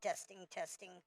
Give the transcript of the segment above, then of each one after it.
Testing, testing.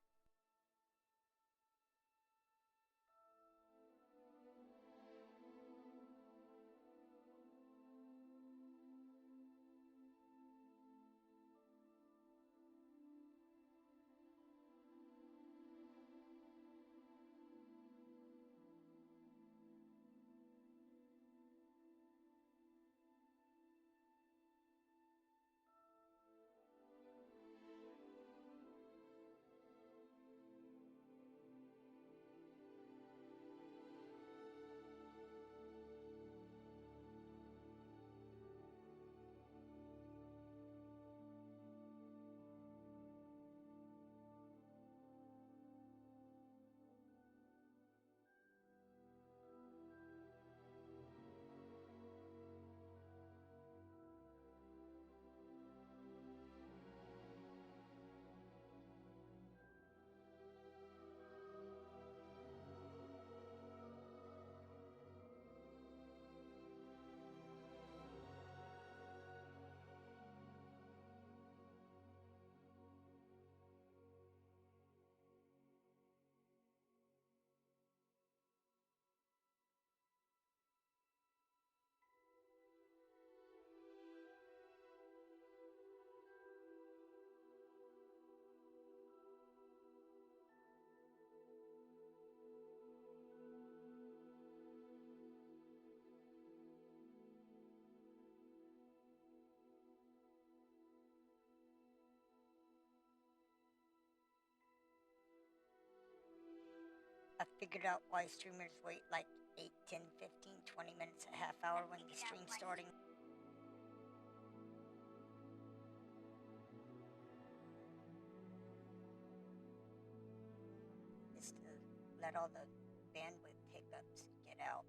I figured out why streamers wait like 8, 10, 15, 20 minutes, a half hour when the stream's starting. Is to let all the bandwidth hiccups get out.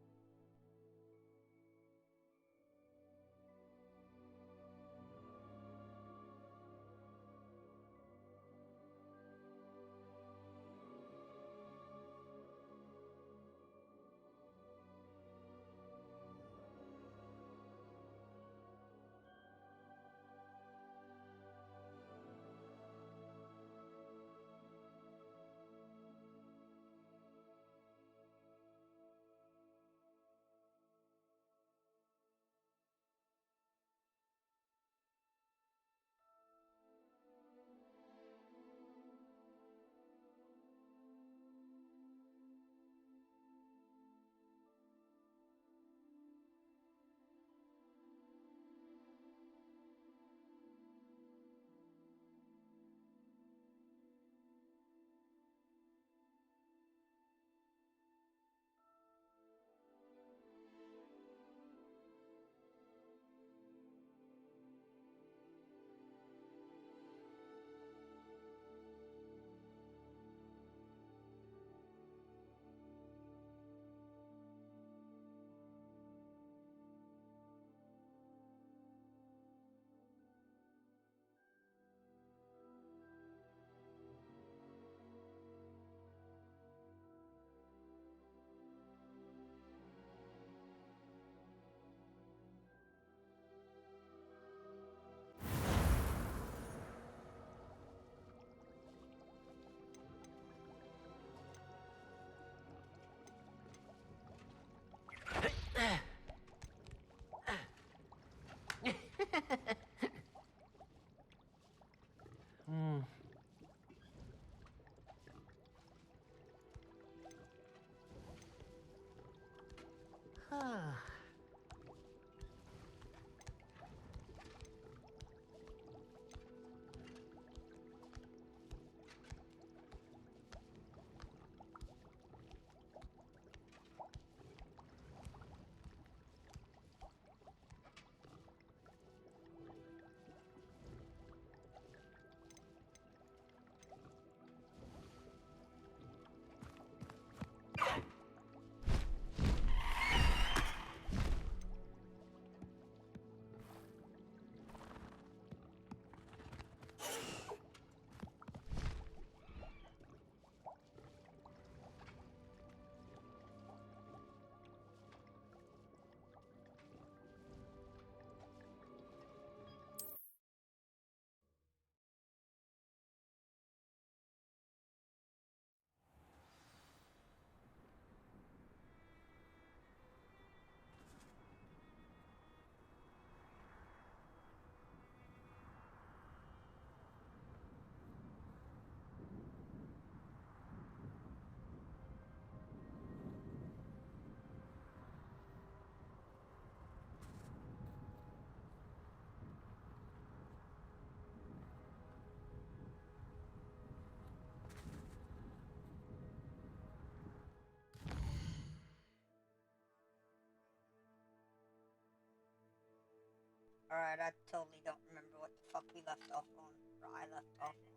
Alright, I totally don't remember what the fuck we left off on. Or I left off on.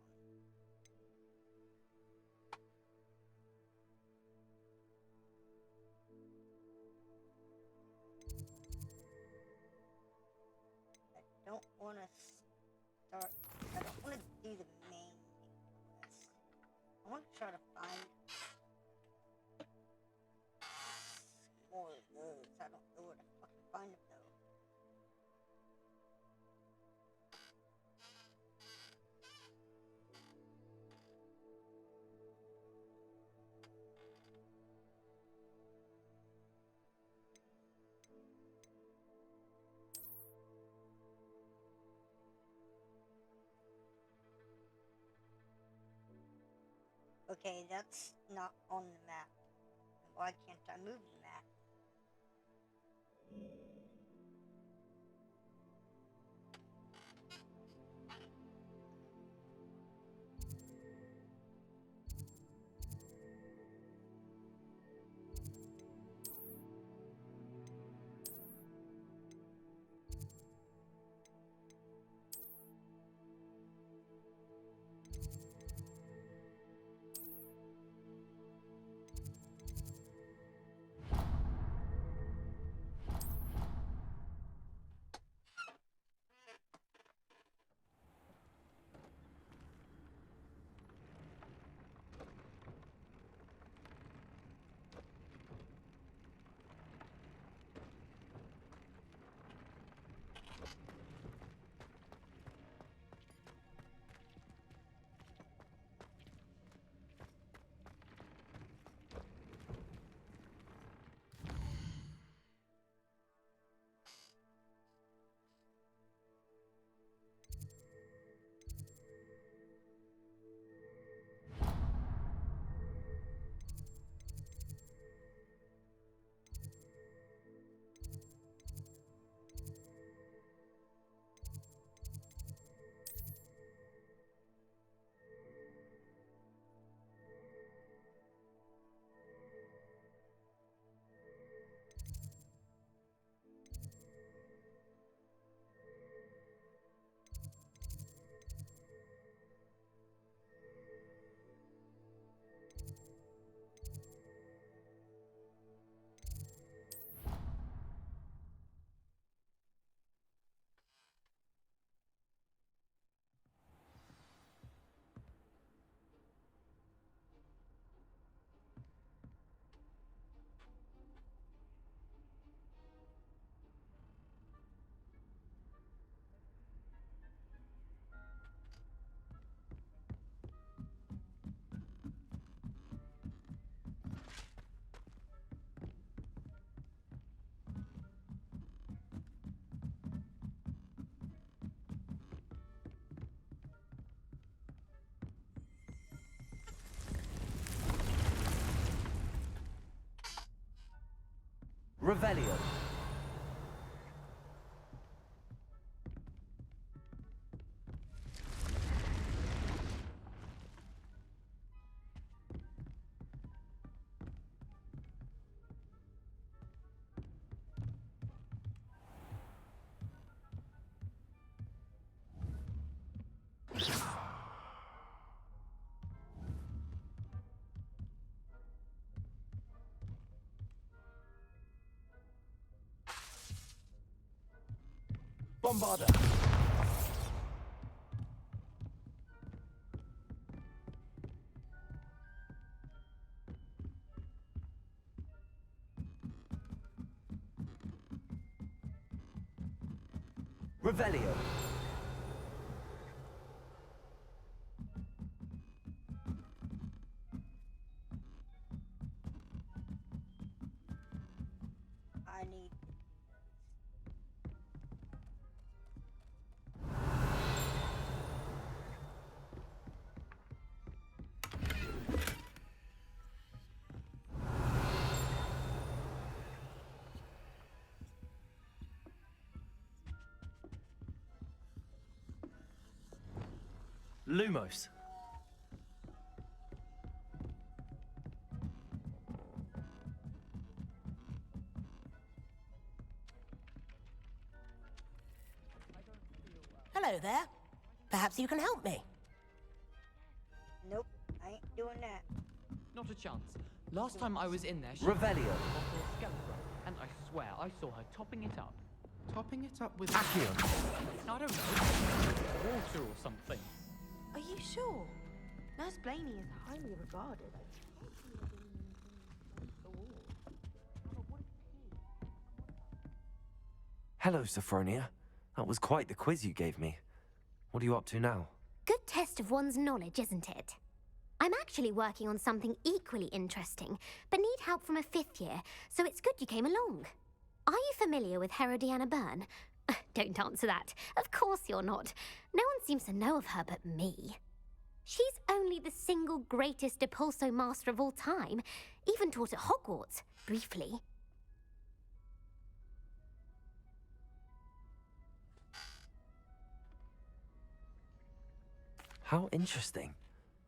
I don't want to start. I don't want to do the main quest. I want to try to find more of those. I don't know where to fucking find them though. Okay, that's not on the map. Why can't I move the map? Revelio. Bombarda. Revelio. I need. Lumos. Hello there. Perhaps you can help me. Nope, I ain't doing that. Not a chance. Last time I was in there, she Revelio. bottle of Skeletor, and I swear I saw her topping it up. Topping it up with Accio. I don't know, water or something. Are you sure? Nurse Blaney is highly regarded. Hello, Sophronia. That was quite the quiz you gave me. What are you up to now? Good test of one's knowledge, isn't it? I'm actually working on something equally interesting, but need help from a 5th year, so it's good you came along. Are you familiar with Herodiana Byrne? Don't answer that. Of course you're not. No one seems to know of her but me. She's only the single greatest Depulso master of all time, even taught at Hogwarts, briefly. How interesting.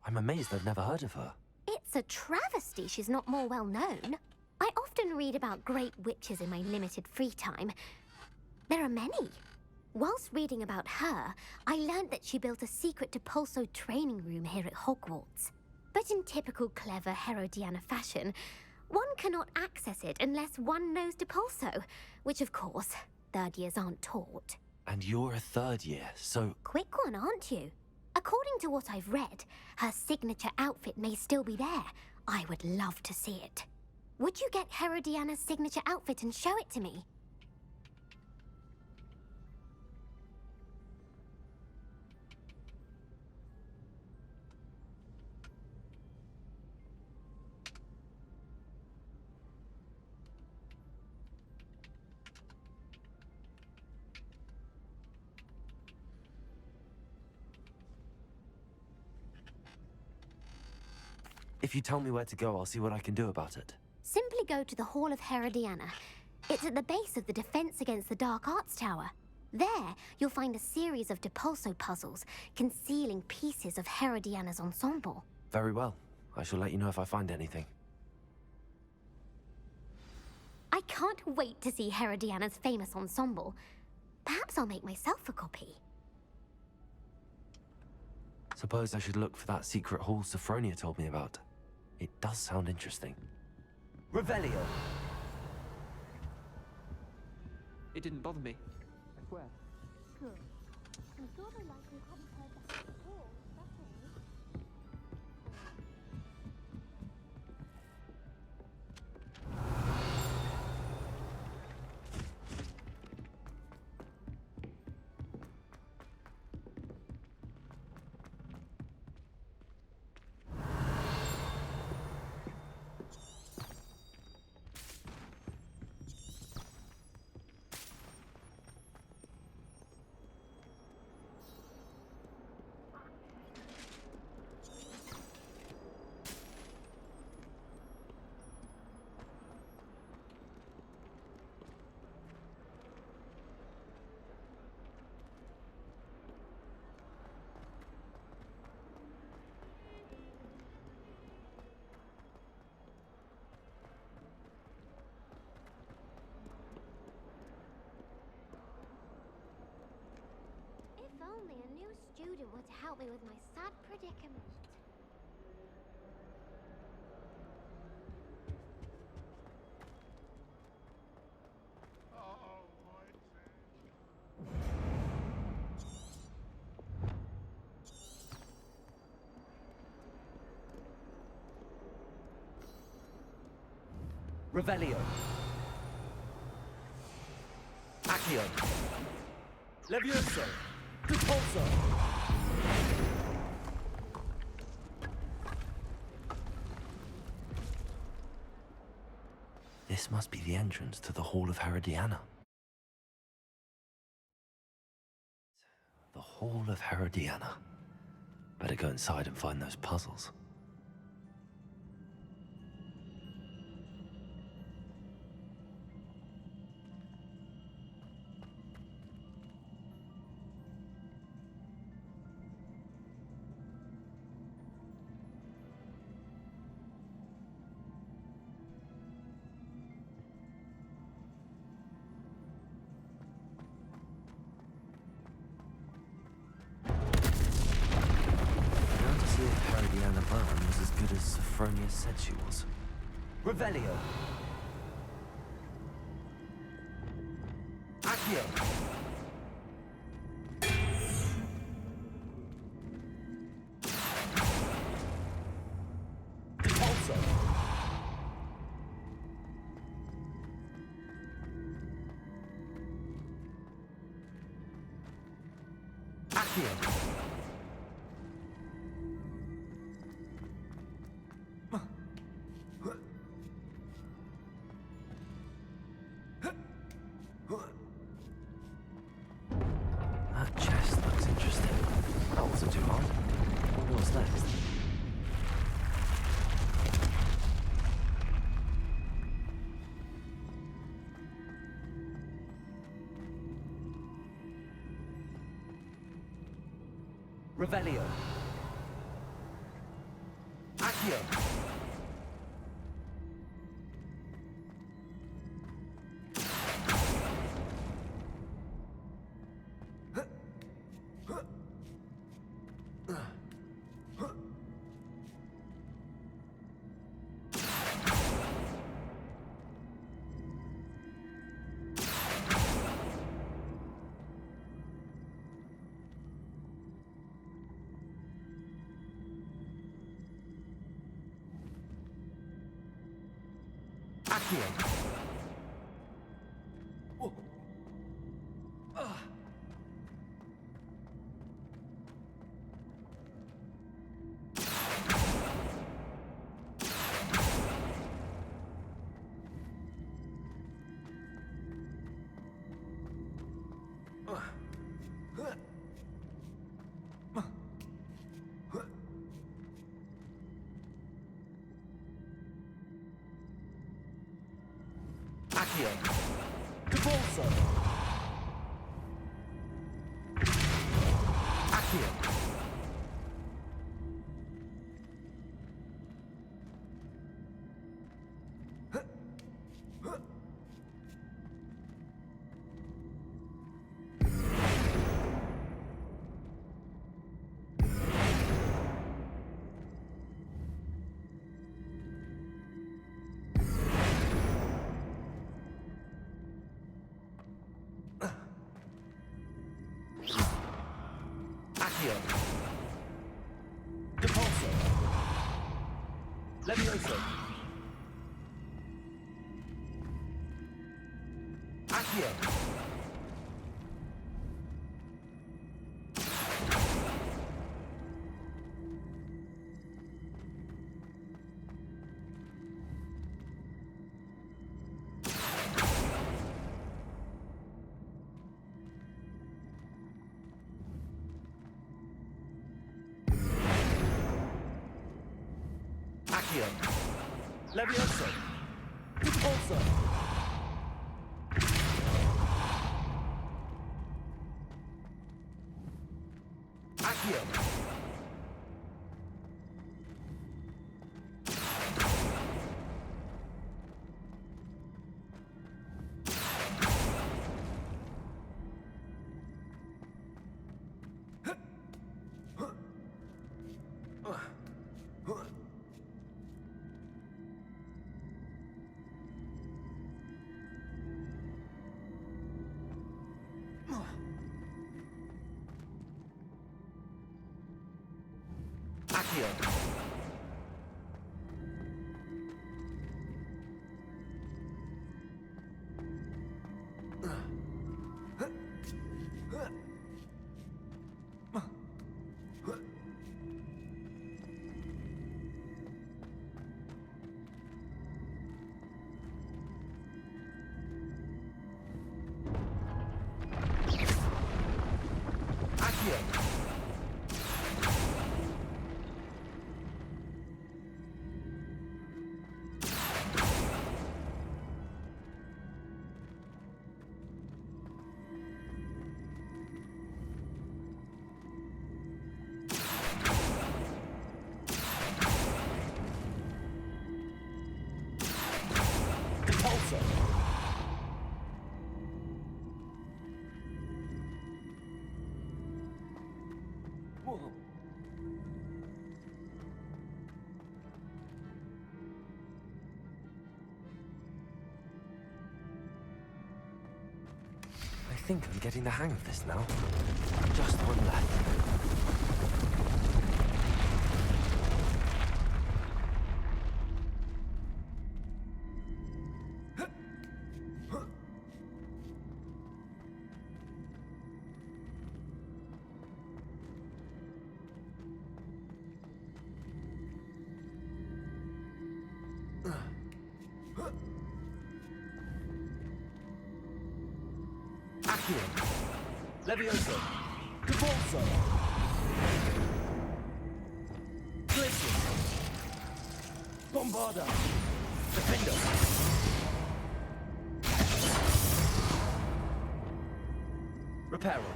I'm amazed I've never heard of her. It's a travesty she's not more well known. I often read about great witches in my limited free time. There are many. Whilst reading about her, I learned that she built a secret Depulso training room here at Hogwarts. But in typical clever Herodiana fashion, one cannot access it unless one knows Depulso, which of course, 3rd years aren't taught. And you're a 3rd year, so... Quick one, aren't you? According to what I've read, her signature outfit may still be there. I would love to see it. Would you get Herodiana's signature outfit and show it to me? If you tell me where to go, I'll see what I can do about it. Simply go to the Hall of Herodiana. It's at the base of the Defense Against the Dark Arts Tower. There, you'll find a series of Depulso puzzles concealing pieces of Herodiana's ensemble. Very well. I shall let you know if I find anything. I can't wait to see Herodiana's famous ensemble. Perhaps I'll make myself a copy. Suppose I should look for that secret hall Sophronia told me about. It does sound interesting. Revelio. It didn't bother me. I swear. Good. I'm sort of like you hadn't heard that before, that's all. If only a new student were to help me with my sad predicament. Revelio. Accio. Levioso. Depulso. This must be the entrance to the Hall of Herodiana. The Hall of Herodiana. Better go inside and find those puzzles. as good as Sophronia said she was. Revelio. Accio. Repulso. Accio. That chest looks interesting. That wasn't too hard. What was next? Revelio. Accio. Accio. Accio. Repulso. Accio. Accio. Repulso. Levioso. Accio. Accio. Levioso. Repulso. Accio. Accio. Accio. Repulso. Whoa. think I'm getting the hang of this now. Just one left. Accio. Levioso. Convulso. Glacius. Bombarda. Defender. Reparo.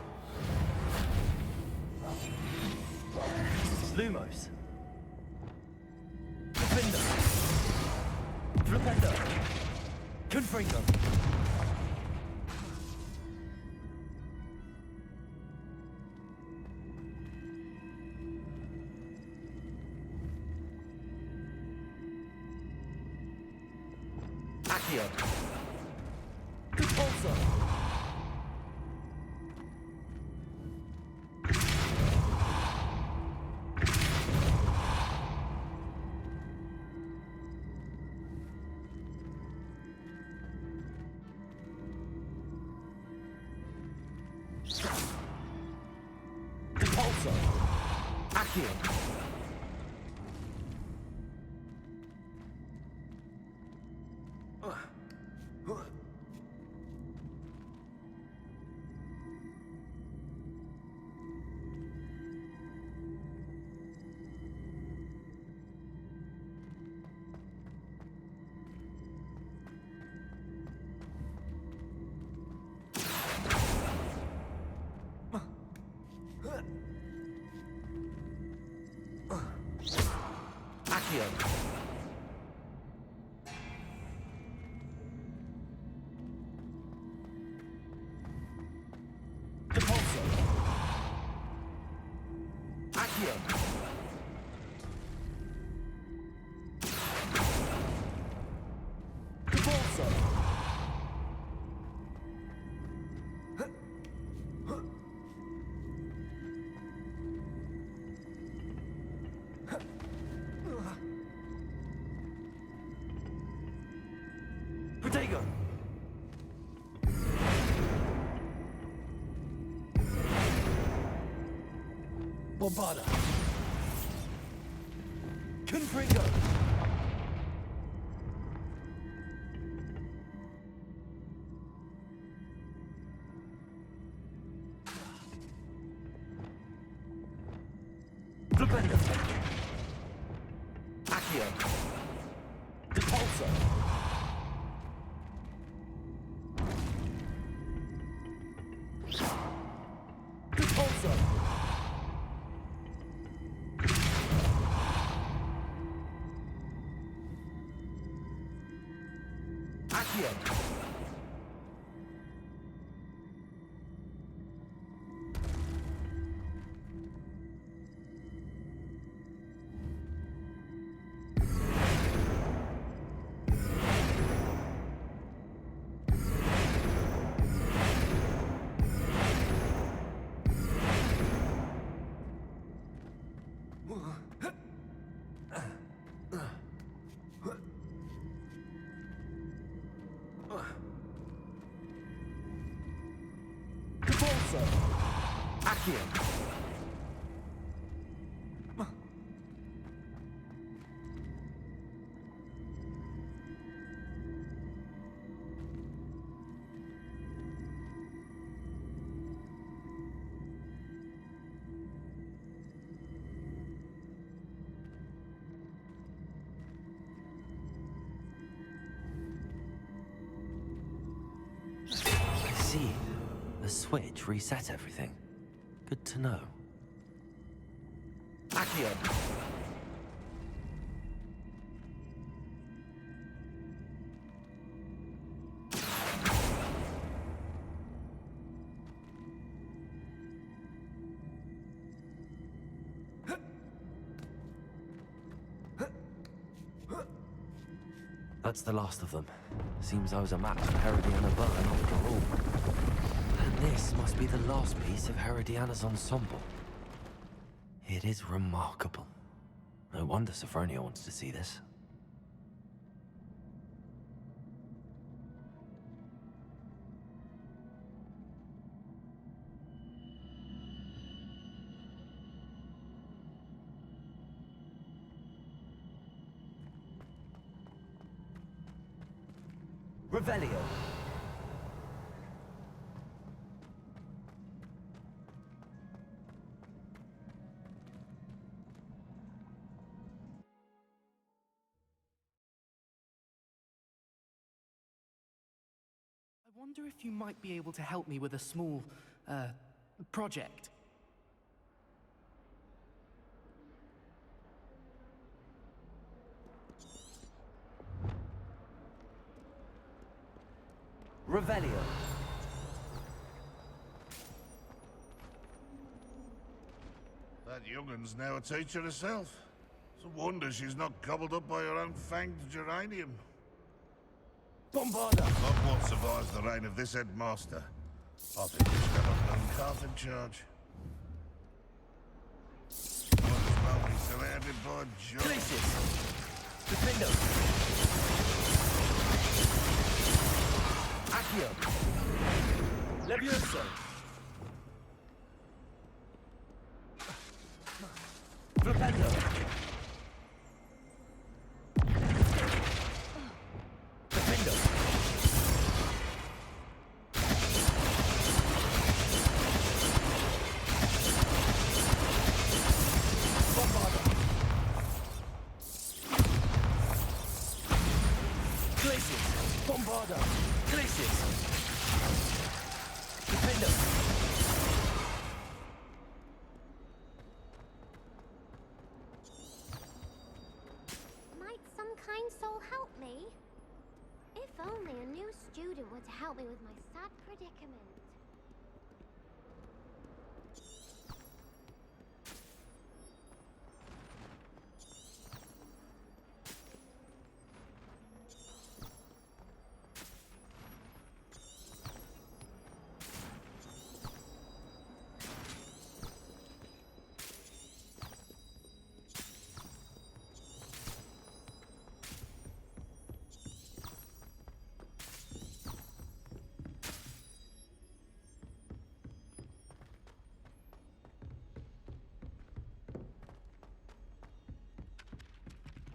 Lumos. Defender. Flipendo. Confringo. Accio. Compulso. Compulso. Accio. Accio. Compulso. Accio. Compulso. Protego. Bombarda. Confringo. Flipendo. Accio. Depulso. Depulso. Accio. Compulso. Accio. I see. The switch reset everything. Good to know. Accio. That's the last of them. Seems I was a match for Herodiana Byrne after all. And This must be the last piece of Herodiana's ensemble. It is remarkable. No wonder Sophronia wants to see this. Revelio. I wonder if you might be able to help me with a small, project. Revelio. That youngun's now a teacher herself. It's a wonder she's not gobbled up by her own fanged geranium. Bombarda. Not what survives the reign of this headmaster. I think we should have a known calf in charge. Might as well be surrounded by jobs. Glacius. Defendo. Accio. Levioso. Flipendo. Defendo. Bombarda. Glacius. Bombarda. Glacius. Defendo. Might some kind soul help me? If only a new student were to help me with my sad predicament.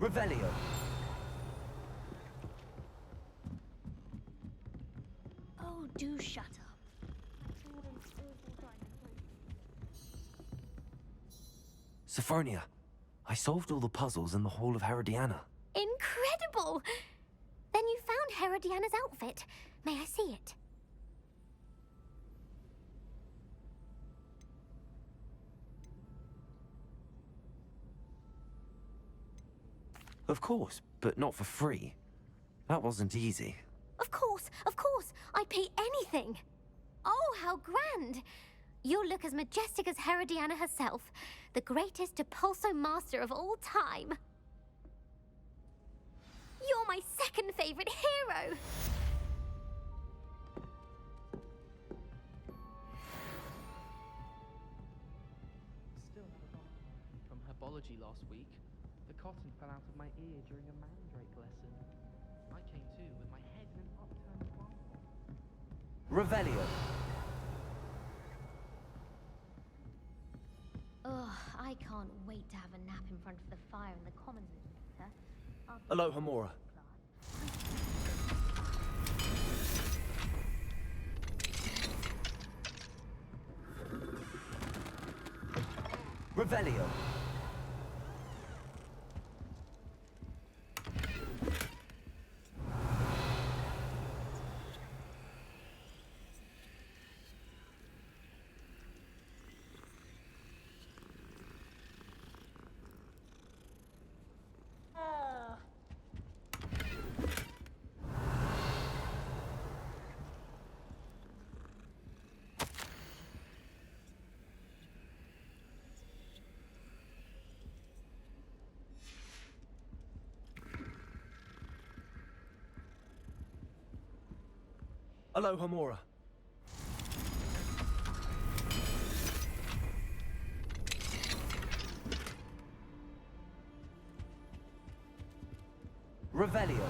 Revelio. Oh, do shut up. Sophronia, I solved all the puzzles in the Hall of Herodiana. Incredible! Then you found Herodiana's outfit. May I see it? Of course, but not for free. That wasn't easy. Of course, I'd pay anything. Oh, how grand! You'll look as majestic as Herodiana herself, the greatest Depulso master of all time. You're my second favorite hero! Still have a lot from herbology last week. The cotton fell out of my ear during a mandrake lesson. I came to with my head in an upturned bowl. Revelio. Ugh, I can't wait to have a nap in front of the fire in the commons later. Aloha Mora. Revelio. Aloha Mora. Revelio.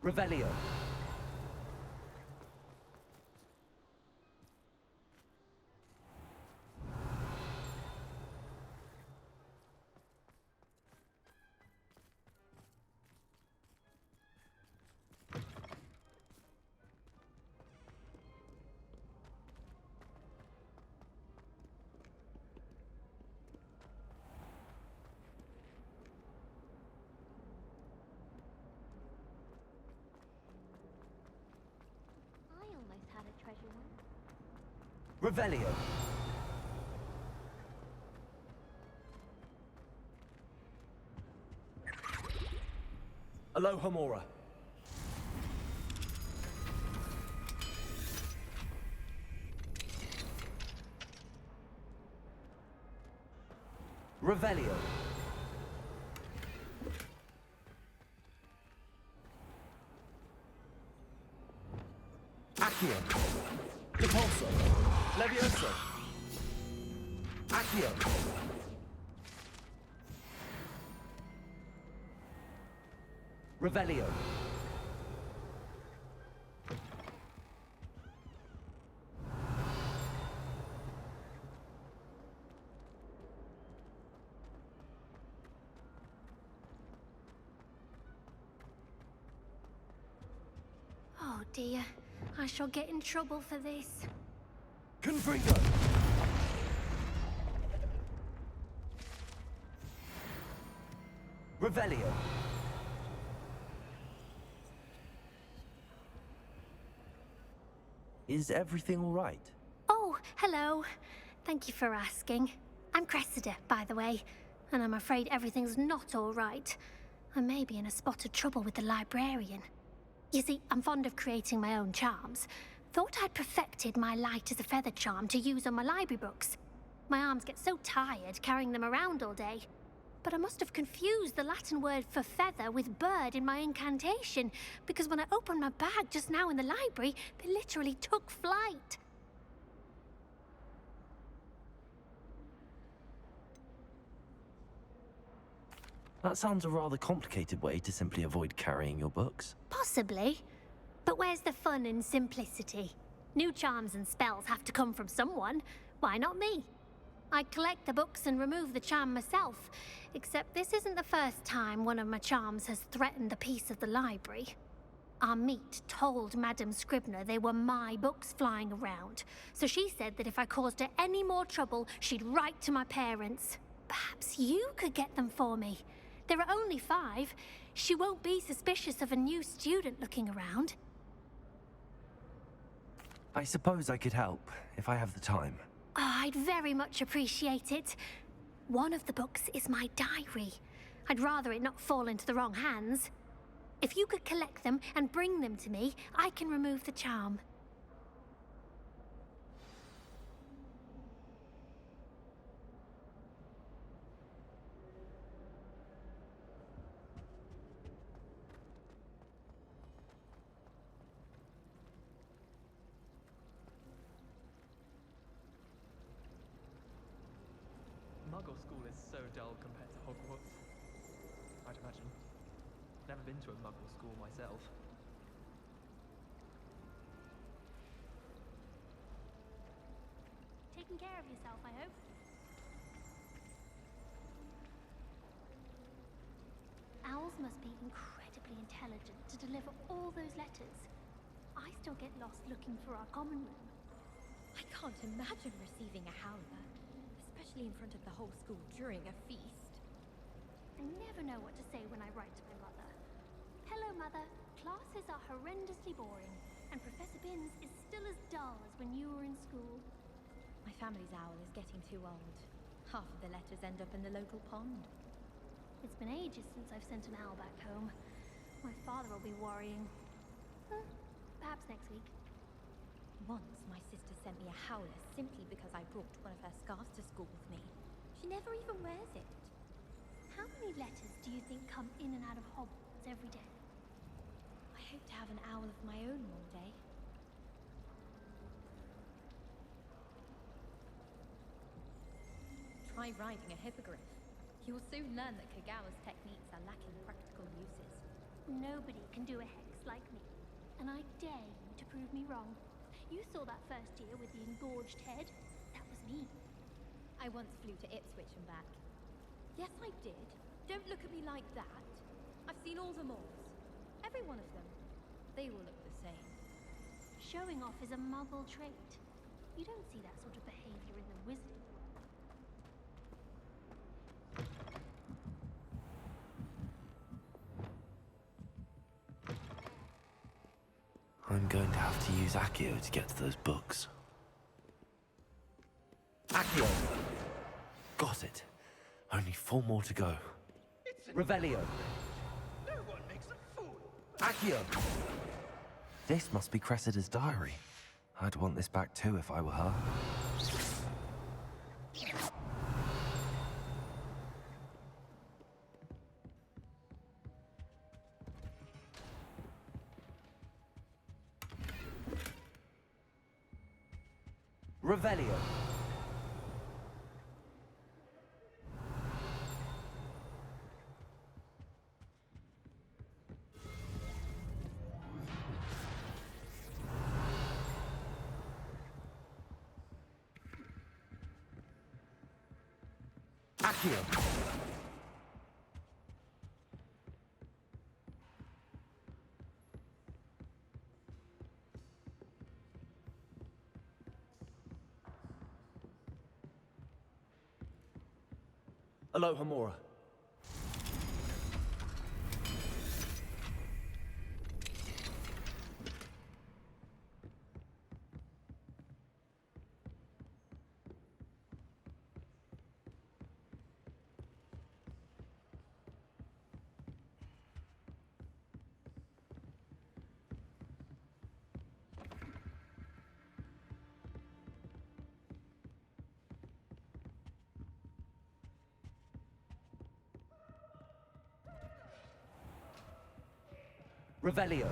Revelio. I almost had a treasure once. Revelio. Alohomora. Revelio. Accio. Repulso. Levioso. Accio. Revelio. Oh dear, I shall get in trouble for this. Confringo. Revelio. Is everything all right? Oh, hello. Thank you for asking. I'm Cressida, by the way, and I'm afraid everything's not all right. I may be in a spot of trouble with the librarian. You see, I'm fond of creating my own charms. Thought I'd perfected my light as a feather charm to use on my library books. My arms get so tired carrying them around all day. But I must have confused the Latin word for feather with bird in my incantation, because when I opened my bag just now in the library, they literally took flight. That sounds a rather complicated way to simply avoid carrying your books. Possibly. But where's the fun in simplicity? New charms and spells have to come from someone. Why not me? I collect the books and remove the charm myself, except this isn't the first time one of my charms has threatened the peace of the library. Our meet told Madame Scribner they were my books flying around, so she said that if I caused her any more trouble, she'd write to my parents. Perhaps you could get them for me. There are only 5. She won't be suspicious of a new student looking around. I suppose I could help, if I have the time. Oh, I'd very much appreciate it. One of the books is my diary. I'd rather it not fall into the wrong hands. If you could collect them and bring them to me, I can remove the charm. Muggle school is so dull compared to Hogwarts. I'd imagine. Never been to a Muggle school myself. Taking care of yourself, I hope. Owls must be incredibly intelligent to deliver all those letters. I still get lost looking for our common room. I can't imagine receiving a howler, especially in front of the whole school during a feast. I never know what to say when I write to my mother. Hello, Mother. Classes are horrendously boring, and Professor Binns is still as dull as when you were in school. My family's owl is getting too old. Half of the letters end up in the local pond. It's been ages since I've sent an owl back home. My father will be worrying. Perhaps next week. Once, my sister sent me a howler simply because I brought one of her scarves to school with me. She never even wears it. How many letters do you think come in and out of Hogwarts every day? I hope to have an owl of my own one day. Try riding a hippogriff. You'll soon learn that Kagawa's techniques are lacking practical uses. Nobody can do a hex like me, and I dare you to prove me wrong. You saw that first year with the engorged head. That was me. I once flew to Ipswich and back. Yes, I did. Don't look at me like that. I've seen all the malls. Every one of them. They all look the same. Showing off is a Muggle trait. You don't see that sort of behavior in the Wizarding World. I'm going to have to use Accio to get to those books. Accio. Got it. Only 4 more to go. Revelio. No one makes a fool. Accio. This must be Cressida's diary. I'd want this back too if I were her. Revelio. Accio. Alohomora. Revelio.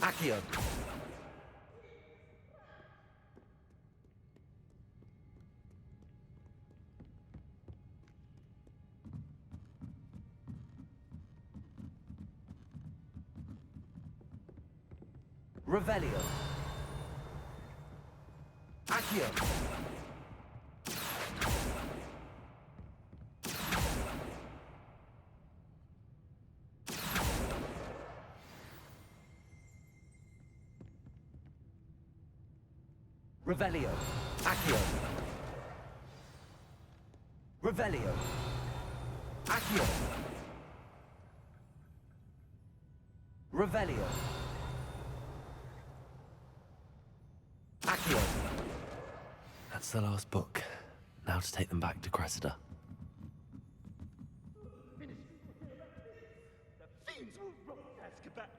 Accio. Revelio. Accio. Revelio. Accio. Revelio. Accio. Revelio. Accio. That's the last book. Now to take them back to Cressida. The fiends will rob Azkaban.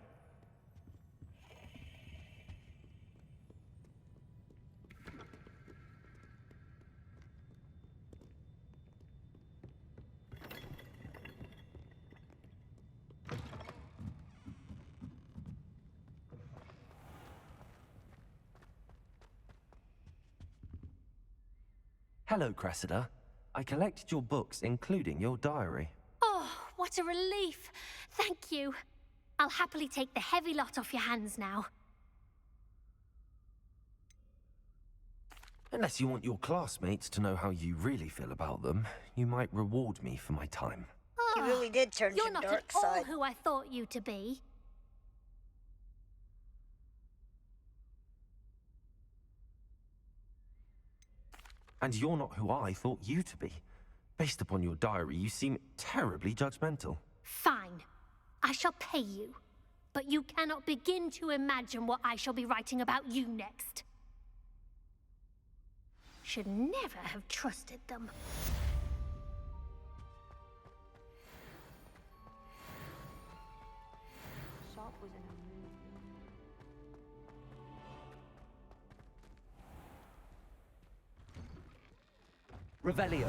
Hello, Cressida. I collected your books, including your diary. Oh, what a relief. Thank you. I'll happily take the heavy lot off your hands now. Unless you want your classmates to know how you really feel about them, you might reward me for my time. You really did turn to You're the not dark at all side. who I thought you to be. And you're not who I thought you to be. Based upon your diary, you seem terribly judgmental. Fine. I shall pay you. But you cannot begin to imagine what I shall be writing about you next. Should never have trusted them. Sharp was in a mood. Revelio.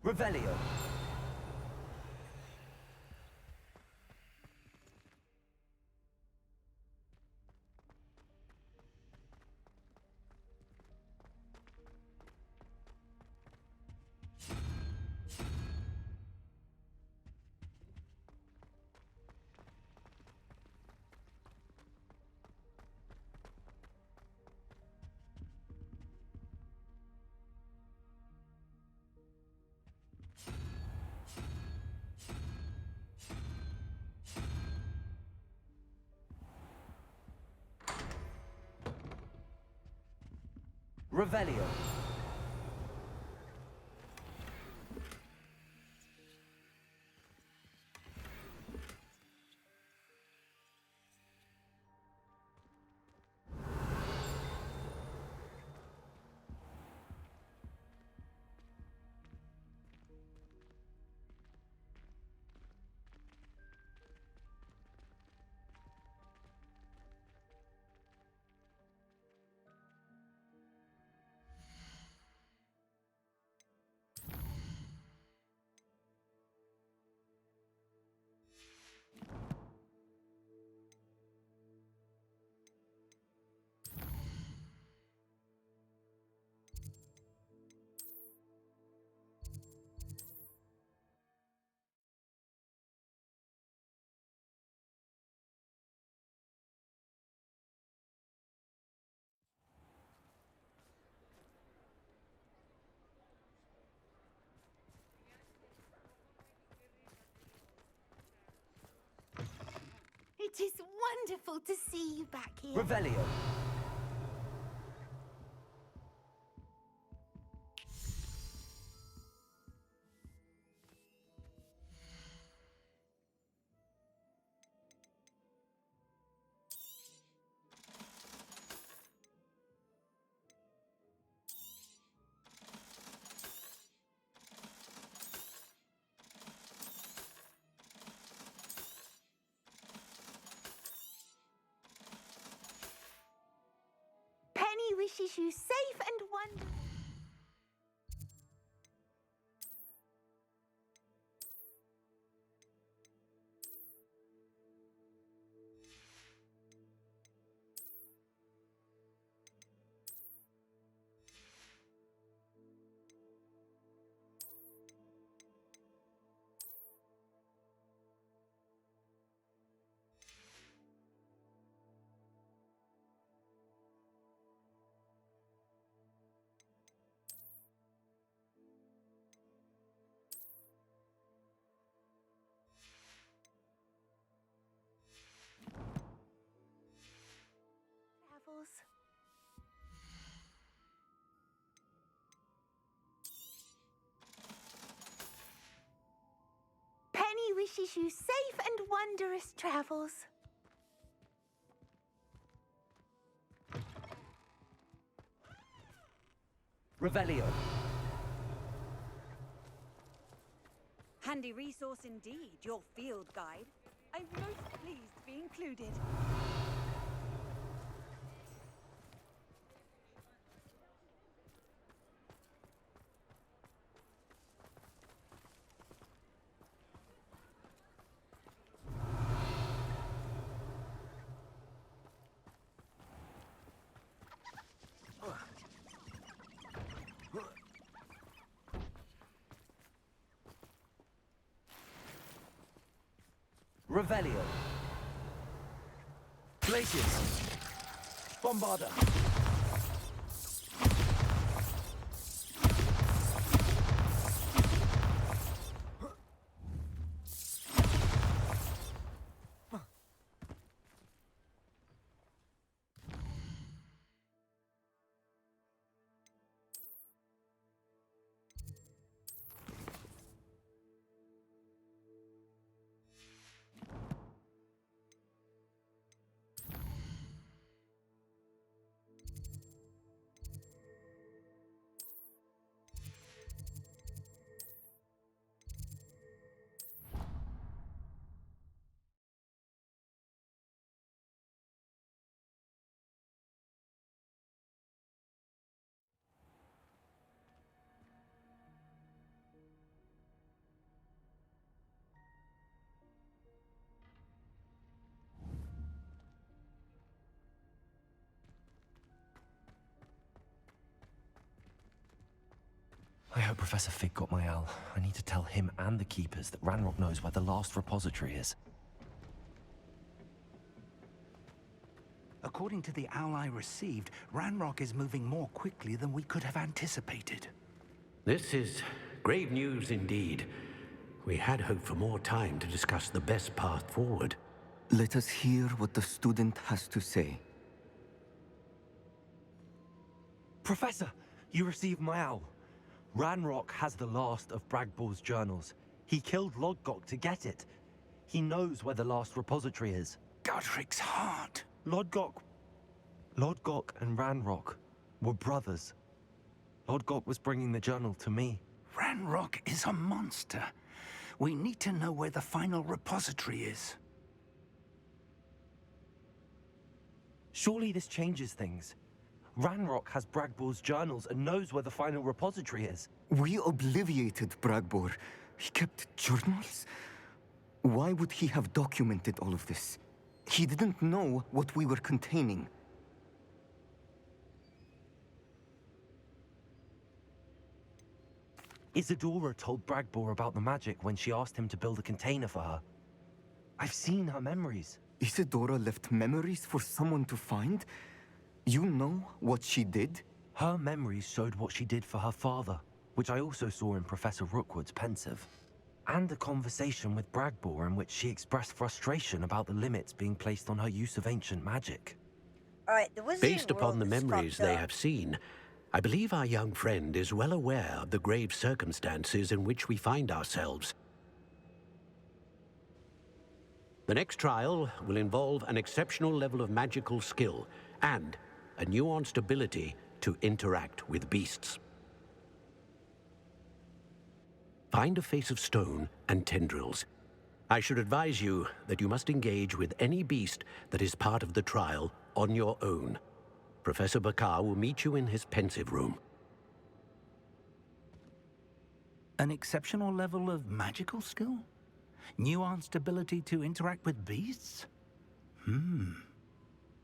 Revelio. Revelio. It is wonderful to see you back here. Revelio. Penny wishes you safe and wonderful. Travels. Penny wishes you safe and wondrous travels. Revelio. Handy resource indeed, your field guide. I'm most pleased to be included. Revelio. Glacius! Bombarda! I hope Professor Fig got my owl. I need to tell him and the Keepers that Ranrock knows where the last repository is. According to the owl I received, Ranrock is moving more quickly than we could have anticipated. This is grave news indeed. We had hoped for more time to discuss the best path forward. Let us hear what the student has to say. Professor, you received my owl. Ranrock has the last of Bragbor's journals. He killed Lodgok to get it. He knows where the last repository is. Godric's heart. Lodgok and Ranrock were brothers. Lodgok was bringing the journal to me. Ranrock is a monster. We need to know where the final repository is. Surely this changes things. Ranrock has Bragbor's journals and knows where the final repository is. We obliviated Bragbor. He kept journals? Why would he have documented all of this? He didn't know what we were containing. Isadora told Bragbor about the magic when she asked him to build a container for her. I've seen her memories. Isadora left memories for someone to find? You know what she did? Her memories showed what she did for her father, which I also saw in Professor Rookwood's Pensive. And a conversation with Bragbor in which she expressed frustration about the limits being placed on her use of ancient magic. Alright, the wizarding Based upon world the is memories fucked they up. have seen, I believe our young friend is well aware of the grave circumstances in which we find ourselves. The next trial will involve an exceptional level of magical skill and a nuanced ability to interact with beasts. Find a face of stone and tendrils. I should advise you that you must engage with any beast that is part of the trial on your own. Professor Bakar will meet you in his pensive room. An exceptional level of magical skill? Nuanced ability to interact with beasts?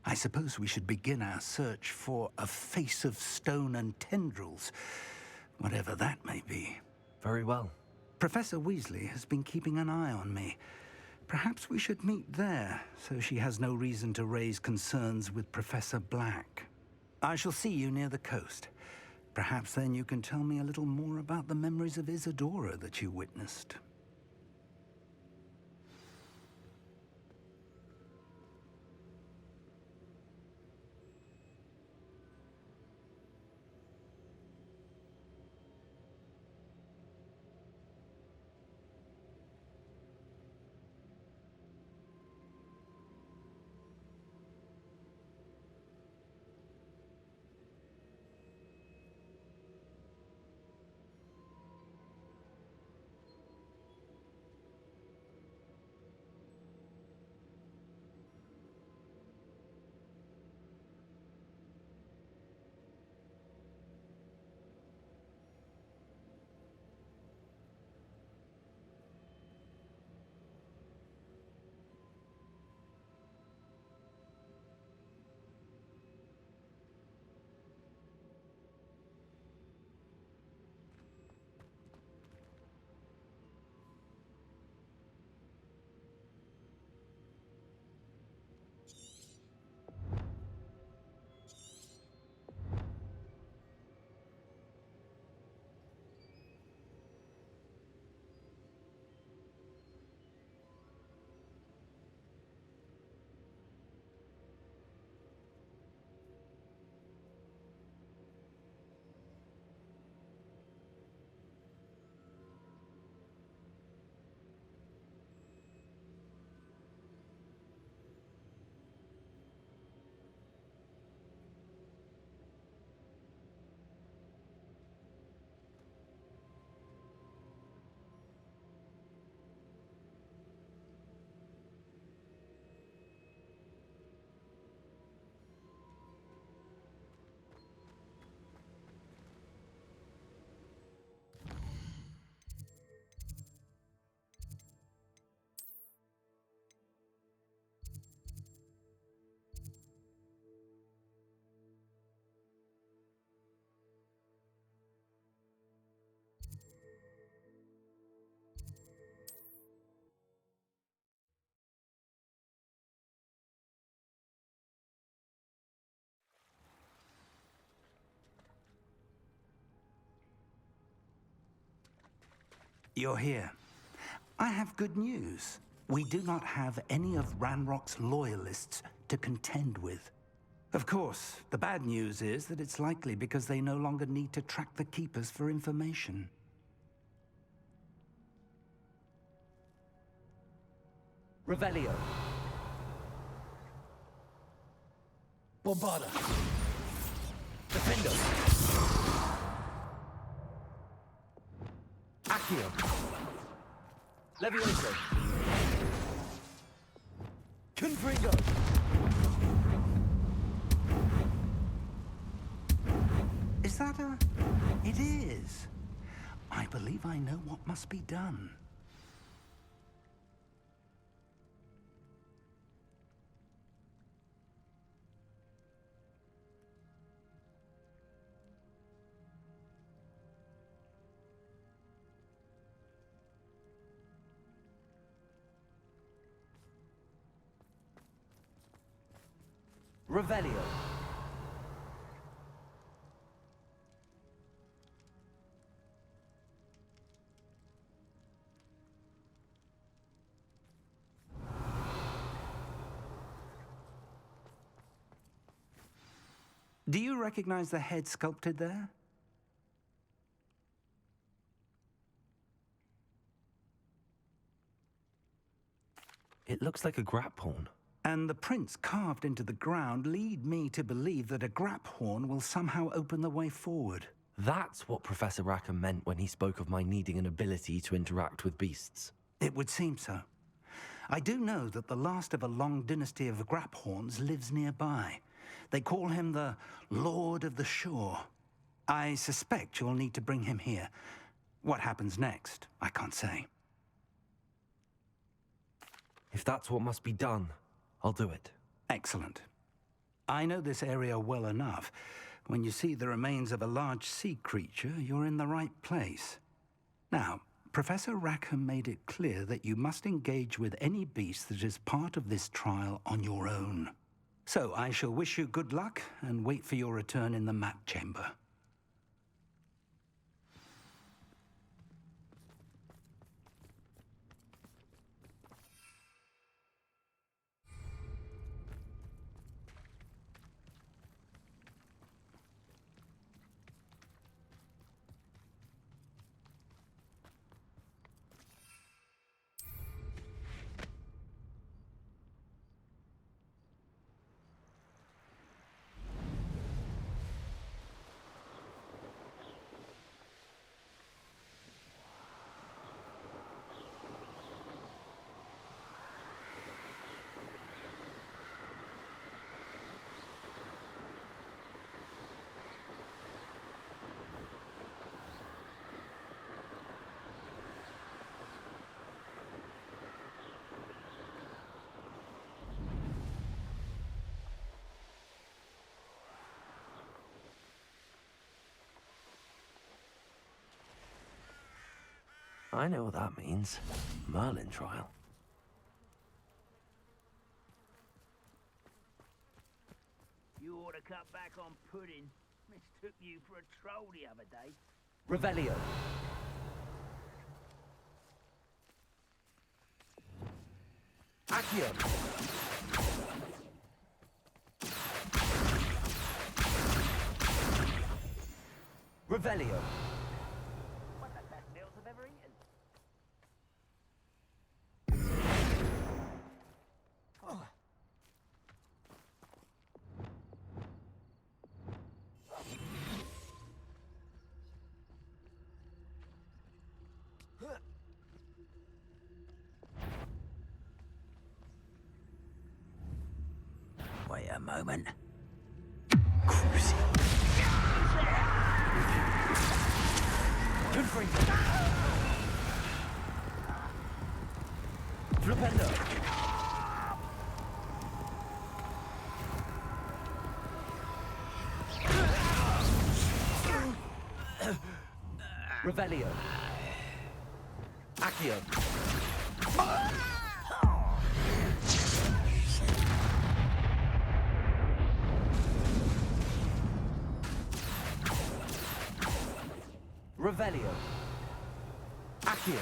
I suppose we should begin our search for a face of stone and tendrils, whatever that may be. Very well. Professor Weasley has been keeping an eye on me. Perhaps we should meet there, so she has no reason to raise concerns with Professor Black. I shall see you near the coast. Perhaps then you can tell me a little more about the memories of Isadora that you witnessed. You're here. I have good news. We do not have any of Ranrock's loyalists to contend with. Of course, the bad news is that it's likely because they no longer need to track the Keepers for information. Revelio. Bombarda. Defendo. Accio. Levioso. Confringo. Is that a... It is. I believe I know what must be done. Revelio. Do you recognize the head sculpted there? It looks like a graphorn. And the prints carved into the ground lead me to believe that a graphorn will somehow open the way forward. That's what Professor Rackham meant when he spoke of my needing an ability to interact with beasts. It would seem so. I do know that the last of a long dynasty of graphorns lives nearby. They call him the Lord of the Shore. I suspect you'll need to bring him here. What happens next, I can't say. If that's what must be done, I'll do it. Excellent. I know this area well enough. When you see the remains of a large sea creature, you're in the right place. Now, Professor Rackham made it clear that you must engage with any beast that is part of this trial on your own. So I shall wish you good luck and wait for your return in the map chamber. I know what that means. Merlin trial. You ought to cut back on pudding. Mistook you for a troll the other day. Revelio. Accio. Revelio. What the best meals I've ever eaten. Wait a moment. Cruising. Confringo. Flipendo. Revelio. Accio. Revelio. Accio.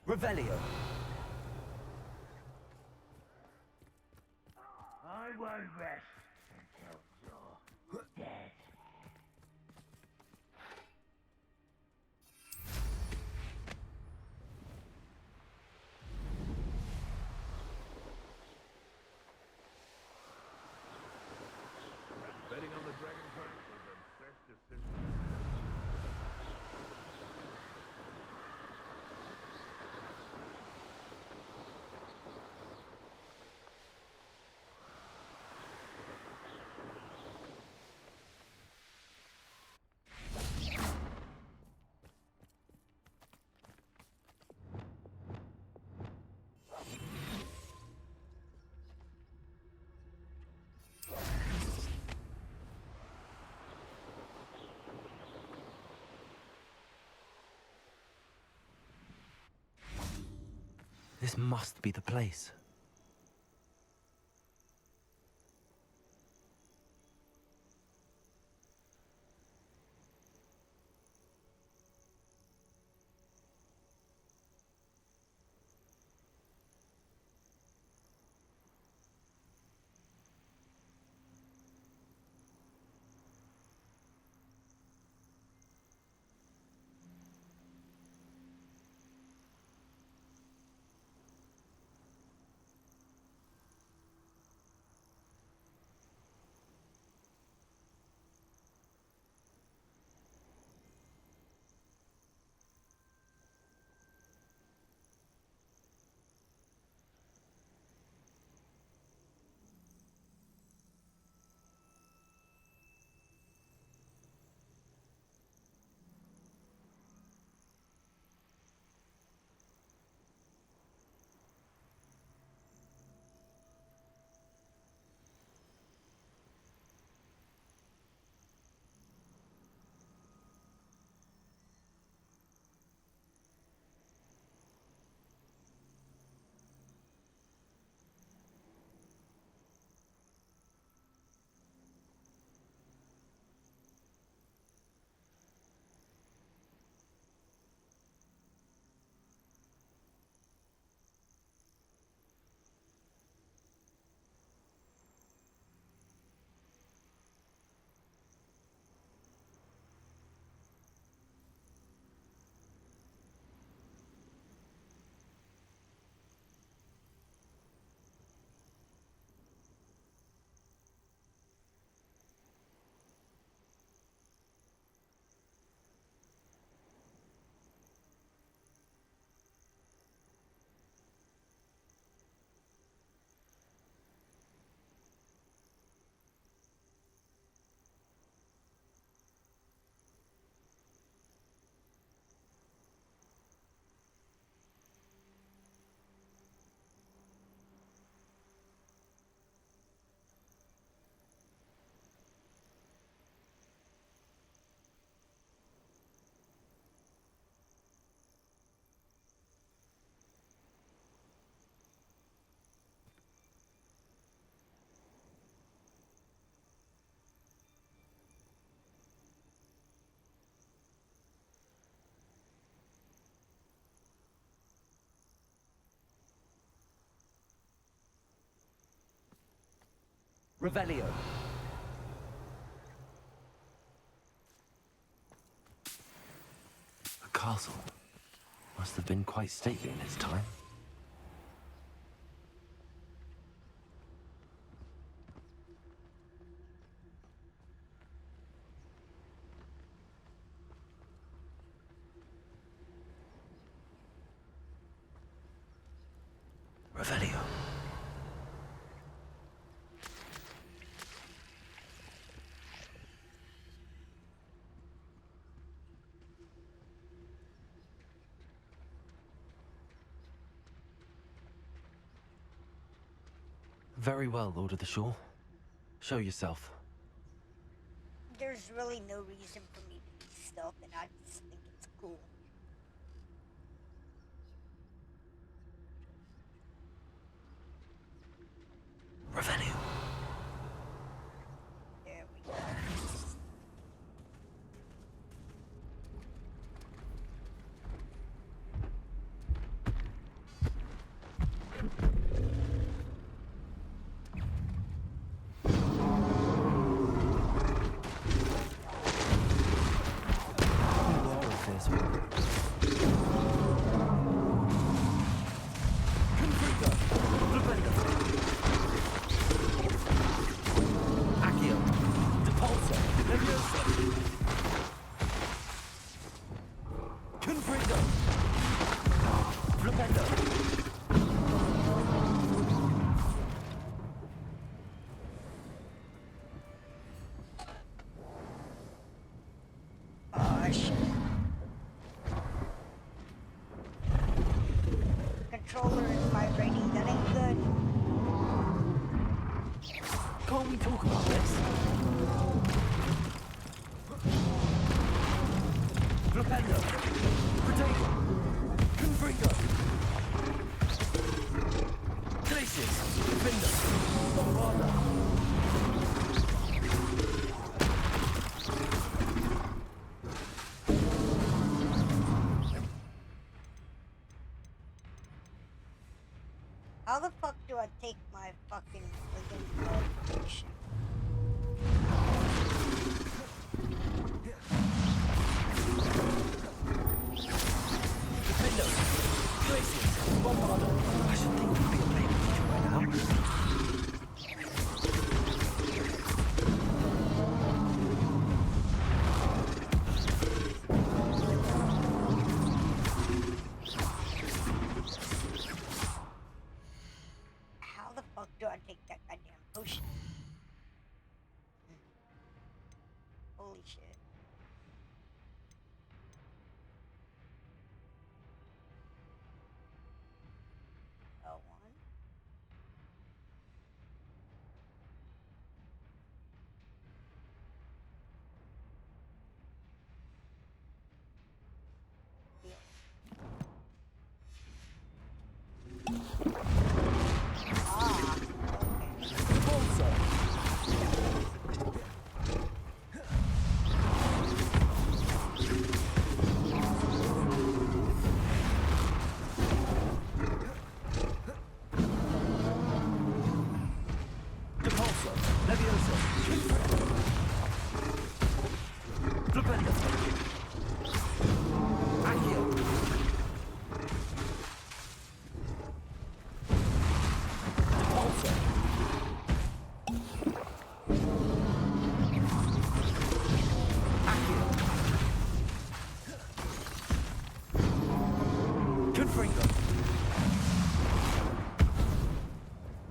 Revelio. I won't rest until you're dead. Betting on the Dragon Punch was the best decision. This must be the place. Revelio. The castle must have been quite stately in its time. Revelio. Very well, Lord of the Shore. Show yourself. There's really no reason for me to be stealth, and I just think it's cool. Revelio. There we go. Controller is vibrating. That ain't good. Can't we talk about this? Flipendo. Potato. Confringo. Glacius. Defender. Bombarda. How the fuck do I take my fucking friggin' potion? Defender. Glacius. Bombarda. I should think you'd be a player by now. How the fuck do I take that goddamn potion? Holy shit. L1. Depulso. Levioso. Flipendo. Accio. Depulso. Accio. Confringo.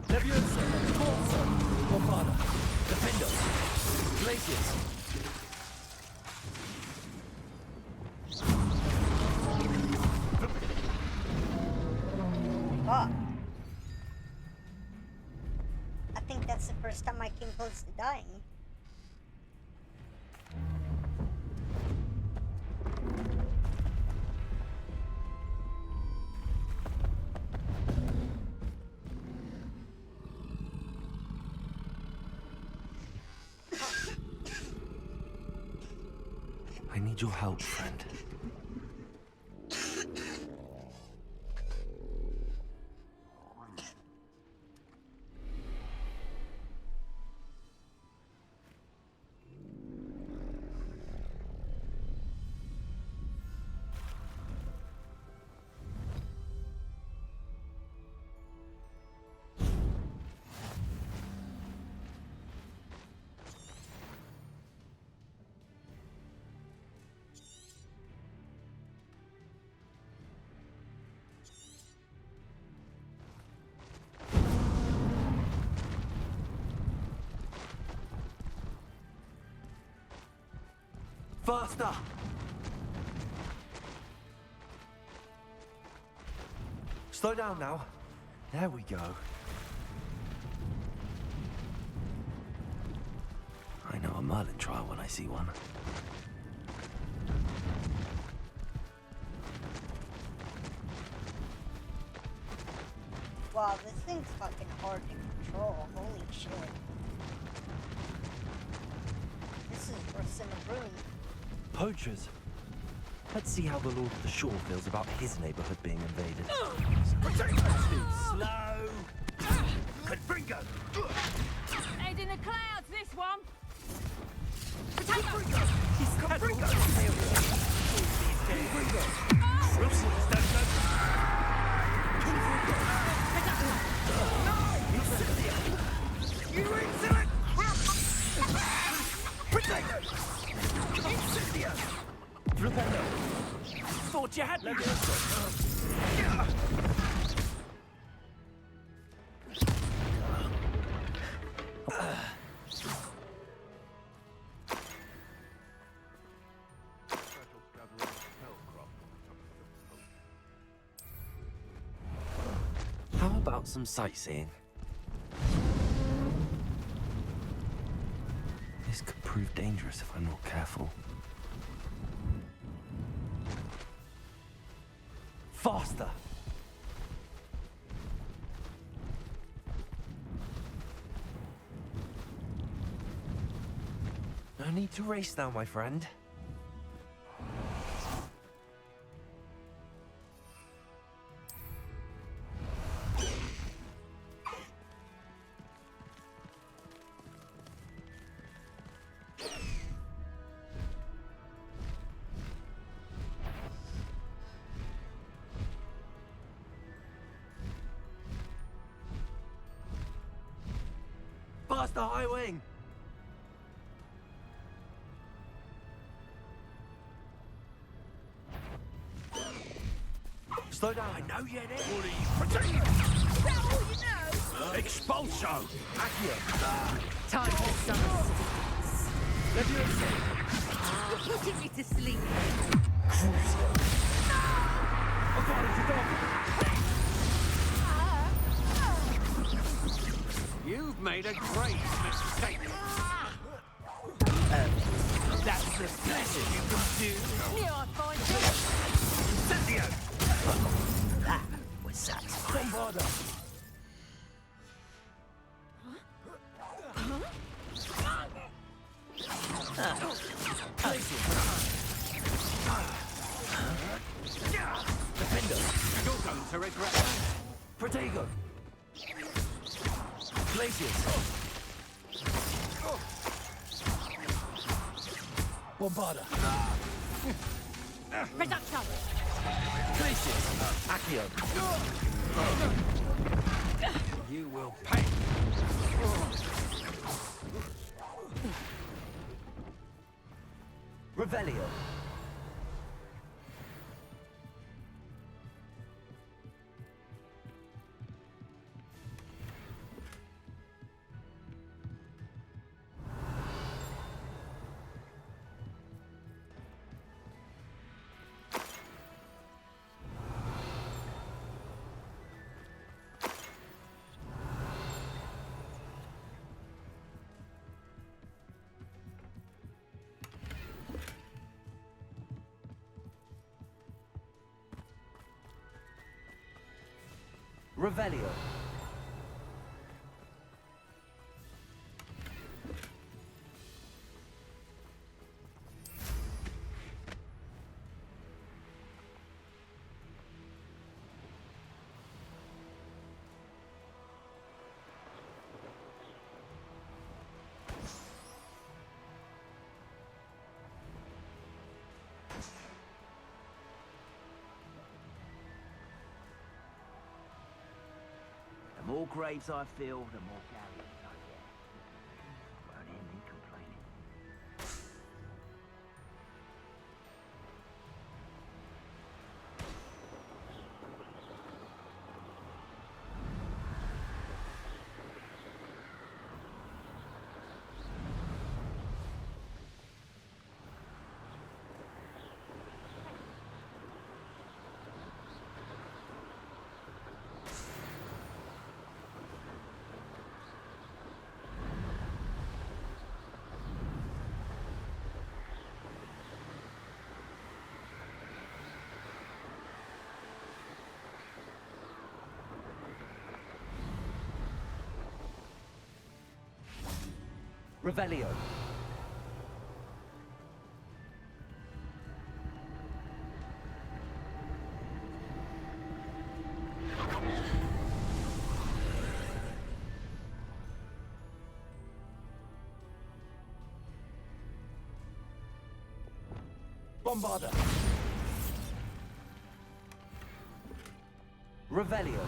Levioso. Depulso. Bombarda. Defender. Glacius. Fuck. I think that's the first time I came close to dying. I need your help, friend. Faster! Slow down now. There we go. I know a Merlin trial when I see one. Wow, this thing's fucking hard to control. Holy shit. This is worse than a broom. Poachers. Let's see how the Lord of the Shore feels about his neighborhood being invaded. Too slow. Confringo. Head in the clouds, this one. Thought you had me. How about some sightseeing? This could prove dangerous if I'm not careful. Faster! No need to race now, my friend. Faster, High Wing! Slow down. I know you're there. What are you pretending? Is that all you know? Expulso. Accio! Time for some You're putting me to sleep. Crucio! You've made a great mistake. That's the pleasure you can do. Yeah, I find Incendio! that was satisfying. Bombarda! Defender, you're going to regret that. Protego! Glaciers! Bombarda! Reducto. Glaciers! Accio! You will pay. Revelio! Revelio. The more graves I fill, the more galleons I get. Won't hear me complaining. Revelio. Bombarda. Revelio.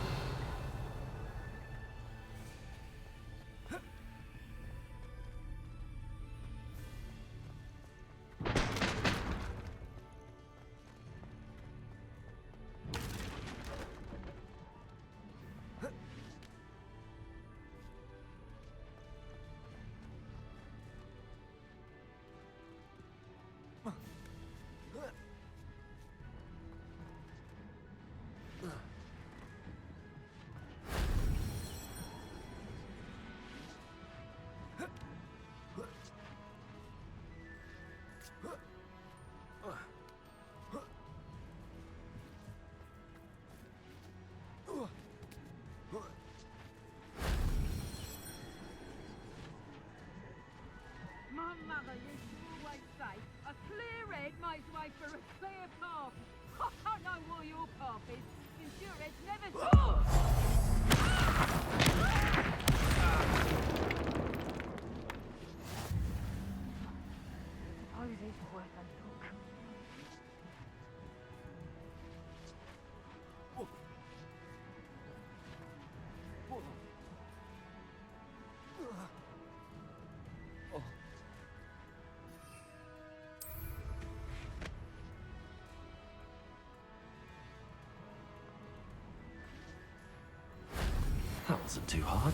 My mother used to always say, a clear head makes way for a clear path. I don't know what your path is, since your head's never... Suppose it's worth a look. That wasn't too hard.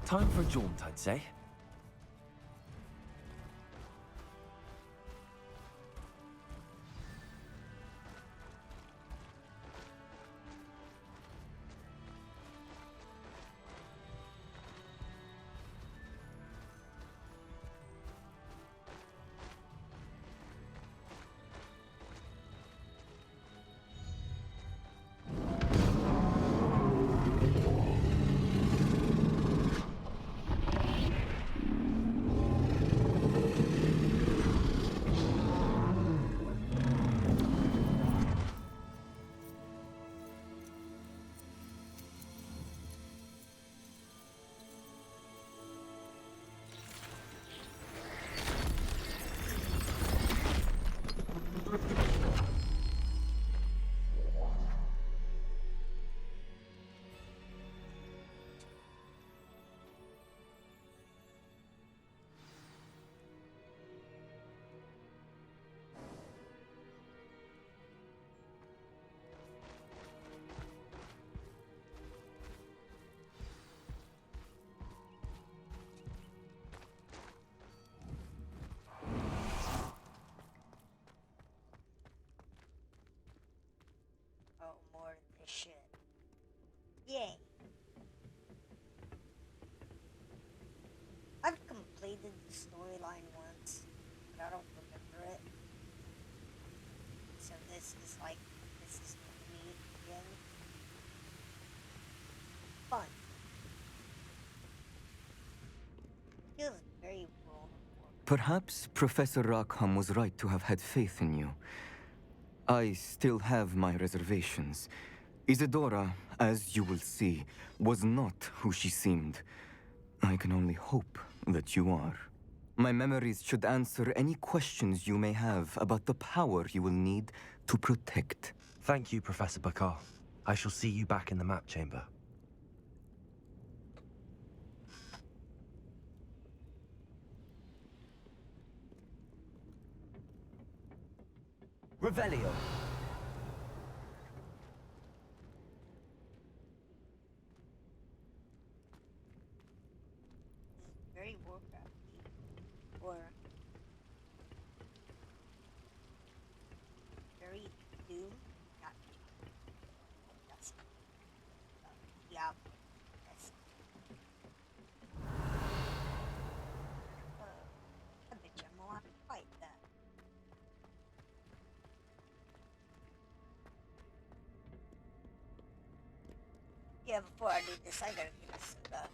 Time for a jaunt, I'd say. Oh, more of this shit. Yay. I've completed the storyline once, but I don't remember it. So this is new to me again. Fun. Feels very wrong. Perhaps Professor Rackham was right to have had faith in you. I still have my reservations. Isidora, as you will see, was not who she seemed. I can only hope that you are. My memories should answer any questions you may have about the power you will need to protect. Thank you, Professor Bakar. I shall see you back in the map chamber. Revelio. for Very Doom. Not that's yeah. That's I bet you I'm gonna have to fight that. Yeah, before I do this, I gotta get a soda.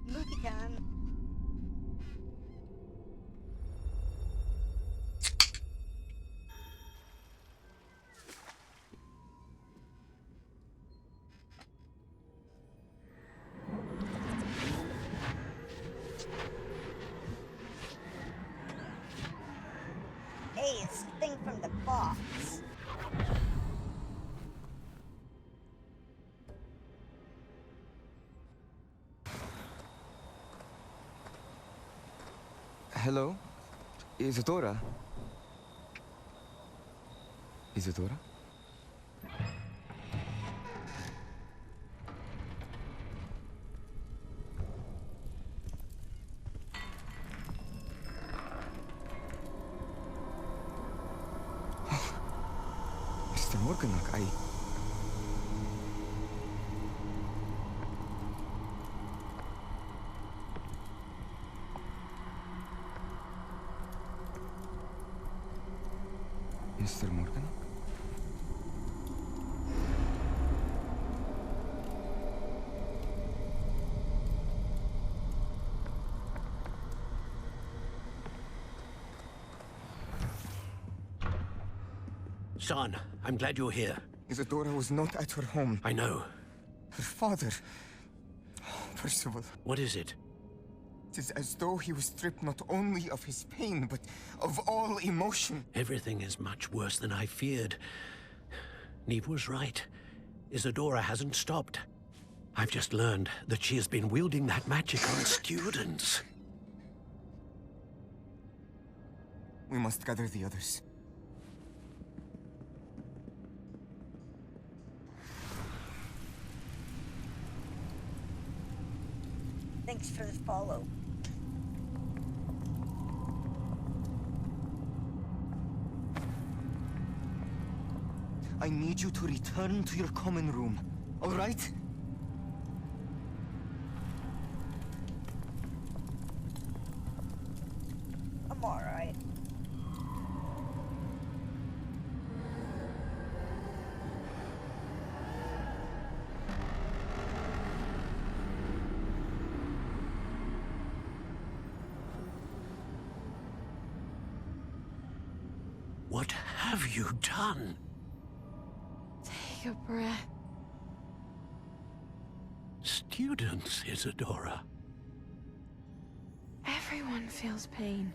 Movie time. Hey, it's the thing from the box. Hello? Isadora? Isadora? Mr. Morganach, Mr. Morganach? Son, I'm glad you're here. Isadora was not at her home. I know. Her father... Oh, Percival. What is it? It is as though he was stripped not only of his pain, but of all emotion. Everything is much worse than I feared. Neve was right. Isadora hasn't stopped. I've just learned that she has been wielding that magic on students. We must gather the others. Thanks for the follow. I need you to return to your common room, all right? I'm alright. What have you done? Take a breath. Students, Isadora. Everyone feels pain.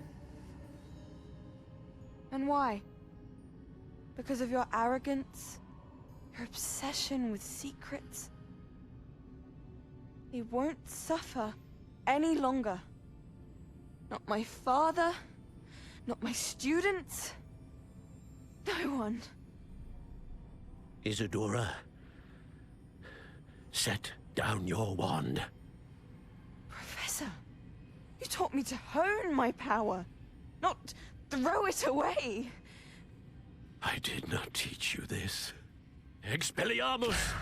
And why? Because of your arrogance? Your obsession with secrets? He won't suffer any longer. Not my father, not my students, no one. Isadora, set down your wand. Professor, you taught me to hone my power, not throw it away. I did not teach you this. Expelliarmus!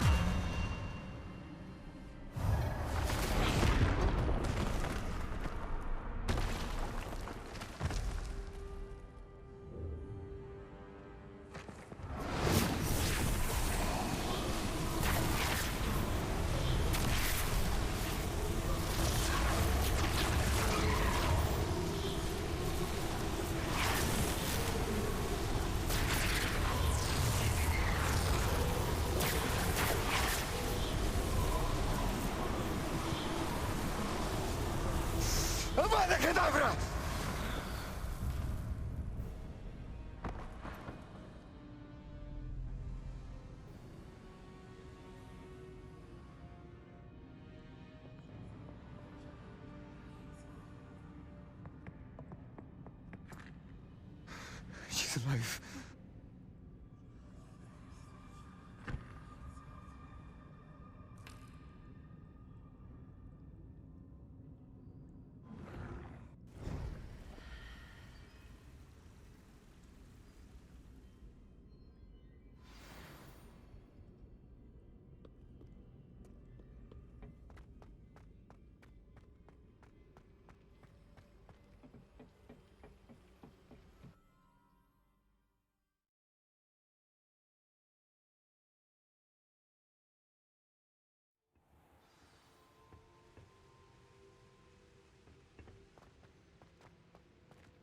Avada Kedavra! She's alive.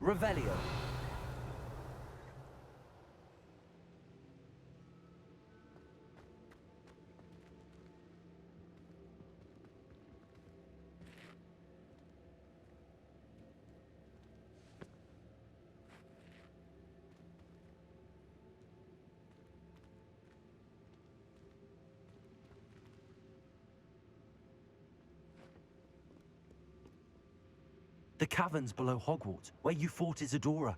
Revelio. The caverns below Hogwarts, where you fought Isadora.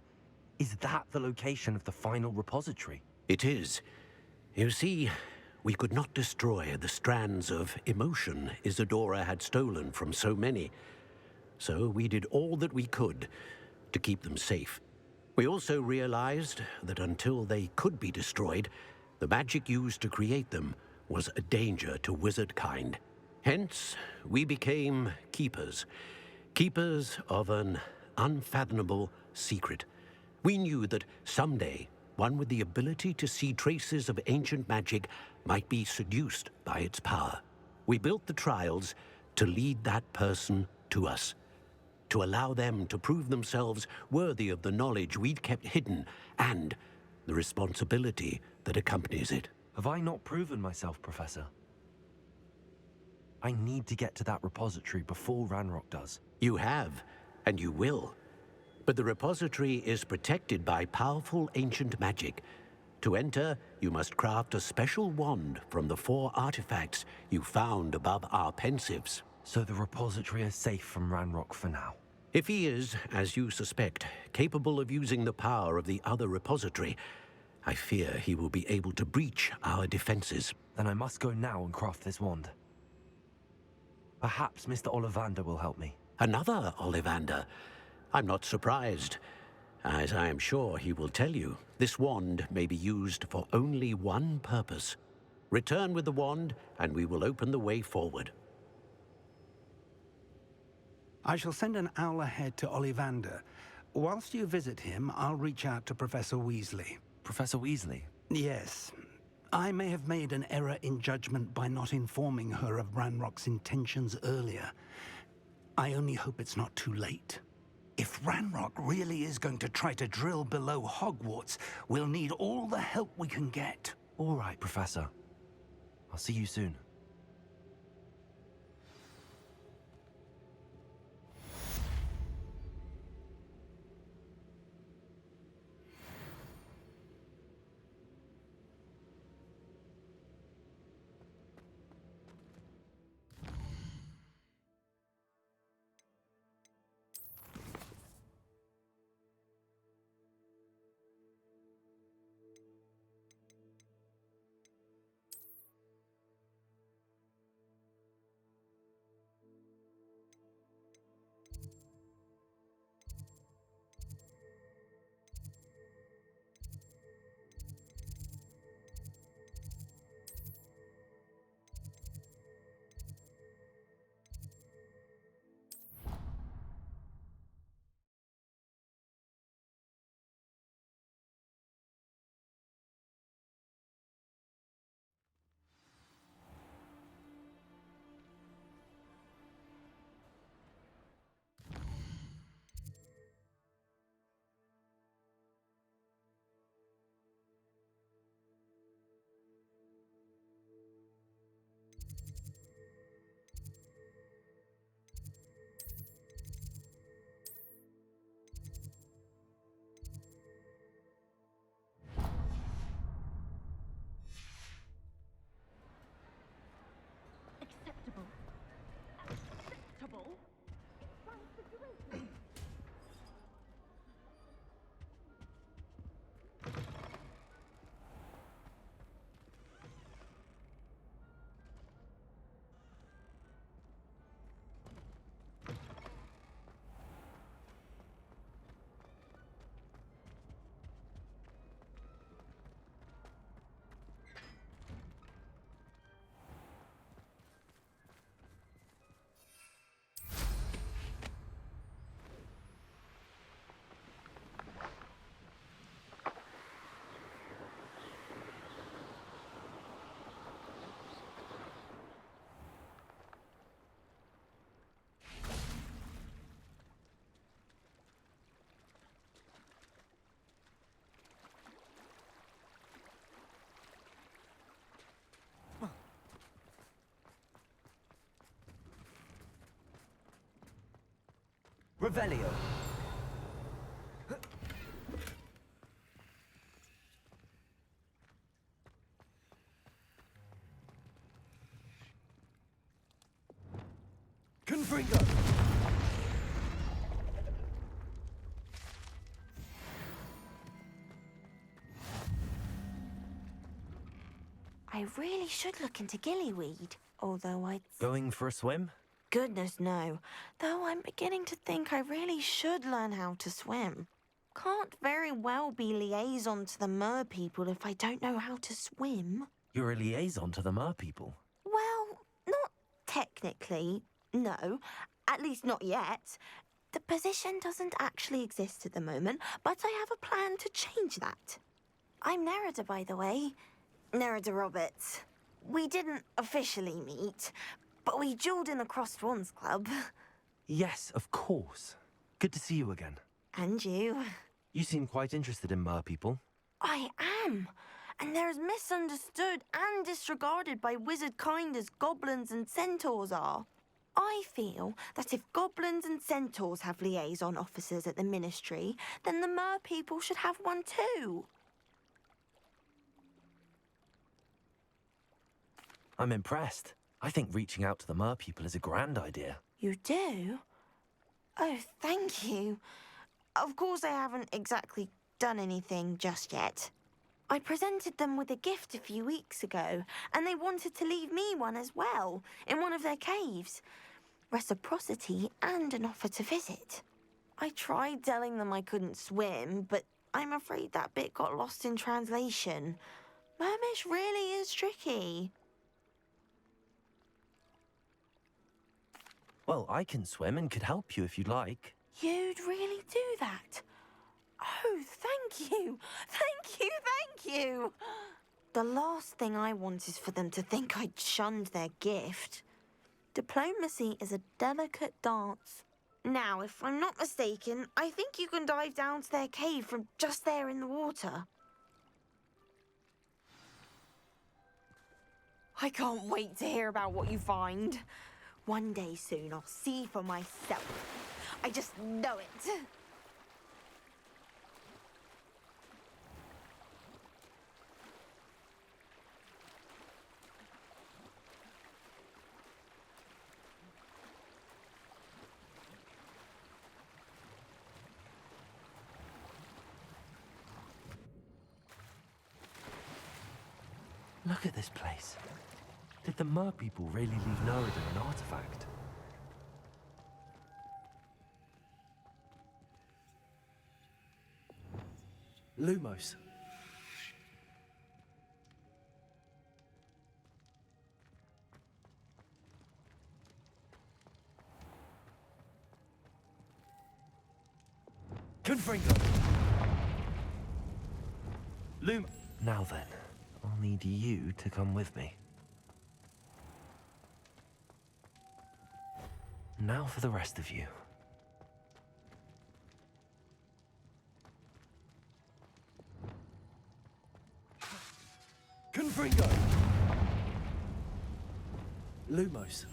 Is that the location of the final repository? It is. You see, we could not destroy the strands of emotion Isadora had stolen from so many. So we did all that we could to keep them safe. We also realized that until they could be destroyed, the magic used to create them was a danger to wizard kind. Hence, we became keepers. Keepers of an unfathomable secret. We knew that someday, one with the ability to see traces of ancient magic might be seduced by its power. We built the trials to lead that person to us, to allow them to prove themselves worthy of the knowledge we'd kept hidden and the responsibility that accompanies it. Have I not proven myself, Professor? I need to get to that repository before Ranrock does. You have, and you will. But the repository is protected by powerful ancient magic. To enter, you must craft a special wand from the 4 artifacts you found above our pensives. So the repository is safe from Ranrock for now? If he is, as you suspect, capable of using the power of the other repository, I fear he will be able to breach our defenses. Then I must go now and craft this wand. Perhaps Mr. Ollivander will help me. Another Ollivander? I'm not surprised. As I am sure he will tell you, this wand may be used for only one purpose. Return with the wand, and we will open the way forward. I shall send an owl ahead to Ollivander. Whilst you visit him, I'll reach out to Professor Weasley. Professor Weasley? Yes. I may have made an error in judgment by not informing her of Ranrock's intentions earlier. I only hope it's not too late. If Ranrock really is going to try to drill below Hogwarts, we'll need all the help we can get. All right, Professor. I'll see you soon. Revelio. Confringo. I really should look into gillyweed, although I'd... Going for a swim? Goodness, no. Though I'm beginning to think I really should learn how to swim. Can't very well be liaison to the mer people if I don't know how to swim. You're a liaison to the mer people. Well, not technically, no. At least not yet. The position doesn't actually exist at the moment, but I have a plan to change that. I'm Nerida, by the way. Nerida Roberts. We didn't officially meet, but we duelled in the Crossed Swans Club. Yes, of course. Good to see you again. And you. You seem quite interested in mer people. I am. And they're as misunderstood and disregarded by wizard kind as goblins and centaurs are. I feel that if goblins and centaurs have liaison officers at the Ministry, then the mer people should have one too. I'm impressed. I think reaching out to the mer people is a grand idea. You do? Oh, thank you. Of course I haven't exactly done anything just yet. I presented them with a gift a few weeks ago, and they wanted to leave me one as well, in one of their caves. Reciprocity and an offer to visit. I tried telling them I couldn't swim, but I'm afraid that bit got lost in translation. Mermish really is tricky. Well, I can swim and could help you if you'd like. You'd really do that? Oh, thank you! Thank you, thank you! The last thing I want is for them to think I'd shunned their gift. Diplomacy is a delicate dance. Now, if I'm not mistaken, I think you can dive down to their cave from just there in the water. I can't wait to hear about what you find. One day soon, I'll see for myself. I just know it. Look at this place. Did the mer people really leave Nerida an artifact? Lumos. Confringo. Lum. Now then, I'll need you to come with me. Now for the rest of you. Confringo! Lumos.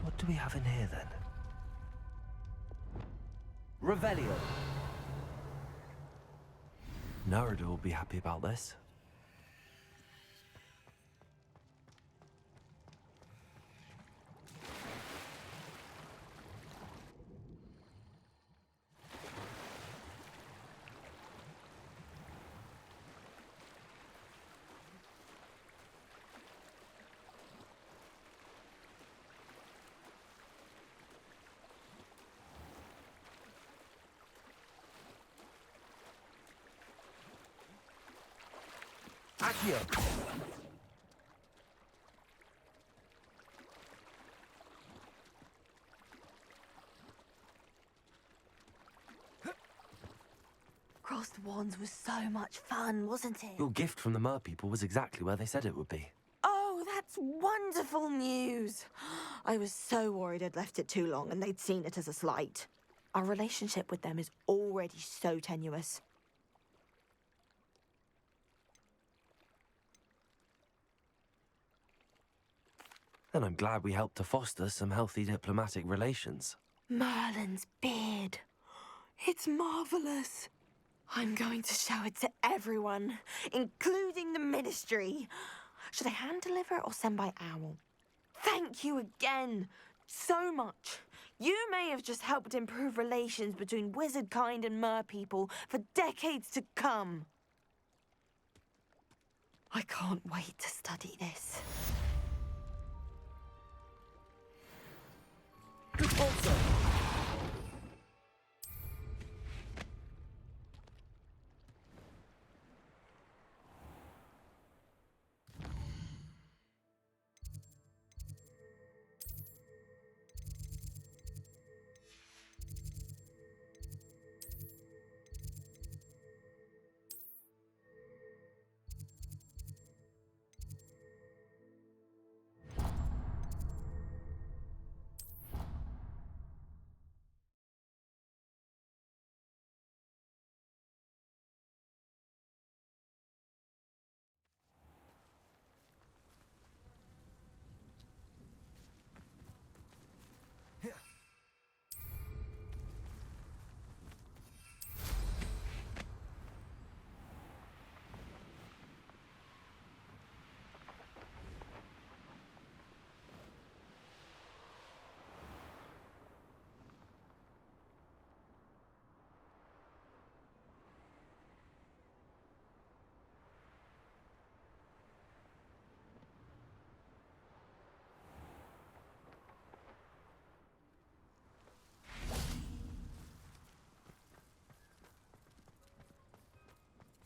What do we have in here, then? Revelio. Nerida will be happy about this. Accio. Lost Wands was so much fun, wasn't it? Your gift from the Mer people was exactly where they said it would be. Oh, that's wonderful news. I was so worried I'd left it too long and they'd seen it as a slight. Our relationship with them is already so tenuous. Then I'm glad we helped to foster some healthy diplomatic relations. Merlin's beard. It's marvelous. I'm going to show it to everyone, including the Ministry. Should I hand deliver it or send by owl? Thank you again so much. You may have just helped improve relations between wizard kind and mer people for decades to come. I can't wait to study this.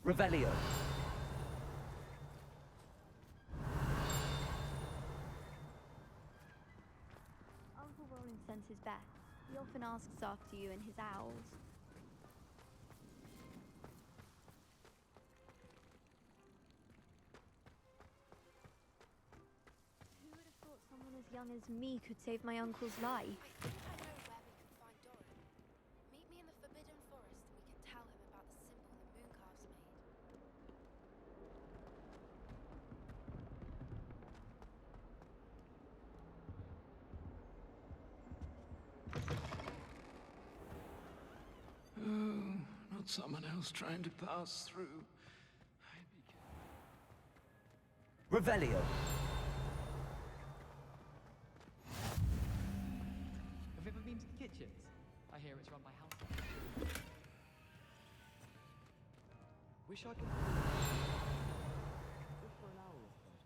Revelio. Uncle Roland sends his best. He often asks after you and his owls. Who would have thought someone as young as me could save my uncle's life? I think I know where we can find Doran. Meet me in the Forbidden Forest and we can tell him about the symbol the Mooncalves made. Oh, not someone else trying to pass through. Revelio. Have you ever been to the kitchens? I hear it's run by house. Wish I could. Good for an owl, I suppose.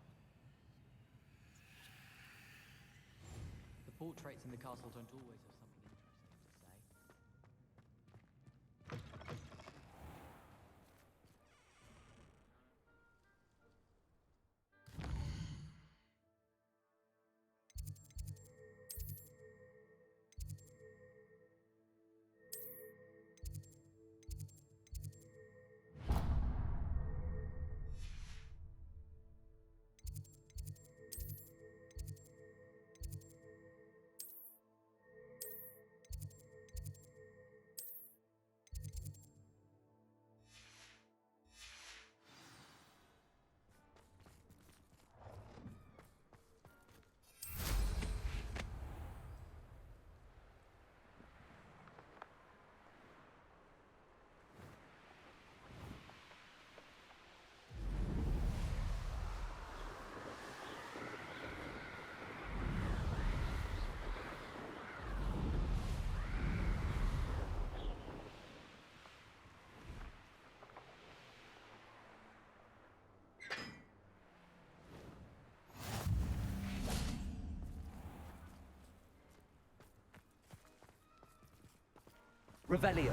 The portraits in the castle don't always have something interesting to say. Revelio.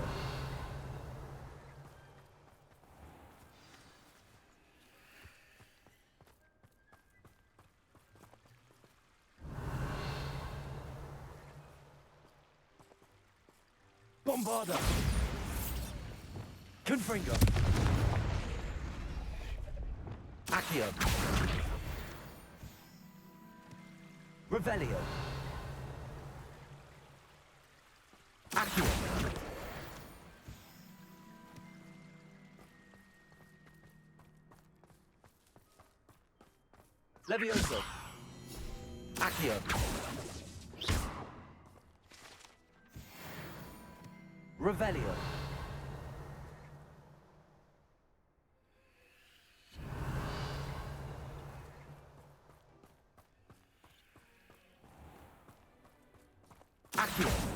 Bombarda! Confringo. Accio. Revelio. Accio. Levioso. Accio. Revelio. Accio.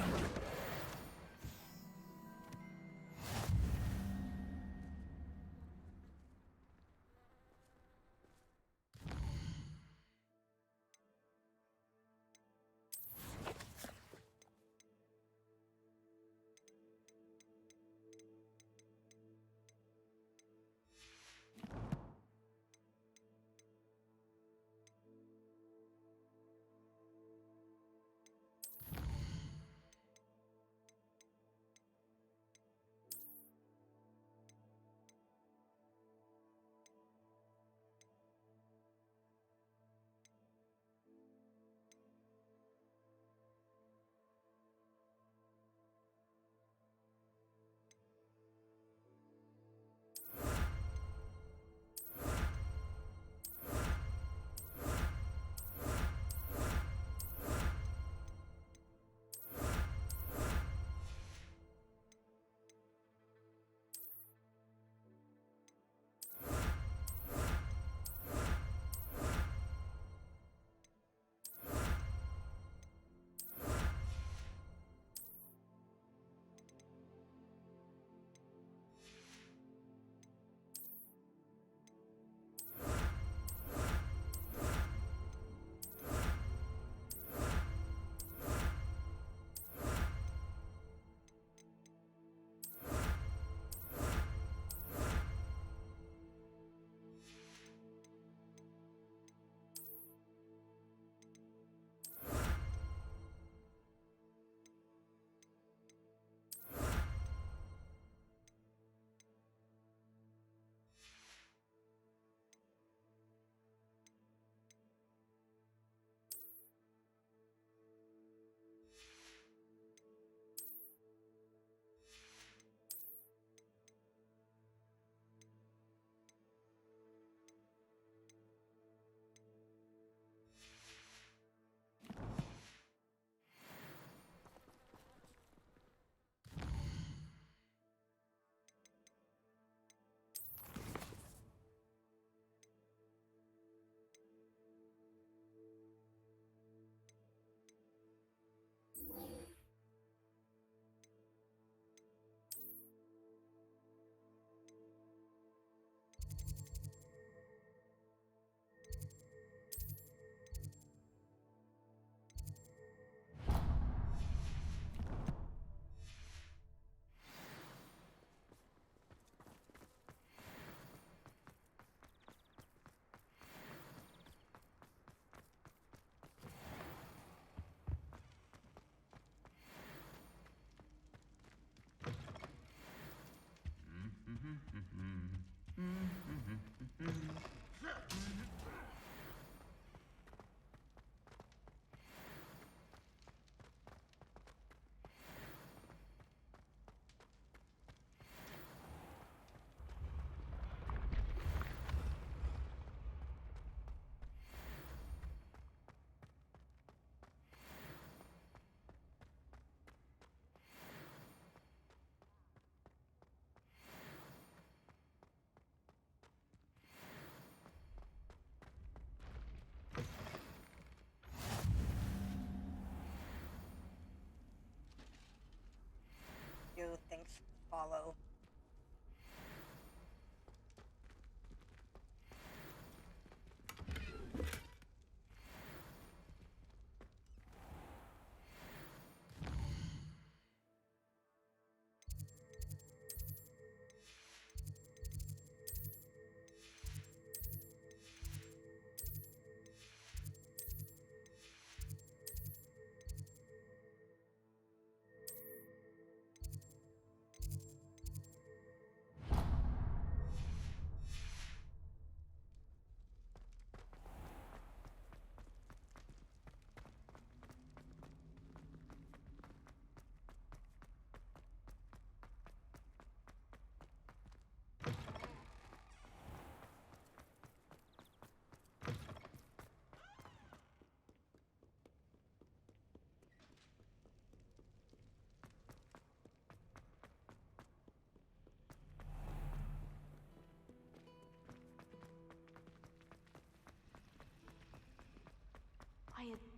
Do things follow.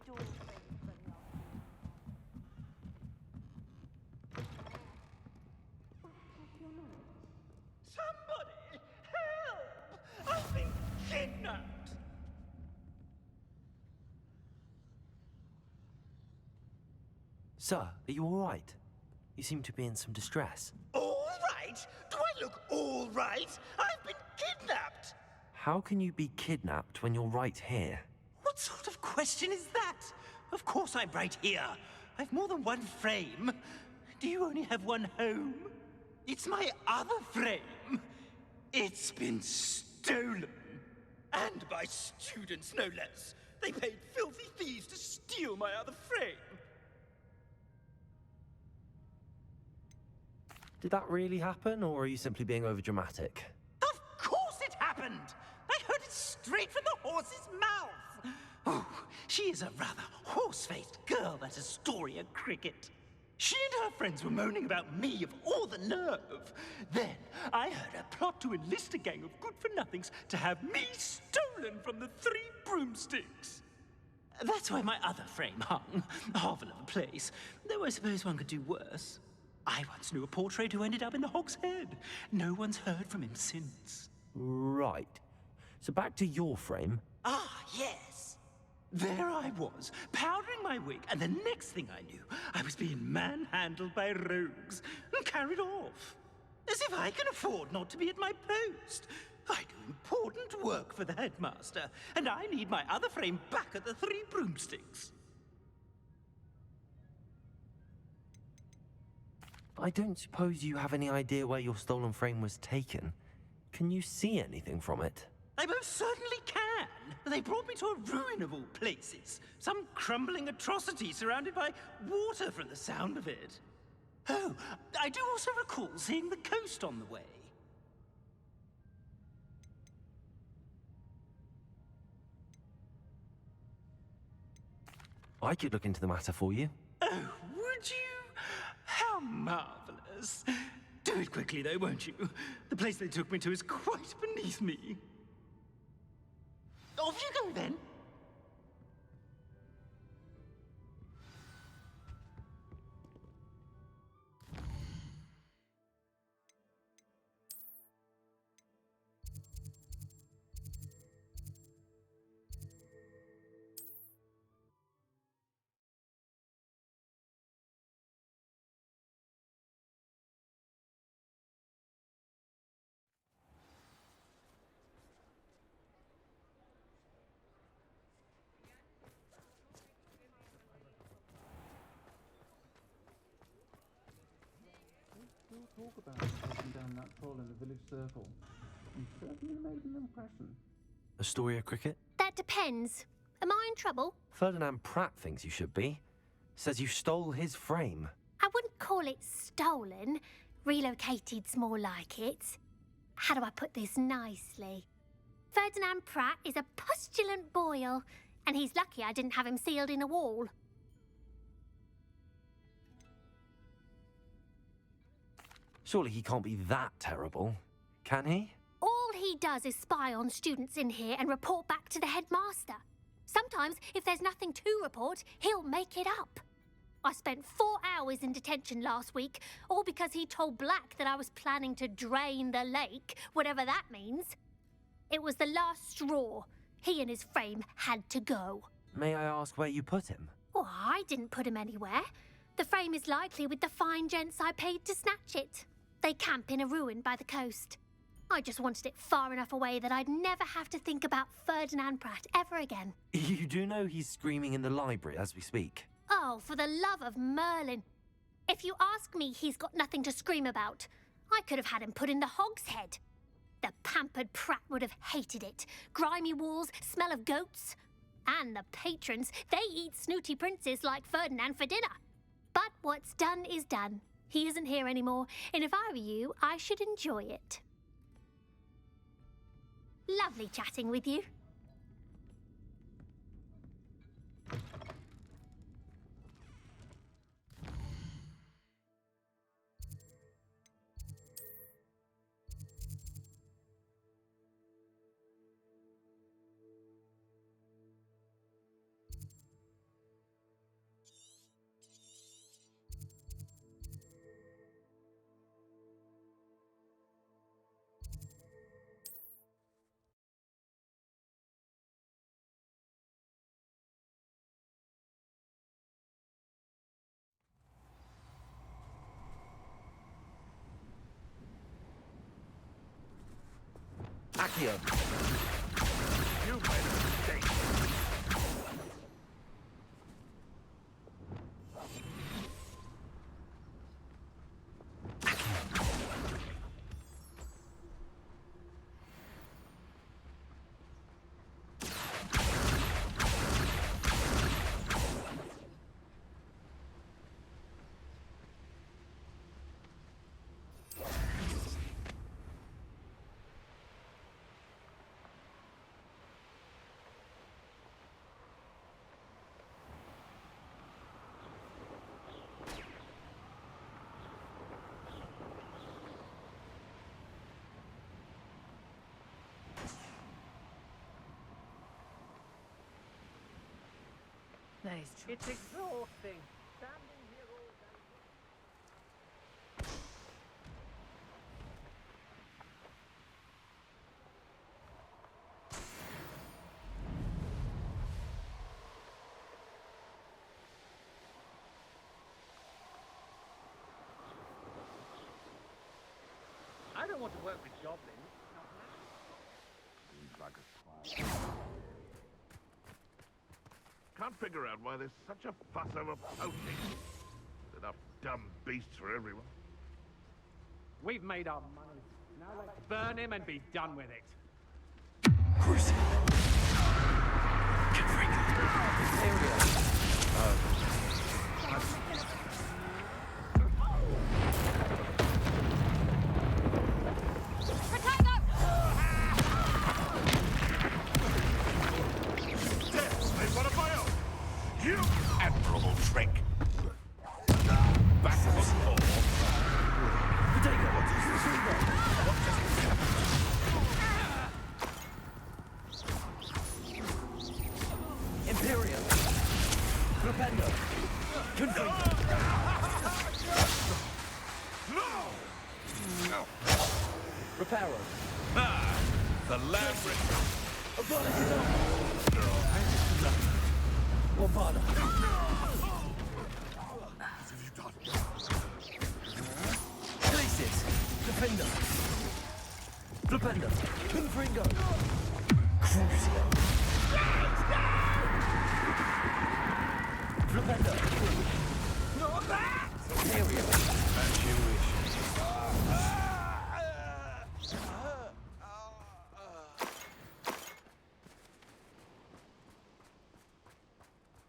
door frames very often. Somebody! Help! I've been kidnapped! Sir, are you all right? You seem to be in some distress. All right? Do I look all right? I've been kidnapped! How can you be kidnapped when you're right here? What sort of question is that? Of course I'm right here. I've more than one frame. Do you only have one home? It's my other frame. It's been stolen. And by students, no less. They paid filthy thieves to steal my other frame. Did that really happen, or are you simply being overdramatic? Of course it happened! I heard it straight from the horse's mouth! Oh, she is a rather horse-faced girl, that Astoria Cricket. She and her friends were moaning about me, of all the nerve. Then I heard her plot to enlist a gang of good-for-nothings to have me stolen from the Three Broomsticks. That's where my other frame hung, hovel of a place, though I suppose one could do worse. I once knew a portrait who ended up in the Hog's Head. No one's heard from him since. Right. So back to your frame. Ah, yes. There I was, powdering my wig, and the next thing I knew, I was being manhandled by rogues and carried off. As if I can afford not to be at my post. I do important work for the headmaster, and I need my other frame back at the Three Broomsticks. I don't suppose you have any idea where your stolen frame was taken. Can you see anything from it? I most certainly can. They brought me to a ruin of all places. Some crumbling atrocity surrounded by water from the sound of it. Oh, I do also recall seeing the coast on the way. I could look into the matter for you. Oh, would you? How marvelous. Do it quickly, though, won't you? The place they took me to is quite beneath me. Off you go, then. Talk about taking down that troll in the village circle. You certainly made an impression. Astoria Cricket? That depends. Am I in trouble? Ferdinand Pratt thinks you should be. Says you stole his frame. I wouldn't call it stolen. Relocated's more like it. How do I put this nicely? Ferdinand Pratt is a postulant boil, and he's lucky I didn't have him sealed in a wall. Surely he can't be that terrible, can he? All he does is spy on students in here and report back to the headmaster. Sometimes, if there's nothing to report, he'll make it up. I spent 4 hours in detention last week, all because he told Black that I was planning to drain the lake, whatever that means. It was the last straw. He and his frame had to go. May I ask where you put him? Oh, I didn't put him anywhere. The frame is likely with the fine gents I paid to snatch it. They camp in a ruin by the coast. I just wanted it far enough away that I'd never have to think about Ferdinand Pratt ever again. You do know he's screaming in the library as we speak. Oh, for the love of Merlin. If you ask me, he's got nothing to scream about. I could have had him put in the Hog's Head. The pampered Pratt would have hated it. Grimy walls, smell of goats. And the patrons, they eat snooty princes like Ferdinand for dinner. But what's done is done. He isn't here anymore, and if I were you, I should enjoy it. Lovely chatting with you. Accio. You made a mistake. It's exhausting. Standing here all day. I don't want to work with goblins. Can't figure out why there's such a fuss over poaching. There's enough dumb beasts for everyone. We've made our money. Now let's burn him and be done with it. You admirable trick! Back on board! Imperial. Flipendo. Confringo. No! Reparo. Ah! The labyrinth! Lombardo. What have you done? Places. Defender. Flipendo. Confringo. Crucio. Flipendo. Not that! Imperial. As you wish.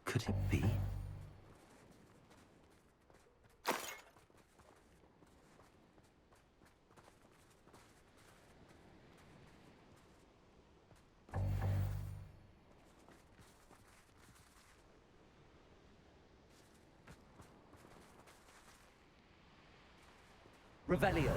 Could it be? Revelio.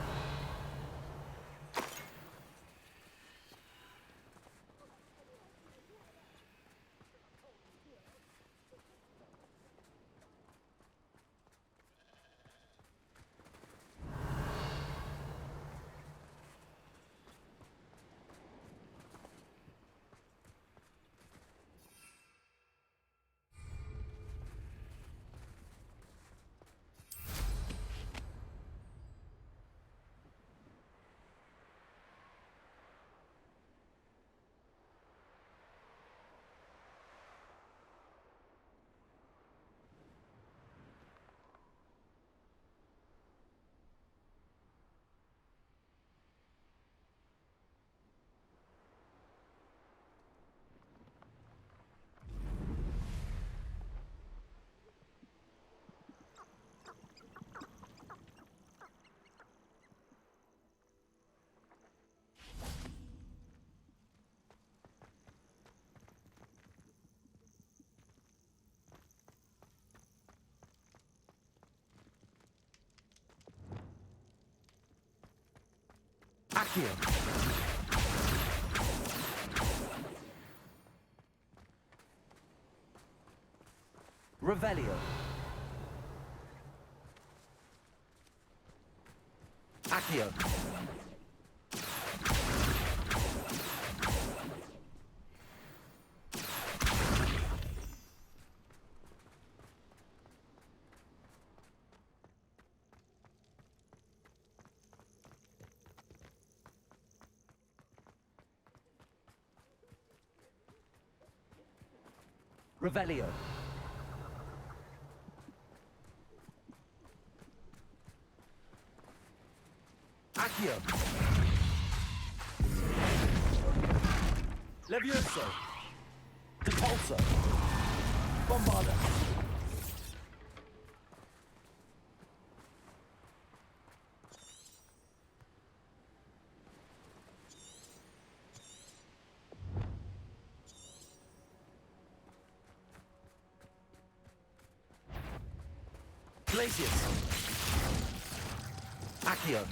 Accio. Revelio. Accio. Revelio. Accio. Levioso. Depulso. Bombarda. Glacius. Accio.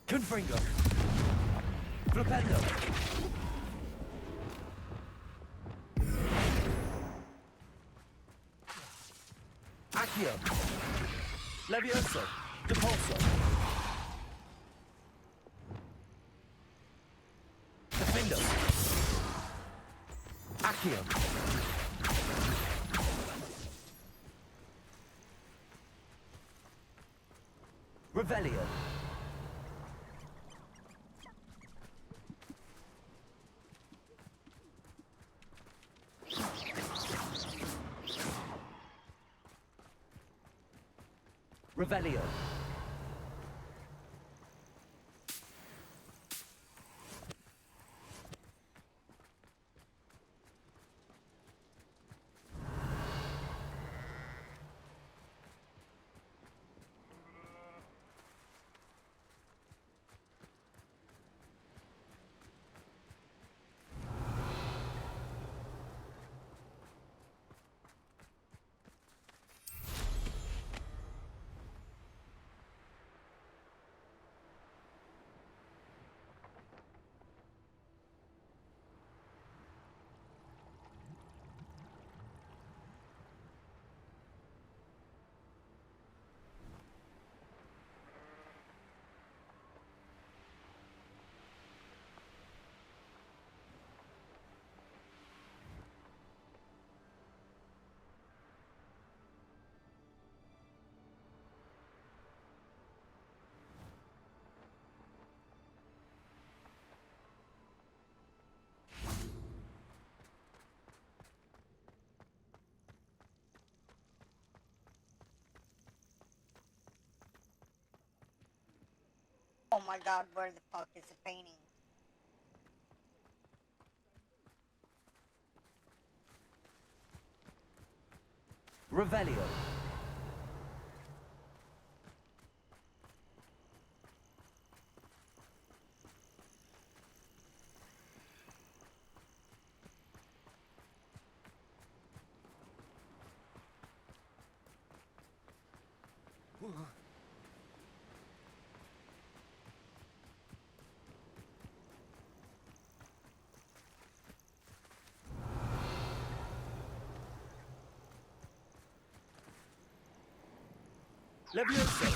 Confringo. Flipendo. Accio. Levioso. Depulso. Defendo. Accio. Revelio. Revelio. Oh my god, where the fuck is the painting? Revelio. Levioso.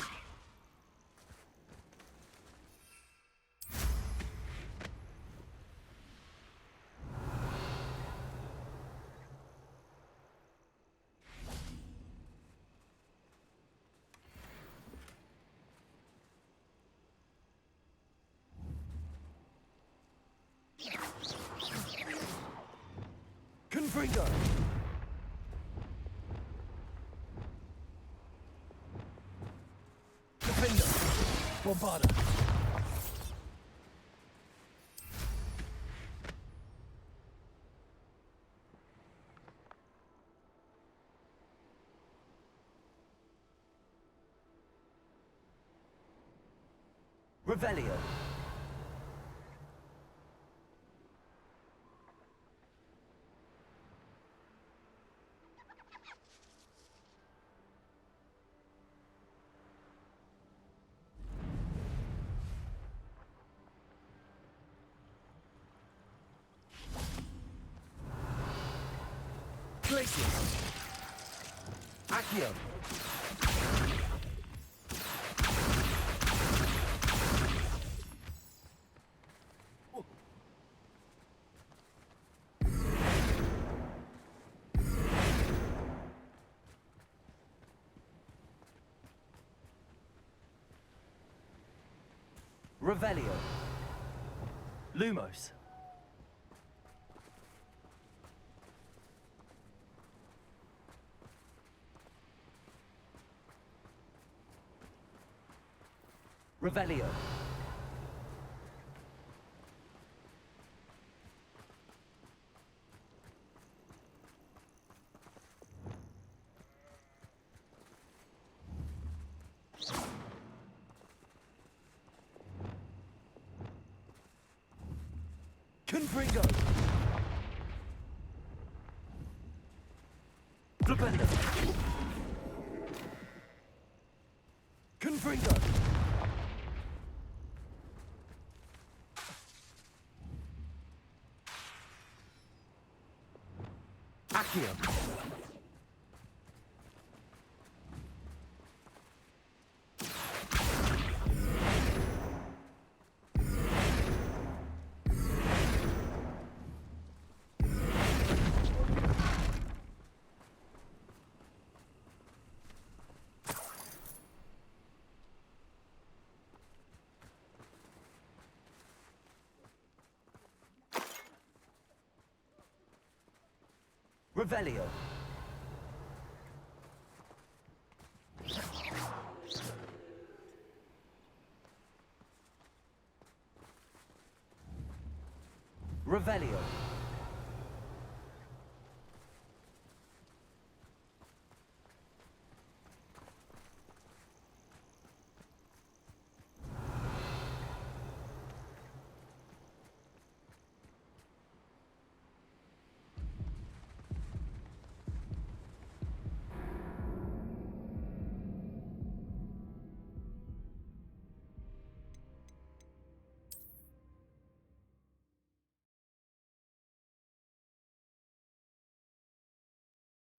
Confringo. Defender. Bombarda. Revelio. Glacius. Accio. Revelio. Lumos. Revelio. Confringo. Flipendo. Confringo. Accio. Revelio. Revelio.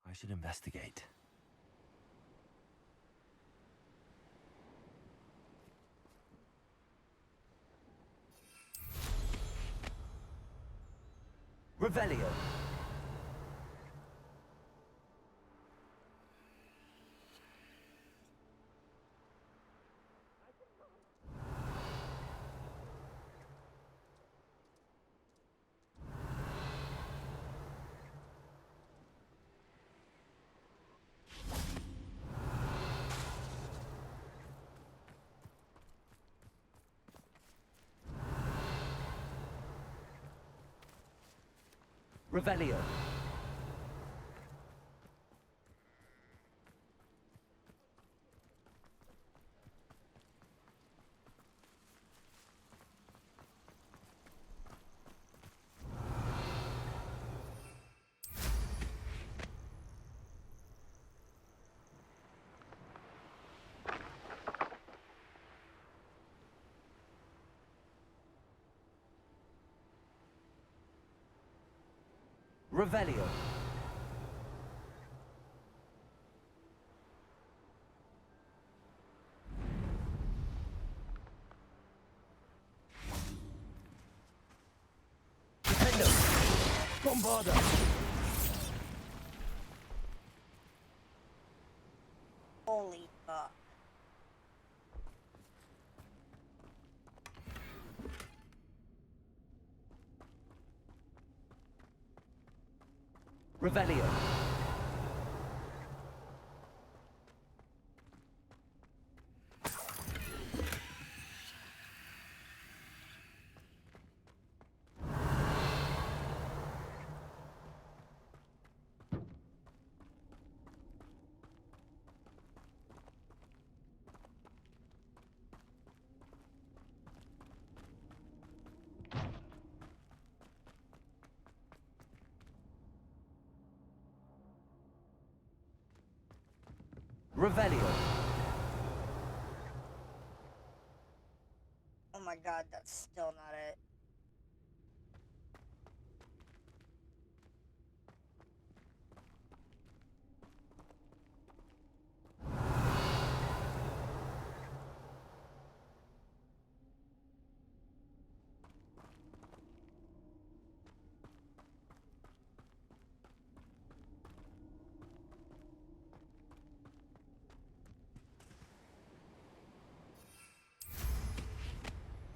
I should investigate. Revelio. Revelio. Revelio. Defendo. Bombarda. Holy fuck. Revelio. Revelio. Oh my god, that's still not it.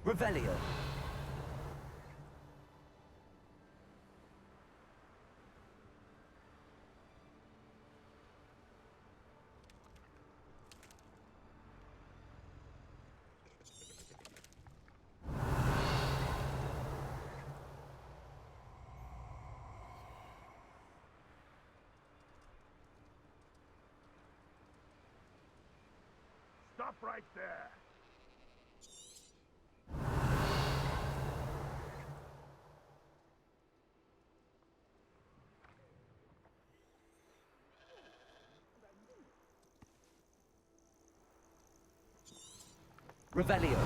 Revelio. Stop right there! Revelio.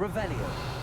Revelio.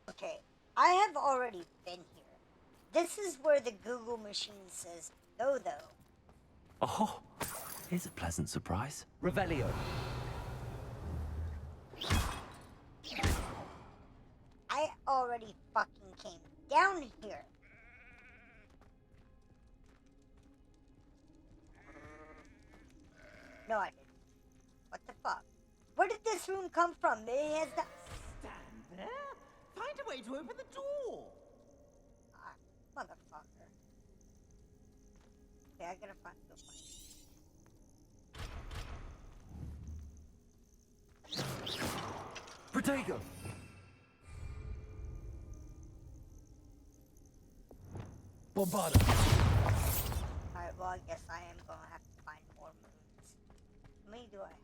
Okay, I have already been here. This is where the Google machine says go, though. Oh, here's a pleasant surprise. Revelio. I already fucking came down here. No, I didn't. What the fuck? Where did this room come from? It has the... Stand there. Find a way to open the door. Motherfucker. Okay, I gotta find the Protego. Bombarda. Alright, well, I guess I am gonna have to find more moons. How many do I have?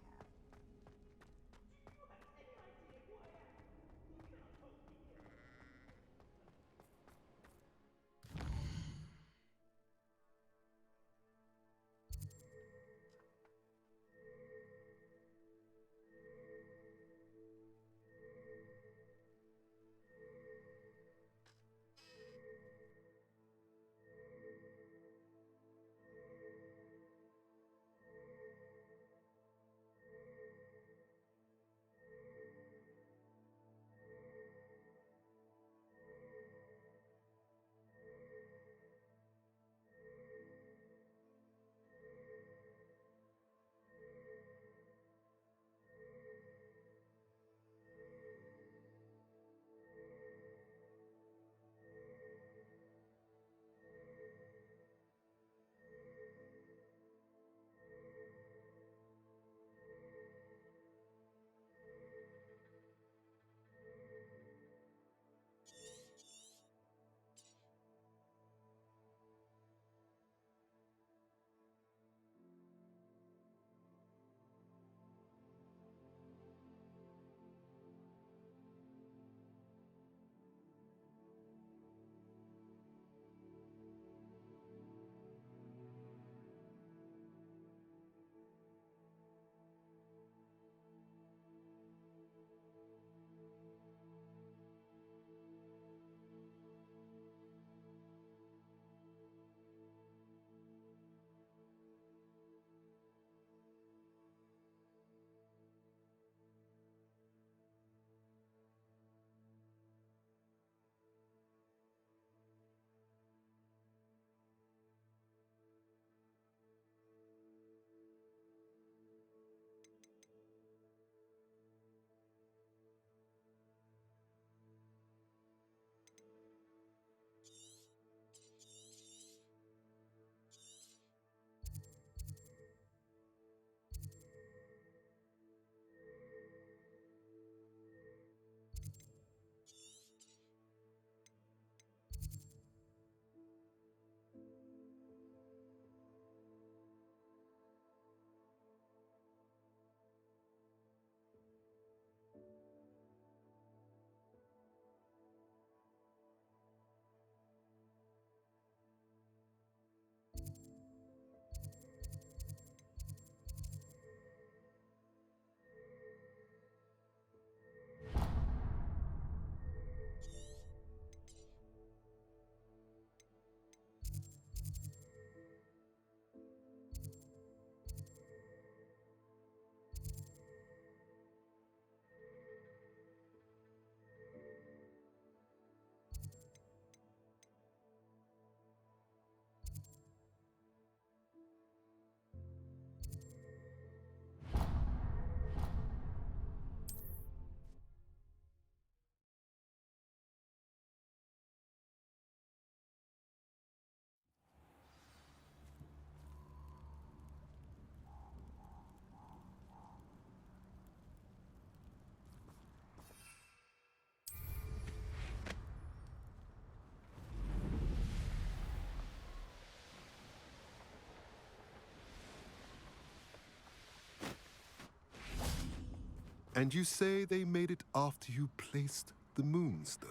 And you say they made it after you placed the Moonstone?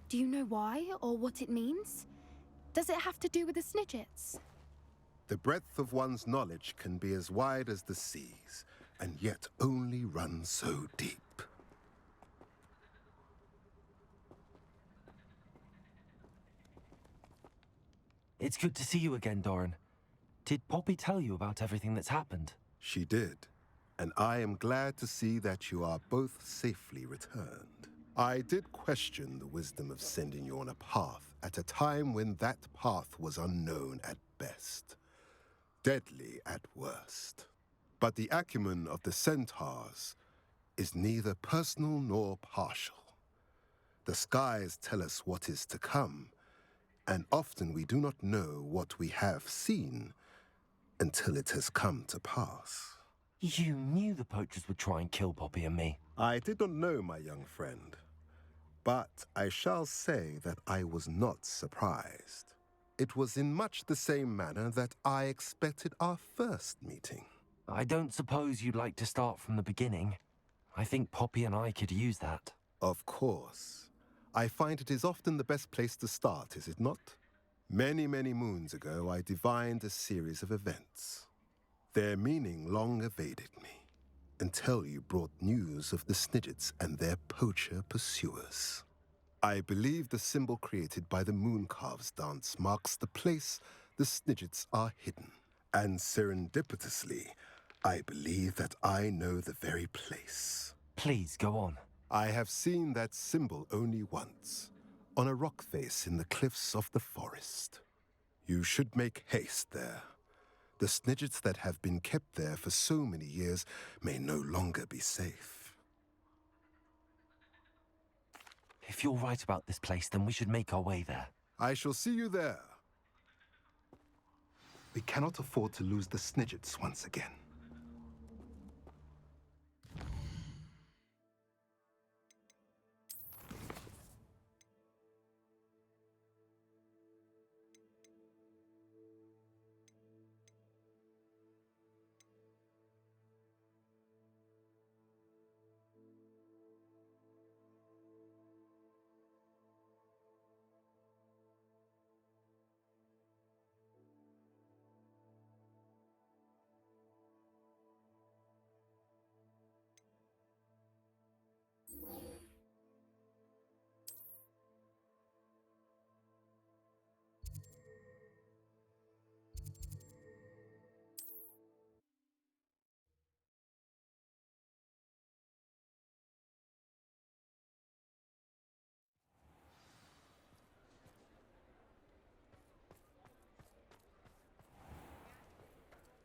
Do you know why or what it means? Does it have to do with the Snidgets? The breadth of one's knowledge can be as wide as the seas, and yet only run so deep. It's good to see you again, Doran. Did Poppy tell you about everything that's happened? She did, and I am glad to see that you are both safely returned. I did question the wisdom of sending you on a path at a time when that path was unknown at best, deadly at worst. But the acumen of the Centaurs is neither personal nor partial. The skies tell us what is to come, and often we do not know what we have seen until it has come to pass. You knew the poachers would try and kill Poppy and me. I did not know, my young friend, but I shall say that I was not surprised. It was in much the same manner that I expected our first meeting. I don't suppose you'd like to start from the beginning. I think Poppy and I could use that. Of course. I find it is often the best place to start, is it not? Many, many moons ago, I divined a series of events. Their meaning long evaded me, until you brought news of the Snidgets and their poacher pursuers. I believe the symbol created by the Mooncalves dance marks the place the Snidgets are hidden. And serendipitously, I believe that I know the very place. Please, go on. I have seen that symbol only once, on a rock face in the cliffs of the forest. You should make haste there. The Snidgets that have been kept there for so many years may no longer be safe. If you're right about this place, then we should make our way there. I shall see you there. We cannot afford to lose the Snidgets once again.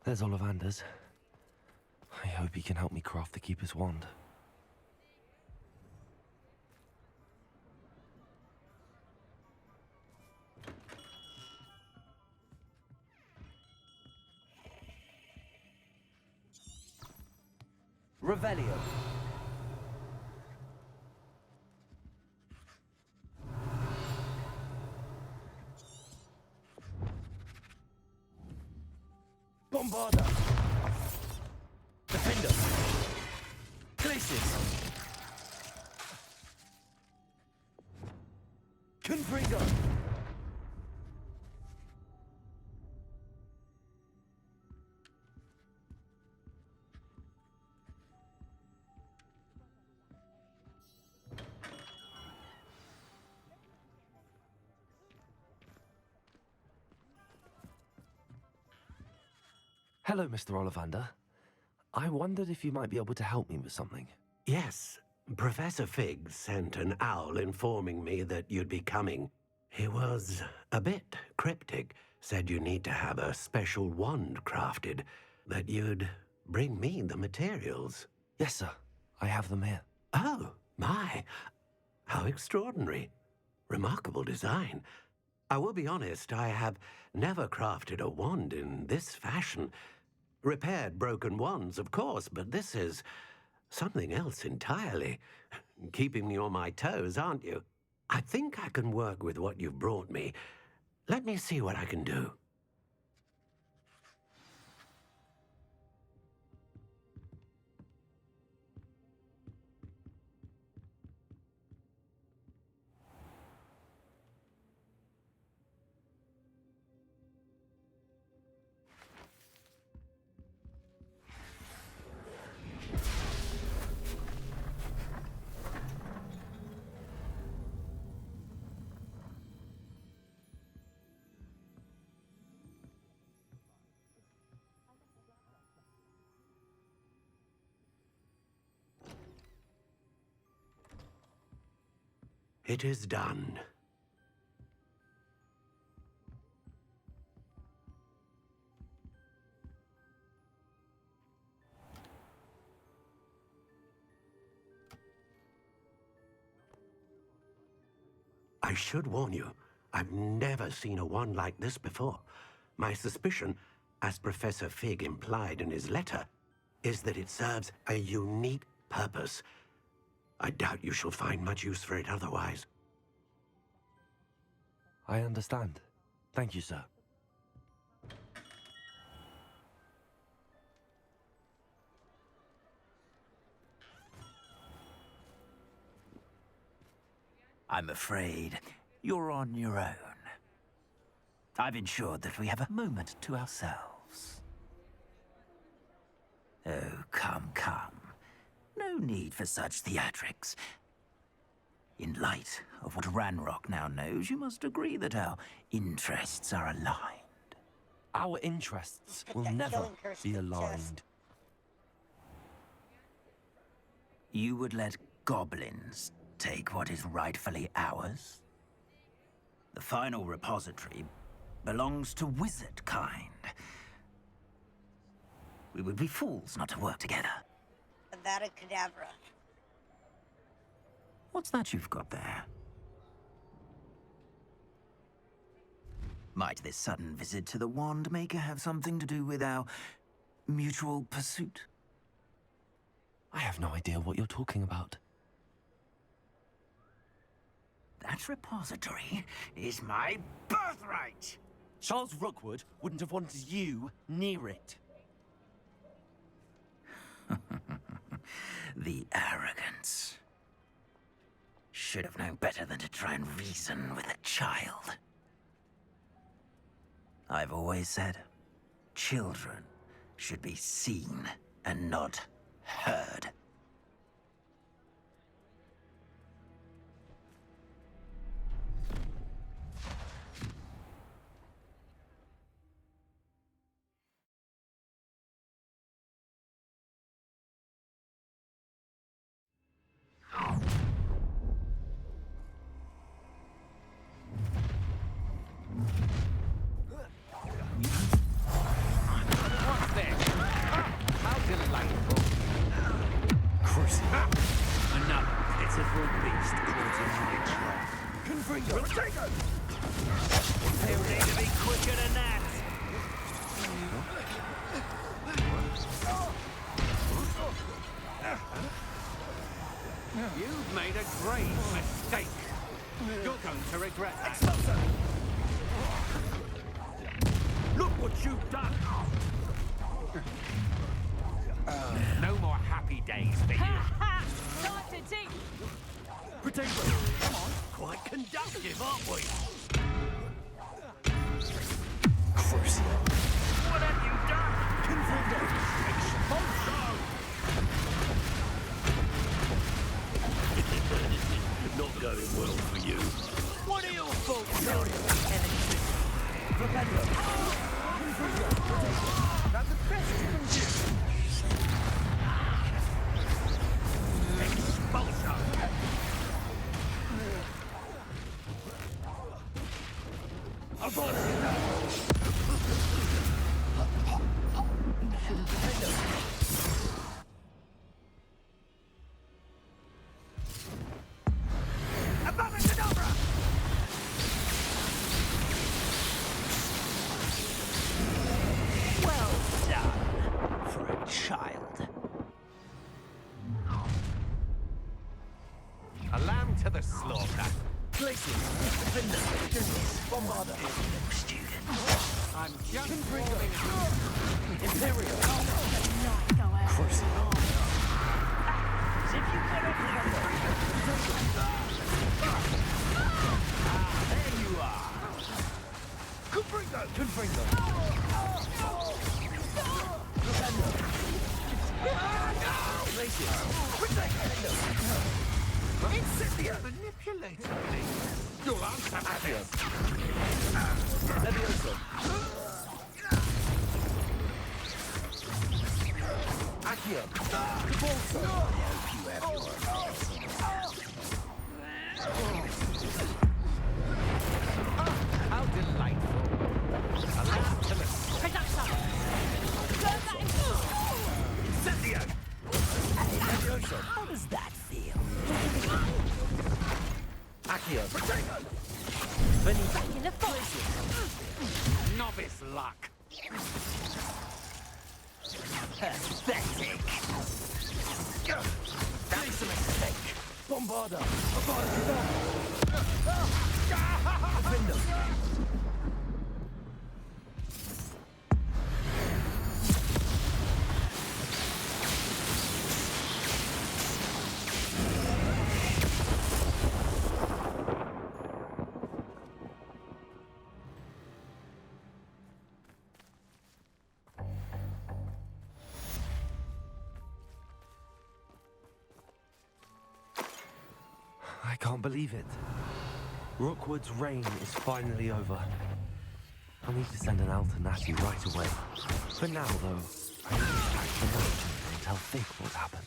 There's Ollivander's. I hope he can help me craft the Keeper's wand. Revelio. Bombarda! Defender! Glacis! Confringo! Hello, Mr. Ollivander. I wondered if you might be able to help me with something. Yes, Professor Fig sent an owl informing me that you'd be coming. He was a bit cryptic, said you need to have a special wand crafted, that you'd bring me the materials. Yes, sir. I have them here. Oh, my. How extraordinary. Remarkable design. I will be honest, I have never crafted a wand in this fashion. Repaired broken wands, of course, but this is something else entirely. Keeping me on my toes, aren't you? I think I can work with what you've brought me. Let me see what I can do. It is done. I should warn you, I've never seen a wand like this before. My suspicion, as Professor Fig implied in his letter, is that it serves a unique purpose. I doubt you shall find much use for it otherwise. I understand. Thank you, sir. I'm afraid you're on your own. I've ensured that we have a moment to ourselves. Oh, come, come. No need for such theatrics. In light of what Ranrock now knows, you must agree that our interests are aligned. Our interests will never be aligned. You would let goblins take what is rightfully ours? The final repository belongs to wizard kind. We would be fools not to work together. Avada Kedavra. What's that you've got there? Might this sudden visit to the Wand Maker have something to do with our mutual pursuit? I have no idea what you're talking about. That repository is my birthright! Charles Rookwood wouldn't have wanted you near it. The arrogance. Should have known better than to try and reason with a child. I've always said, children should be seen and not heard. What's this? How delightful. Cruising. Another pitiful beast caught in my trap. Confringo! Protego! He'll need to be quicker than that. You've made a grave mistake. You're going to regret that. Look what you've done! No more happy days for you. Time to teach! Potato! Come on, quite conductive, aren't we? Crucio! What have you done? Confringo! Expulso! Not going well for you. What are your faults? Propendo! Confringo! That's the best you can do. Expulso! Well done for a child. A lamb to the slaughter. Places! Defender! Bombarder! No student. I'm just Confringo! warming Imperial! Go ahead. Crucio! As if you got there you are. Confringo! Confringo! Propendo! Places! Protego! Incendio! Manipulator, please. You'll answer to this. Levioso! Accio! Bolso! I hope you have your luck. Pathetic. That's a mistake. Bombarda. Defender. I can't believe it. Rookwood's reign is finally over. I need to send an Al to Natty right away. For now, though, I need to distract the merchant and tell Fig what happened.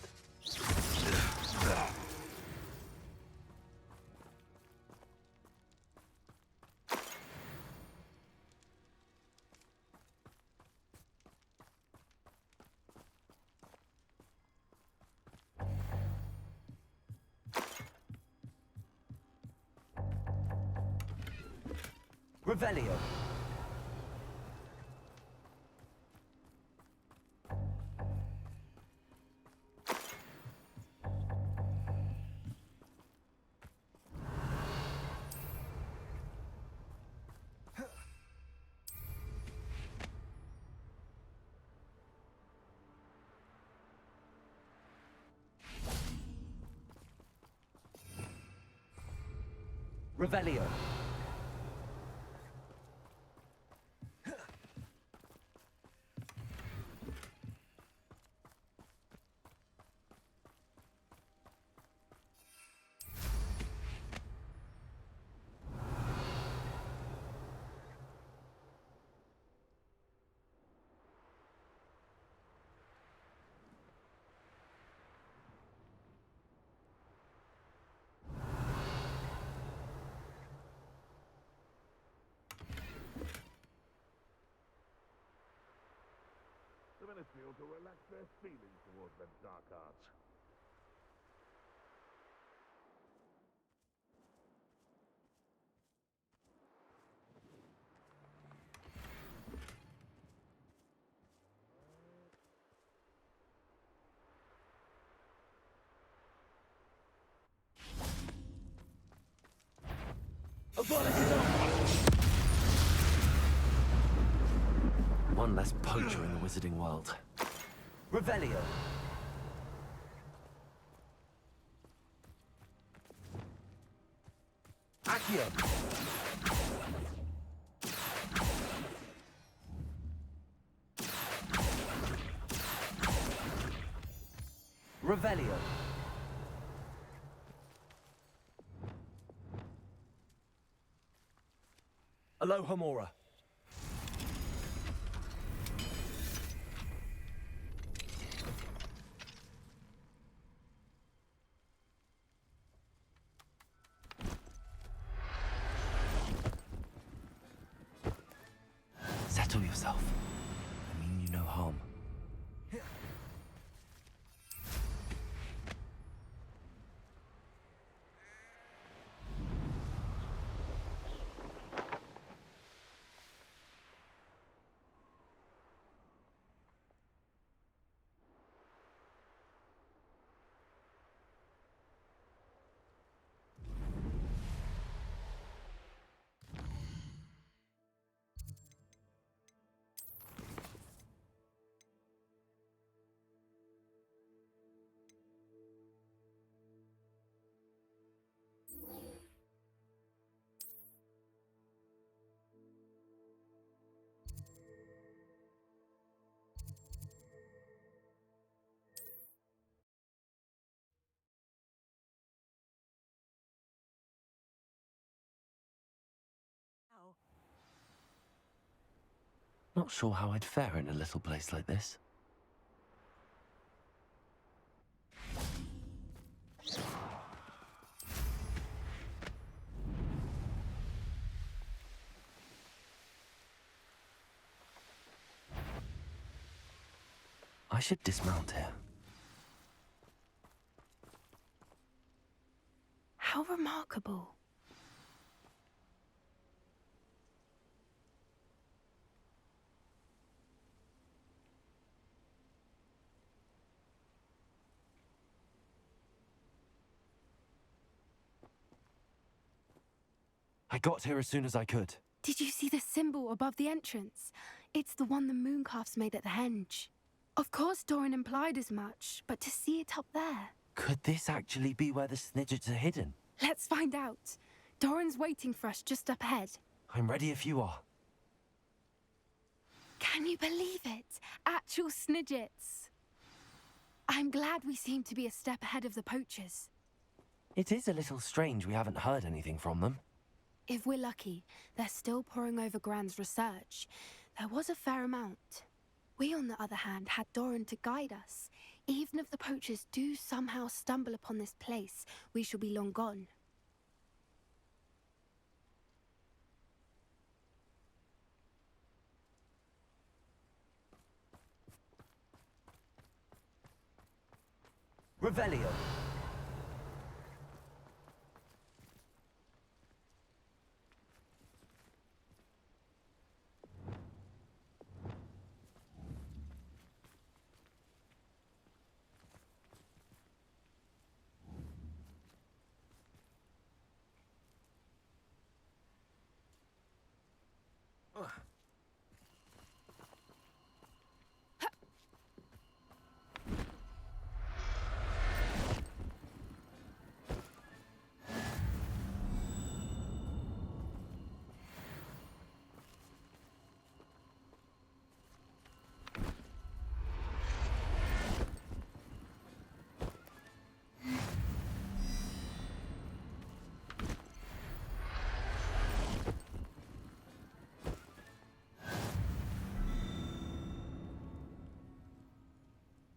Revelio. Revelio. The Ministry ought to relax their feelings towards the dark arts. One less poacher in the wizarding world. Revelio. Accio. Revelio. Alohomora. Settle yourself. I mean you no harm. Not sure how I'd fare in a little place like this. I should dismount here. How remarkable. I got here as soon as I could. Did you see the symbol above the entrance? It's the one the Mooncalfs made at the henge. Of course Doran implied as much, but to see it up there... Could this actually be where the Snidgets are hidden? Let's find out. Doran's waiting for us just up ahead. I'm ready if you are. Can you believe it? Actual Snidgets. I'm glad we seem to be a step ahead of the poachers. It is a little strange we haven't heard anything from them. If we're lucky, they're still poring over Gran's research. There was a fair amount. We, on the other hand, had Doran to guide us. Even if the poachers do somehow stumble upon this place, we shall be long gone. Revelio.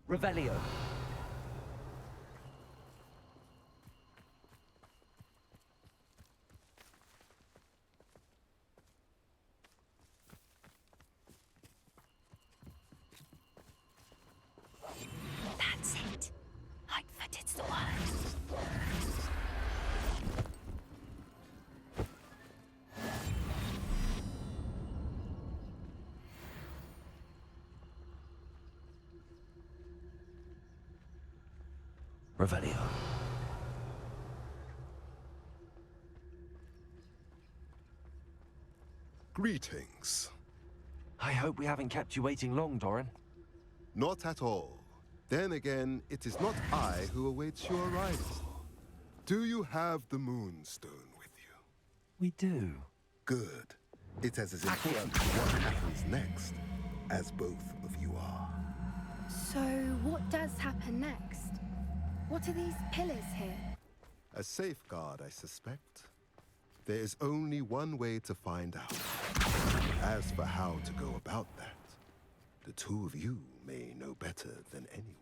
Revelio. That's it. Lightfooted's the word. Revelio. Greetings. I hope we haven't kept you waiting long, Doran. Not at all. Then again, it is not I who awaits your arrival. Do you have the Moonstone with you? We do. Good. It's as important to what happens next as both of you are. So, what does happen next? What are these pillars here? A safeguard, I suspect. There is only one way to find out. As for how to go about that, the two of you may know better than anyone.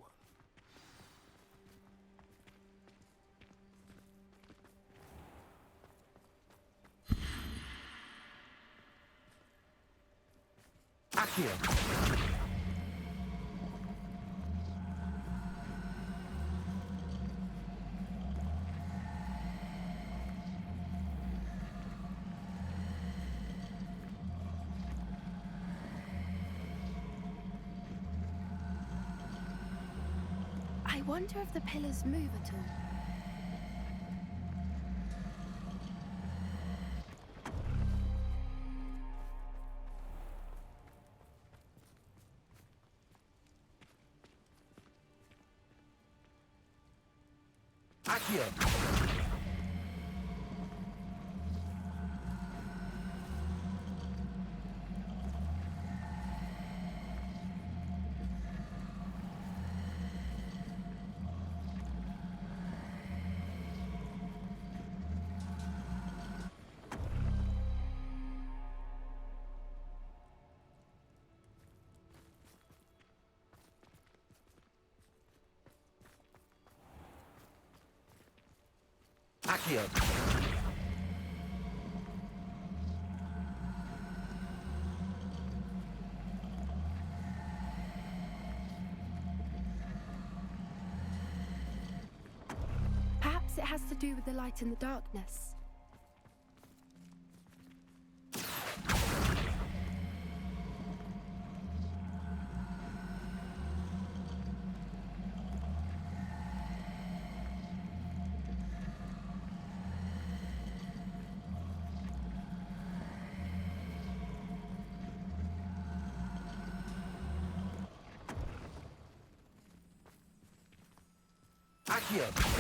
Accio. I wonder if the pillars move at all. Accio. Accio. Perhaps it has to do with the light in the darkness. Accio!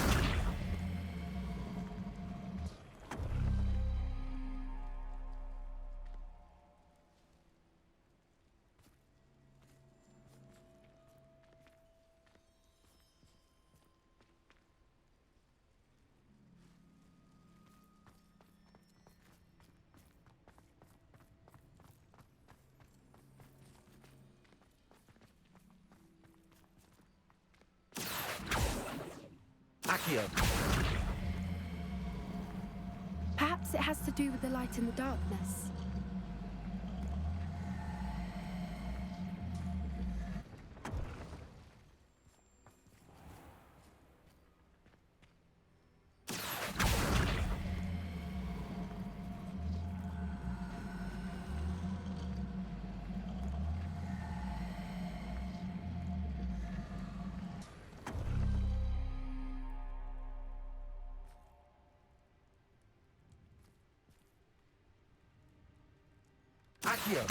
Accio! Perhaps it has to do with the light in the darkness. Accio!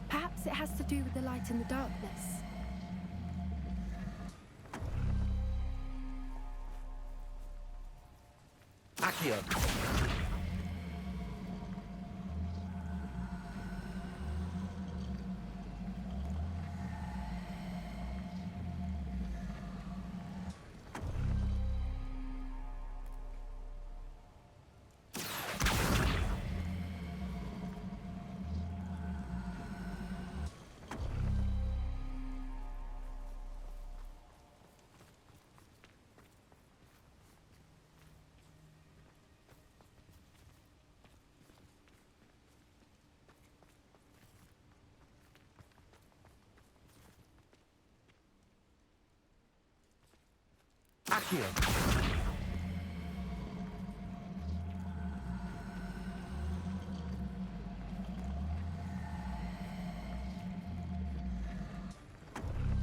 Perhaps it has to do with the light in the darkness. Accio! Accio!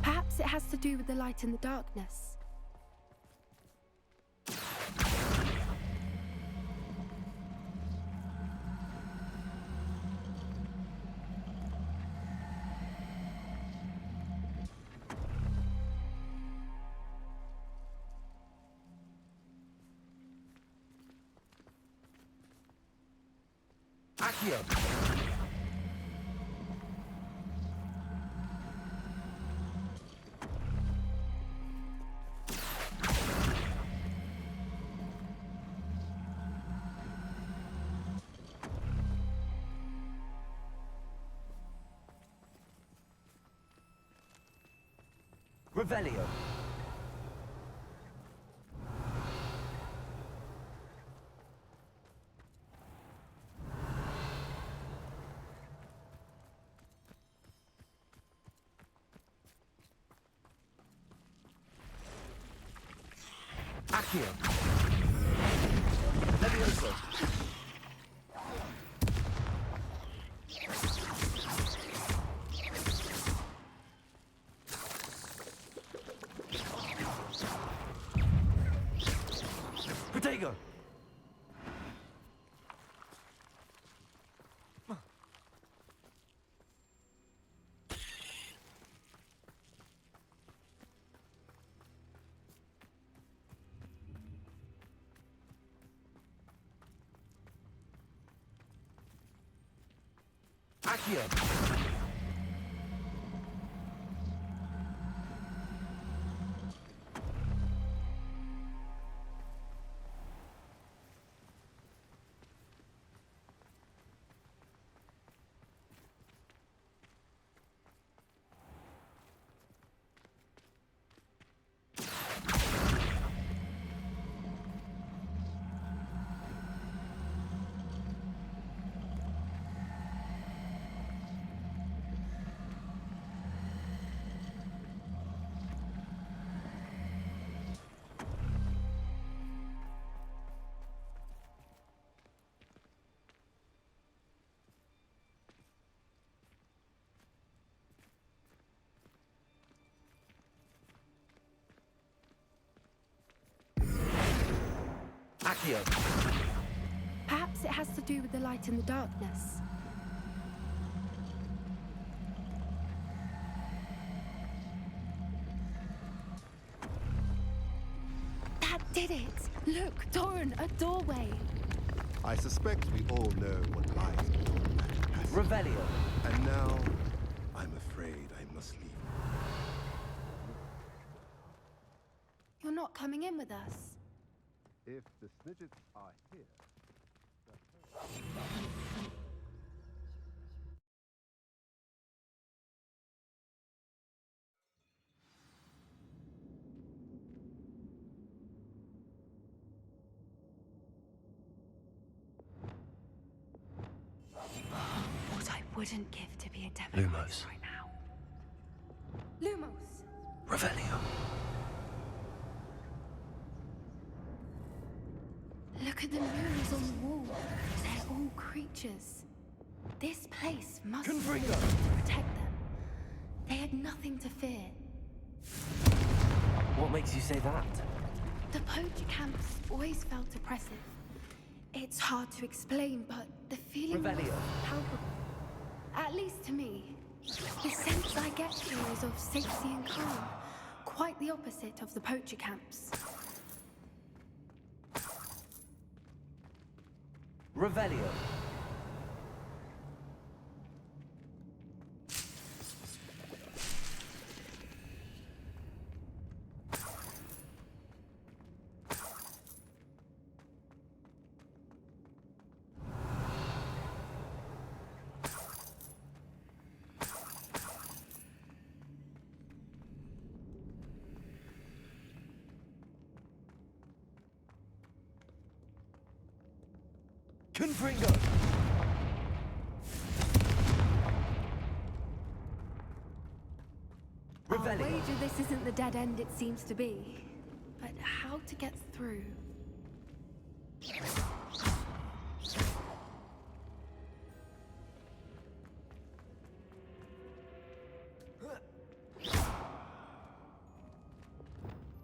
Perhaps it has to do with the light in the darkness. Accio! Revelio! Accio! Levioso! Protego! Accio! Accio! Perhaps it has to do with the light and the darkness. That did it! Look, Doran, a doorway! I suspect we all know what lies beyond that passage. Revelio. And now, I'm afraid I must leave. You're not coming in with us. If the Snidgets are here... What I wouldn't give to be a Devon Lumos. right now. Lumos! Revelio. Look at the murals on the wall. They're all creatures. This place must be built to protect them. They had nothing to fear. What makes you say that? The poacher camps always felt oppressive. It's hard to explain, but the feeling was Revelio. palpable. At least to me. The sense I get here is of safety and calm. Quite the opposite of the poacher camps. Revelio. Confringo! I'll wager this isn't the dead end it seems to be. But how to get through?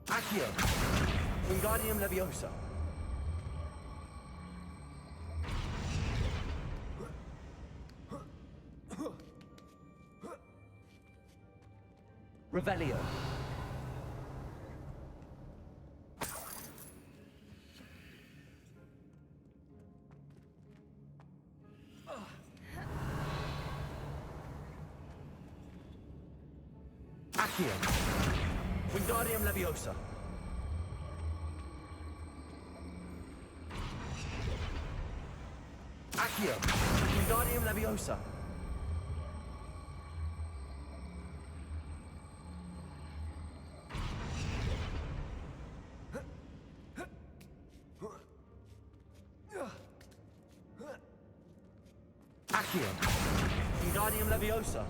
Accio! Wingardium Leviosa! Revelio. Accio. Wingardium Leviosa. Accio. Wingardium Leviosa. Accio. Wingardium Leviosa.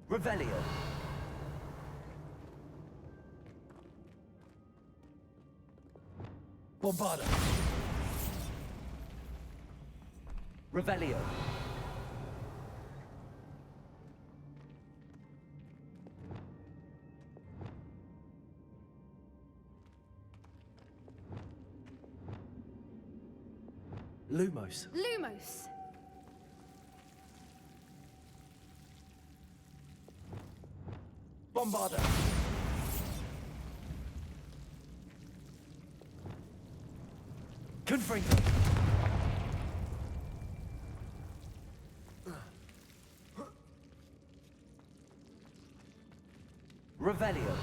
Revelio. Bombarda. Revelio. Lumos. Lumos! Bombarda. Confringo. Revelio.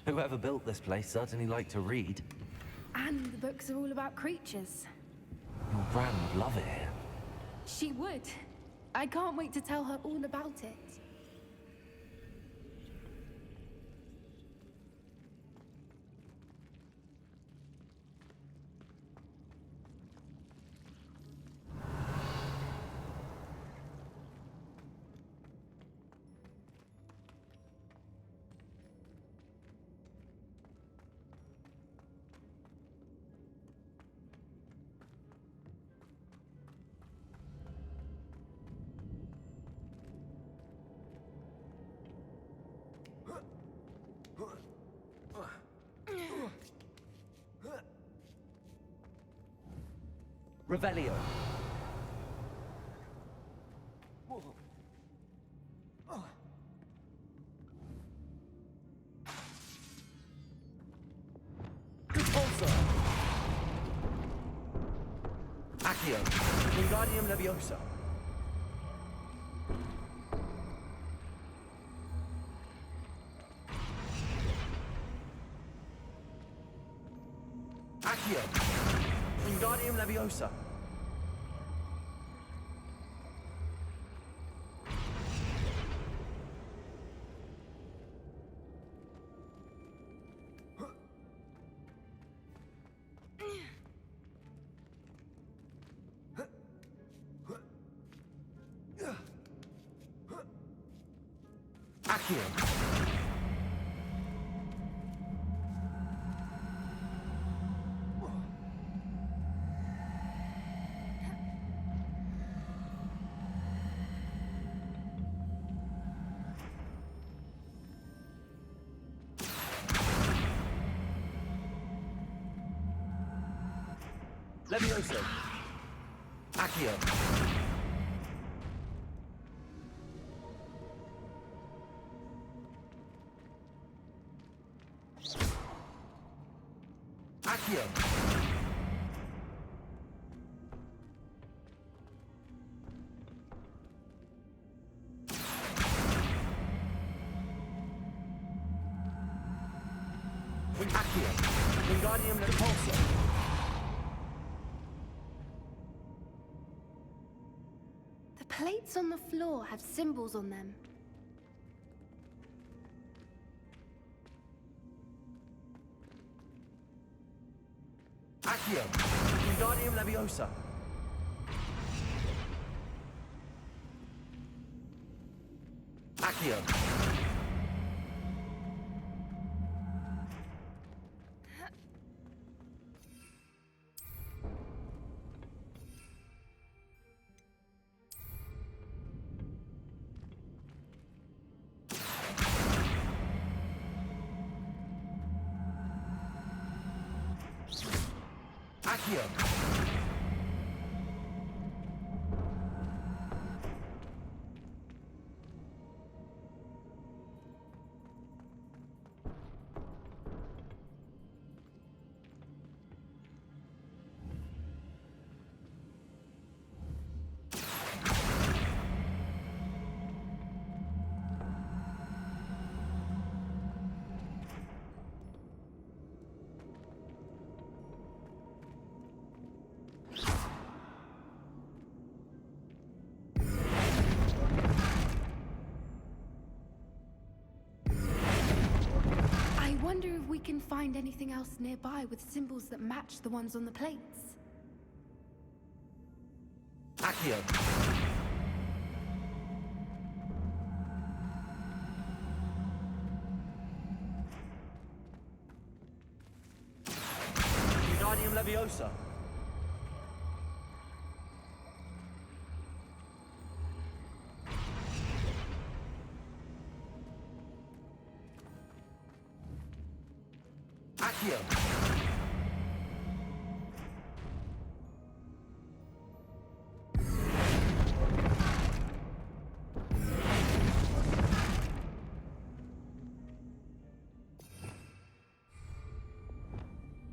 Whoever built this place certainly liked to read. And the books are all about creatures. Your Gran would love it here. She would. I can't wait to tell her all about it. Revelio. Repulsor. Accio. Wingardium Leviosa. Accio. Wingardium Leviosa. Accio. Levioso. Accio. Accio. Accio. Wingardium Leviosa. The plates on the floor have symbols on them. Accio. Wingardium Leviosa. Accio. Accio. I wonder if we can find anything else nearby with symbols that match the ones on the plates. Accio. Wingardium Leviosa. Accio.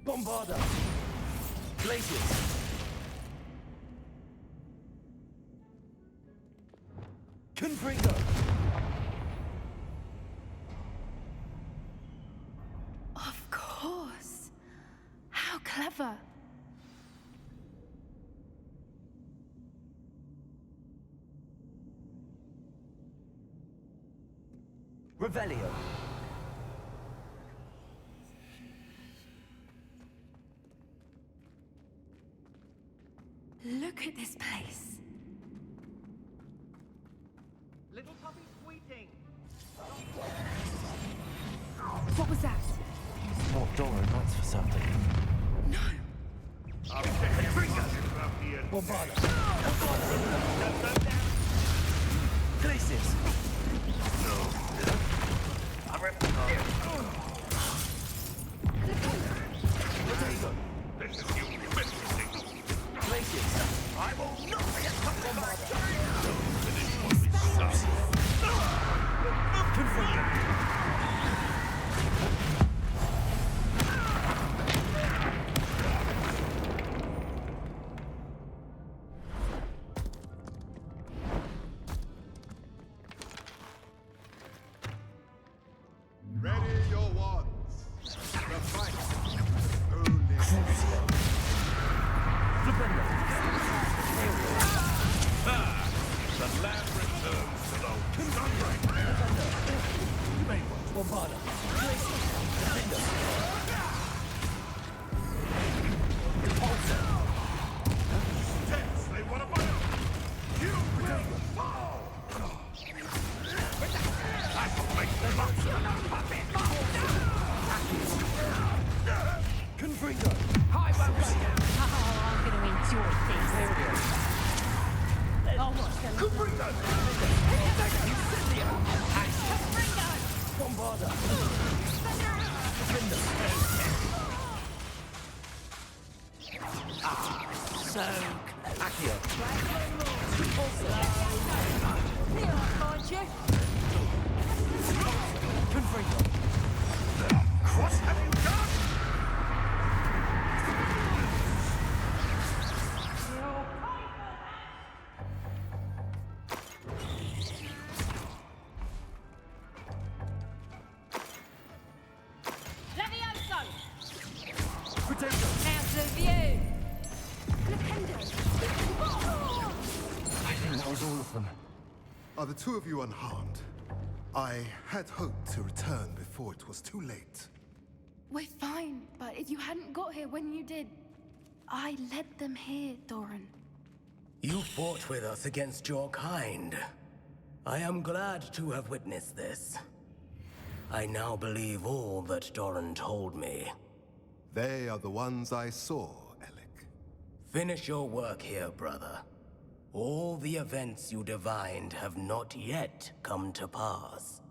Bombarda. Glacius. Confringo. Of course. How clever. Revelio. Look at this place. Little puppy squeaking. What was that? Not Dora, that's for something. No. I'll stick a finger up here. Bombarda. Glacius. Potato. This is you. Glacius. so close. Accio. Here, I'll find you. What have you done? Levioso! Potato. Now to view! I think that was all of them. Are the two of you unharmed? I had hoped to return before it was too late. We're fine, but if you hadn't got here when you did, I led them here, Doran. You fought with us against your kind. I am glad to have witnessed this. I now believe all that Doran told me. They are the ones I saw, Alec. Finish your work here, brother. All the events you divined have not yet come to pass.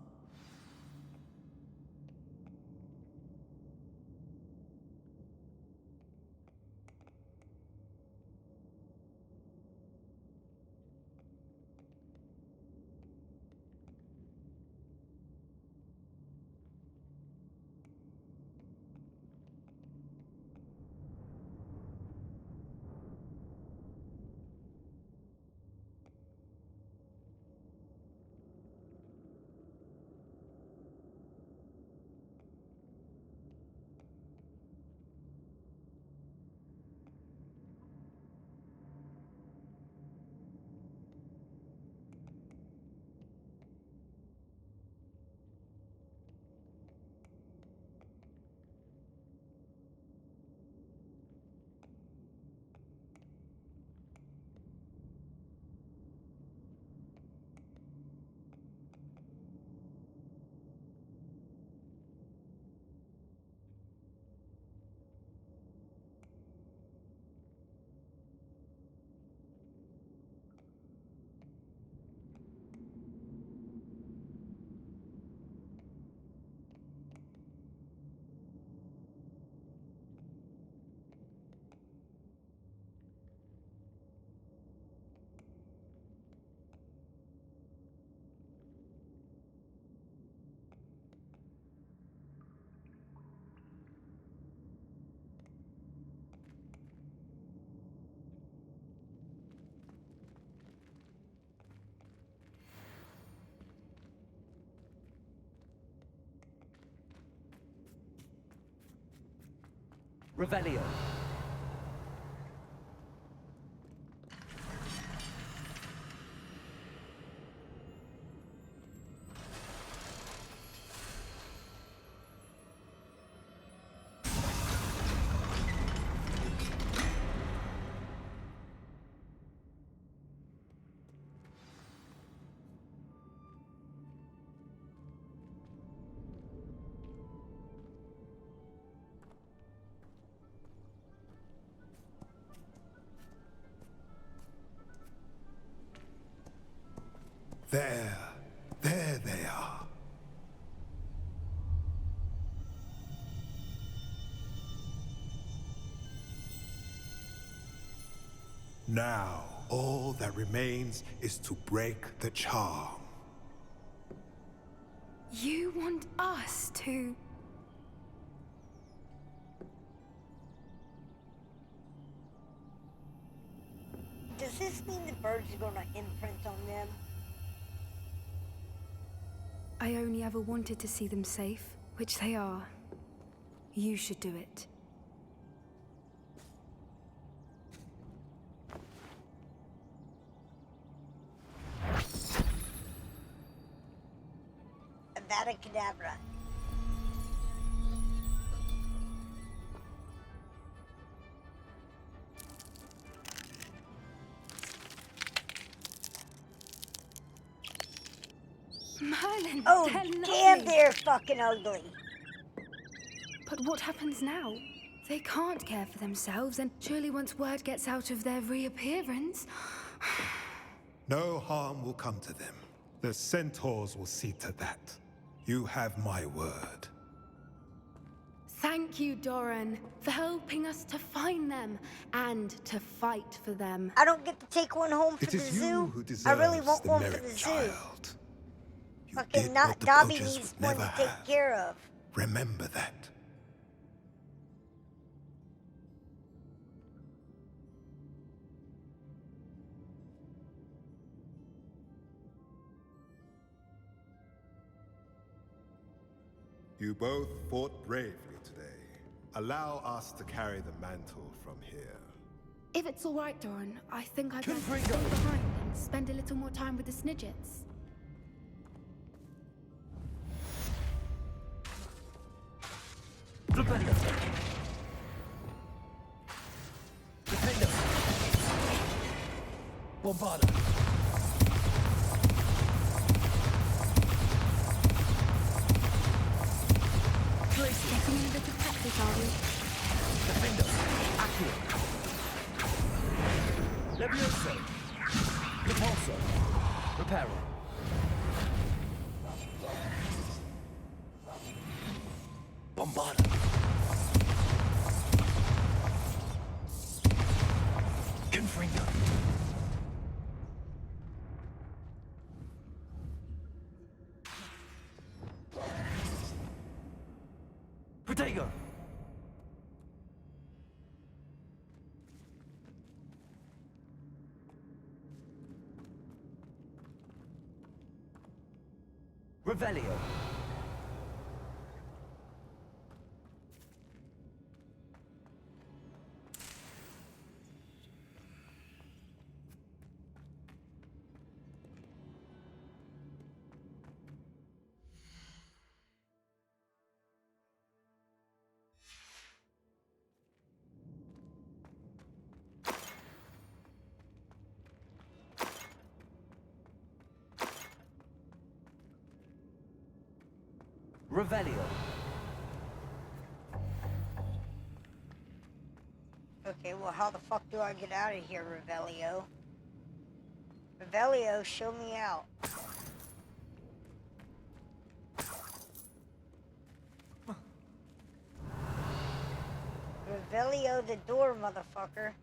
Revelio. There they are. Now, all that remains is to break the charm. You want us to... Does this mean the birds are gonna imprint on them? I only ever wanted to see them safe, which they are. You should do it. Avada Kedavra. Merlin, Oh, they're damn, lovely. they're fucking ugly. But what happens now? They can't care for themselves, and surely once word gets out of their reappearance... No harm will come to them. The centaurs will see to that. You have my word. Thank you, Doran, for helping us to find them and to fight for them. I don't get to take one home for It the is you zoo. who I really deserves want the one for merit, the zoo. child. Fucking did not what the Dobby poachers needs would one never to take have. care of. Remember that. You both fought bravely today. Allow us to carry the mantle from here. If it's all right, Doran, I think I'd like to stay behind and spend a little more time with the Snidgets. Defender! Defender! Bombarda! Getting a bit of practice, are we? Defender! Accio! Levioso! Repulsor! Reparo! Bombarda! Confringo! Protego! Revelio! Revelio. Okay, well, how the fuck do I get out of here, Revelio? Revelio, show me out. Revelio the door, motherfucker.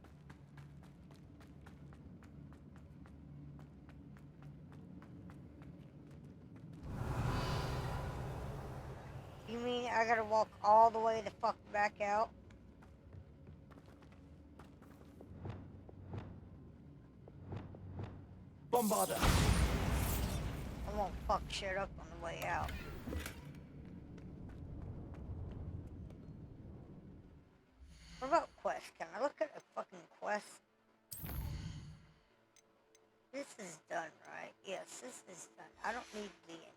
You mean I gotta walk all the way the fuck back out? Bombarda! I won't fuck shit up on the way out. What about quest? Can I look at a fucking quest? This is done, right? Yes, this is done. I don't need the anything.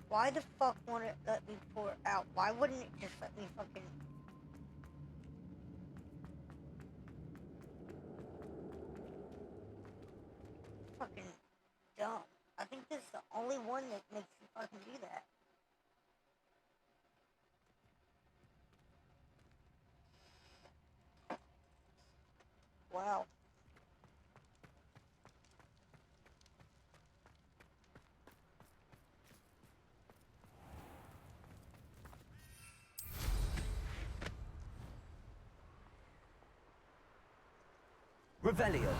Why the fuck won't it let me pour it out? Why wouldn't it just let me fucking... Fucking dumb. I think this is the only one that makes you fucking do that. Wow. Revelio.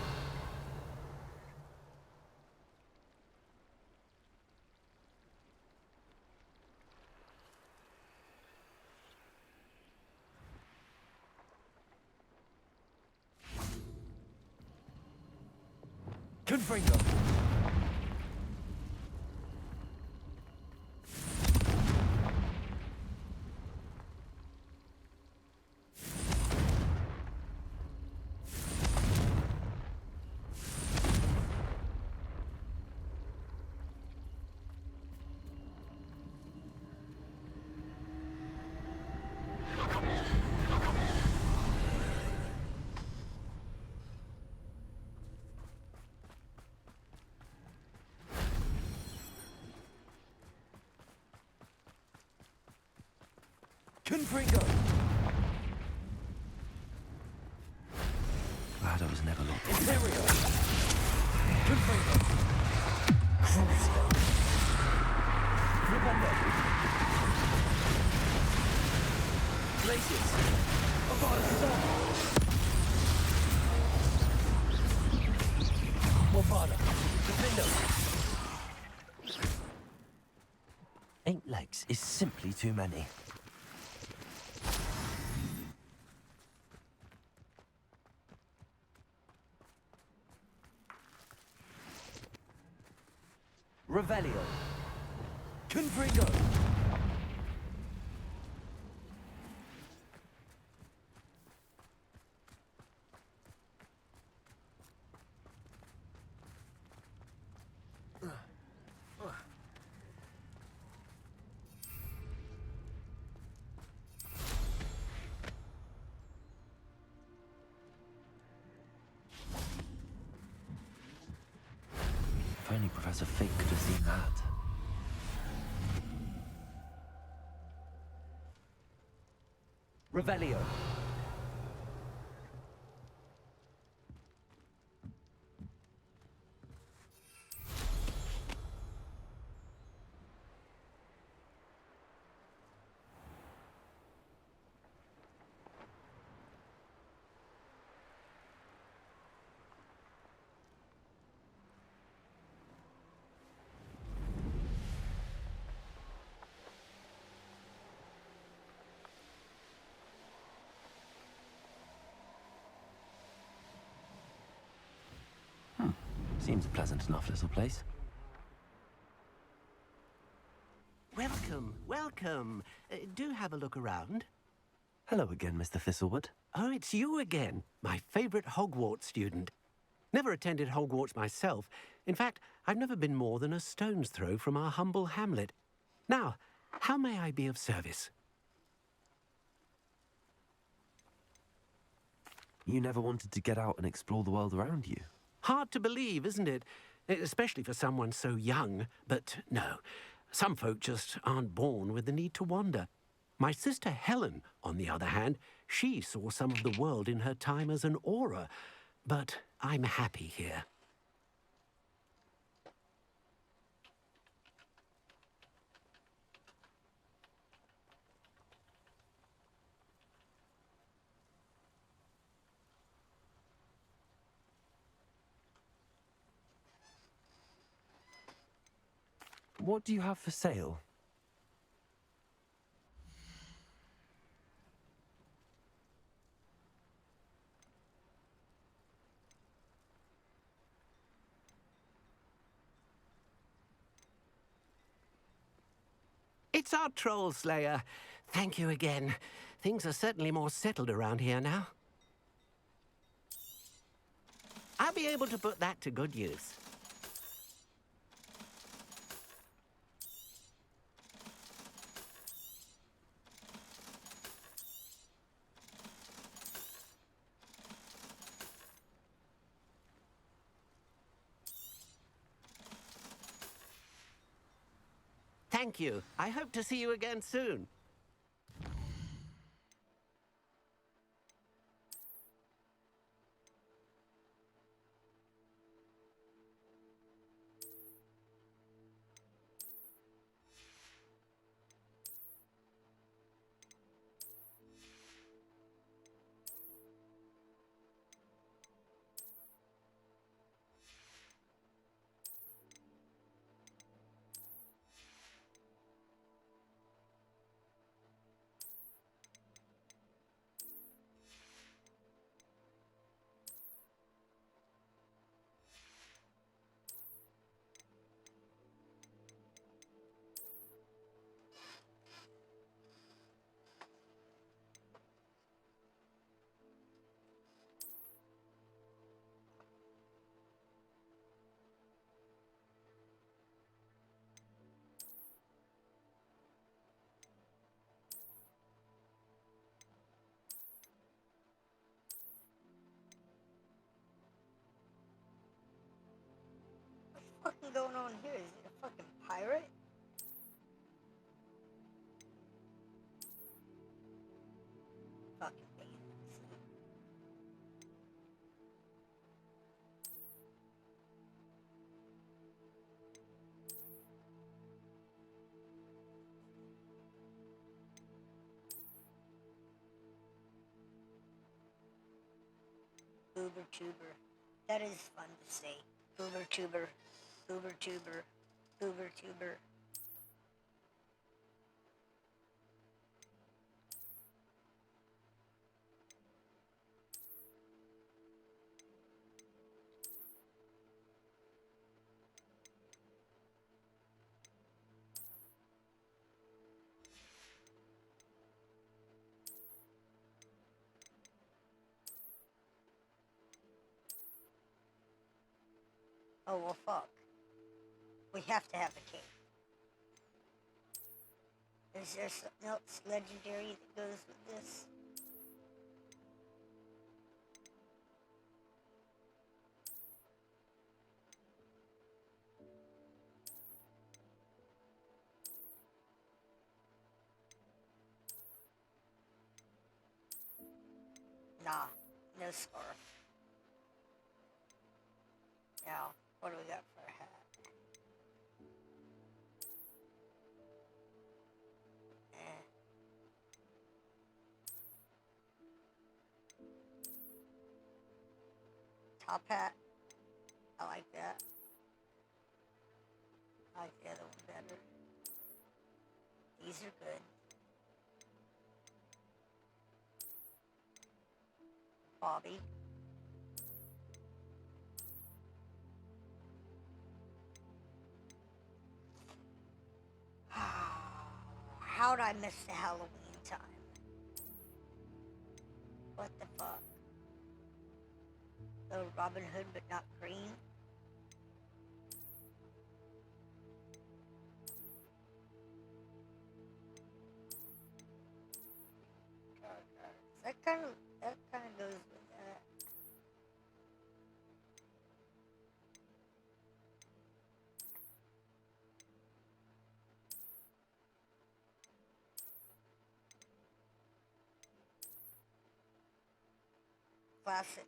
Confringo. Confringo. Glad I was never locked. Imperio. Crucio. Remember. Glacius. Mofada. Defendo. 8 legs is simply too many. Revelio. Confringo. If only Professor Fig could have seen that. Revelio. Seems a pleasant enough little place. Welcome, welcome. Do have a look around. Hello again, Mr. Thistlewood. Oh, it's you again, my favorite Hogwarts student. Never attended Hogwarts myself. In fact, I've never been more than a stone's throw from our humble hamlet. Now, how may I be of service? You never wanted to get out and explore the world around you? Hard to believe, isn't it? Especially for someone so young. But no, some folk just aren't born with the need to wander. My sister Helen, on the other hand, she saw some of the world in her time as an Auror. But I'm happy here. What do you have for sale? It's our Troll Slayer. Thank you again. Things are certainly more settled around here now. I'll be able to put that to good use. Thank you. I hope to see you again soon. What's fucking going on here? Is it a fucking pirate? Fucking bandits. Hoover Tuber. That is fun to say. Hoover Tuber. Hoover Tuber. Hoover Tuber. Oh, well, fuck. We have to have a cave. Is there something else legendary that goes with this? Nah, no scarf. Now, what do we got for a hat? Top hat. I like that. I like the other one better. These are good. Bobby. How'd I miss the Halloween time? What the fuck? Little Robin Hood, but not green? That kind of goes with that. Classic.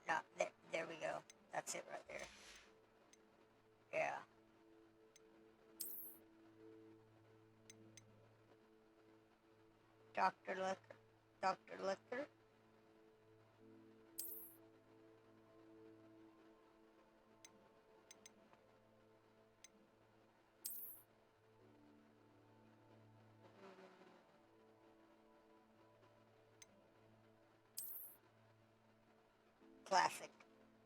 No, there we go. That's it right there. Yeah. Dr. Liquor. Dr. Liquor. Classic.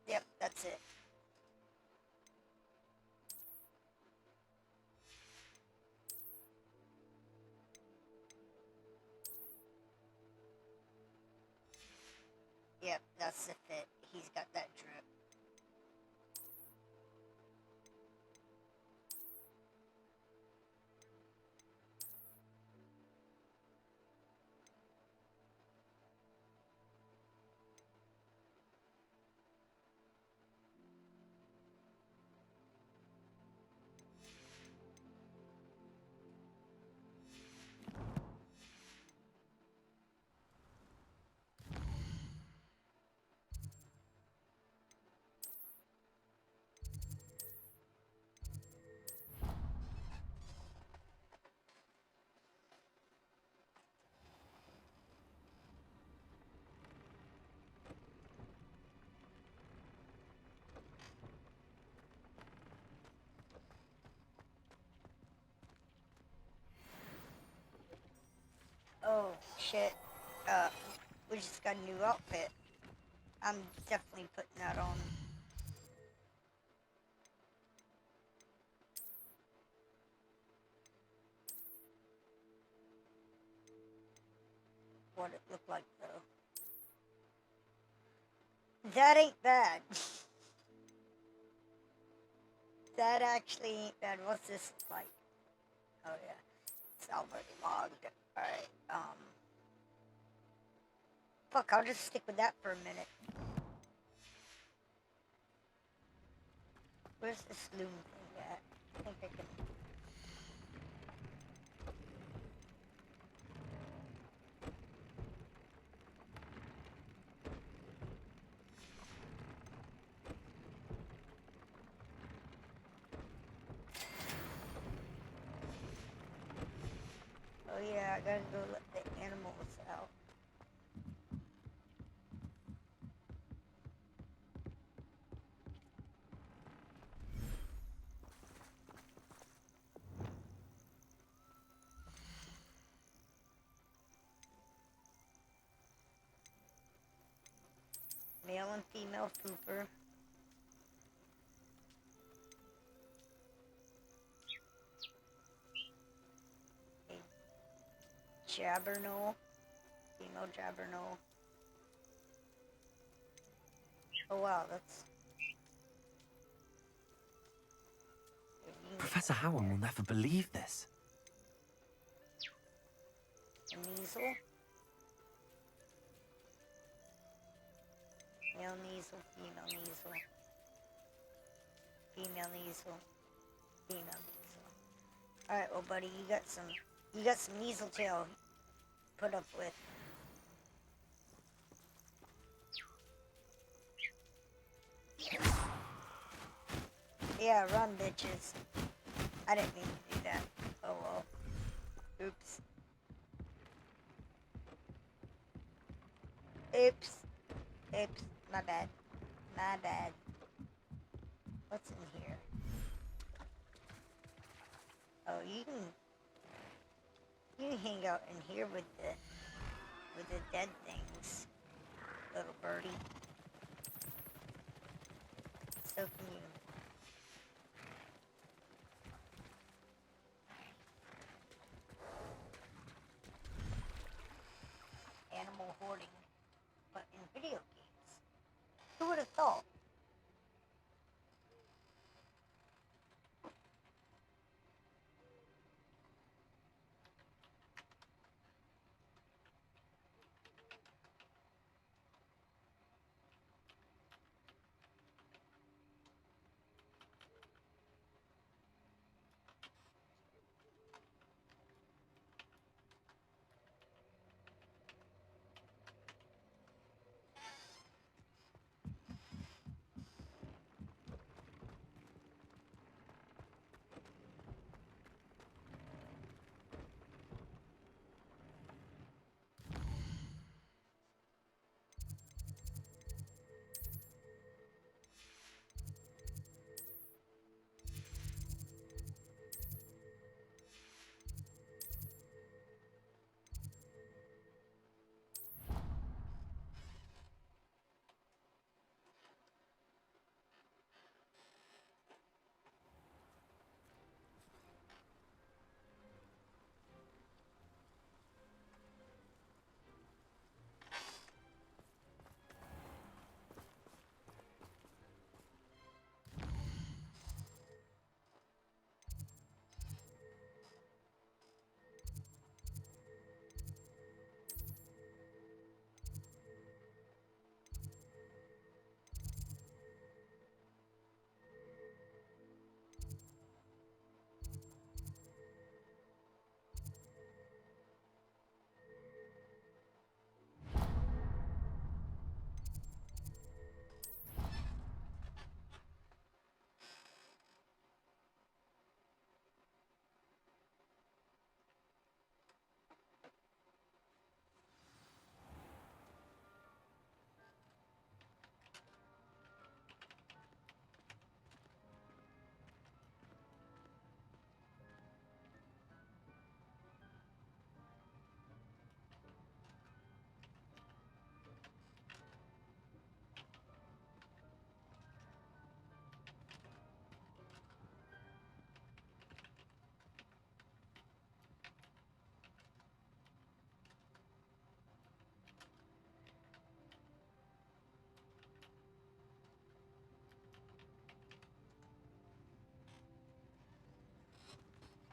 Yep, that's it. Yep, that's the fit. He's got that drip. Oh, shit. We just got a new outfit. I'm definitely putting that on. What it looked like, though. That ain't bad. That actually ain't bad. What's this look like? Oh, yeah. It's already logged. Alright, fuck, I'll just stick with that for a minute. Where's this loom thing at? I think I can... I gotta go let the animals out. Male and female pooper. Jabbernol, female Jabbernol. Oh wow, that's... Professor Howard will never believe this. A Kneasel. Male Kneasel, female Kneasel. Female Kneasel. Female Kneasel. Alright, well buddy, you got some Kneasel tail put up with. Yeah, run, bitches. I didn't mean to do that. Oh well. Oops. Oops. Oops. My bad. My bad. What's in here? Oh, you can hang out in here with the dead things, little birdie. So can you. Animal hoarding, but in video games. Who would have thought?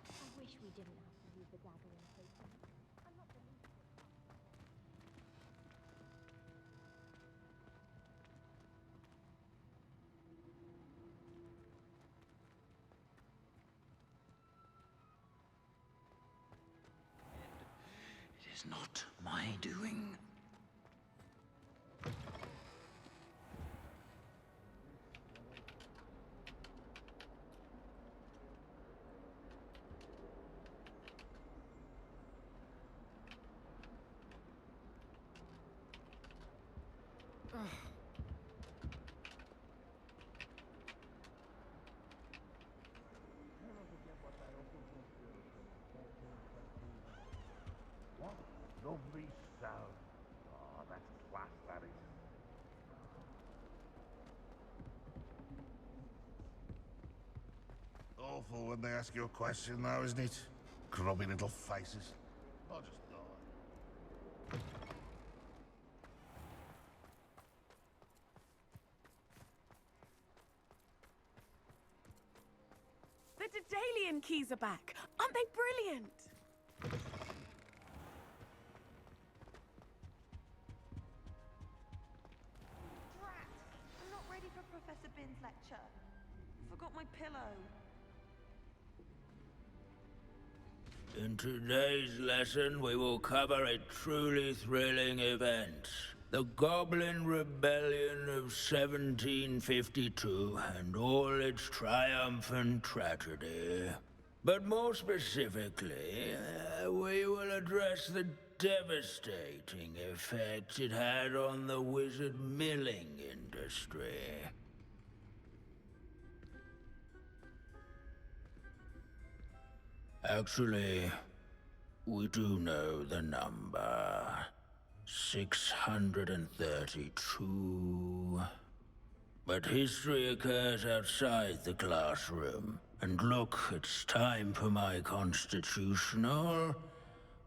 I wish we didn't have to use the dagger in potion. I'm not the least bit. It is not my doing. Lovely sound. Oh, that's class, that is. Awful when they ask you a question now, isn't it? Grubby little faces. I'll just die. The Daedalian keys are back. Aren't they brilliant? Drat! I'm not ready for Professor Bin's lecture. Forgot my pillow. In today's lesson, we will cover a truly thrilling event. The Goblin Rebellion of 1752 and all its triumphant tragedy. But more specifically, we will address the devastating effects it had on the wizard milling industry. Actually, we do know the number. 632. But history occurs outside the classroom. And look, it's time for my constitutional.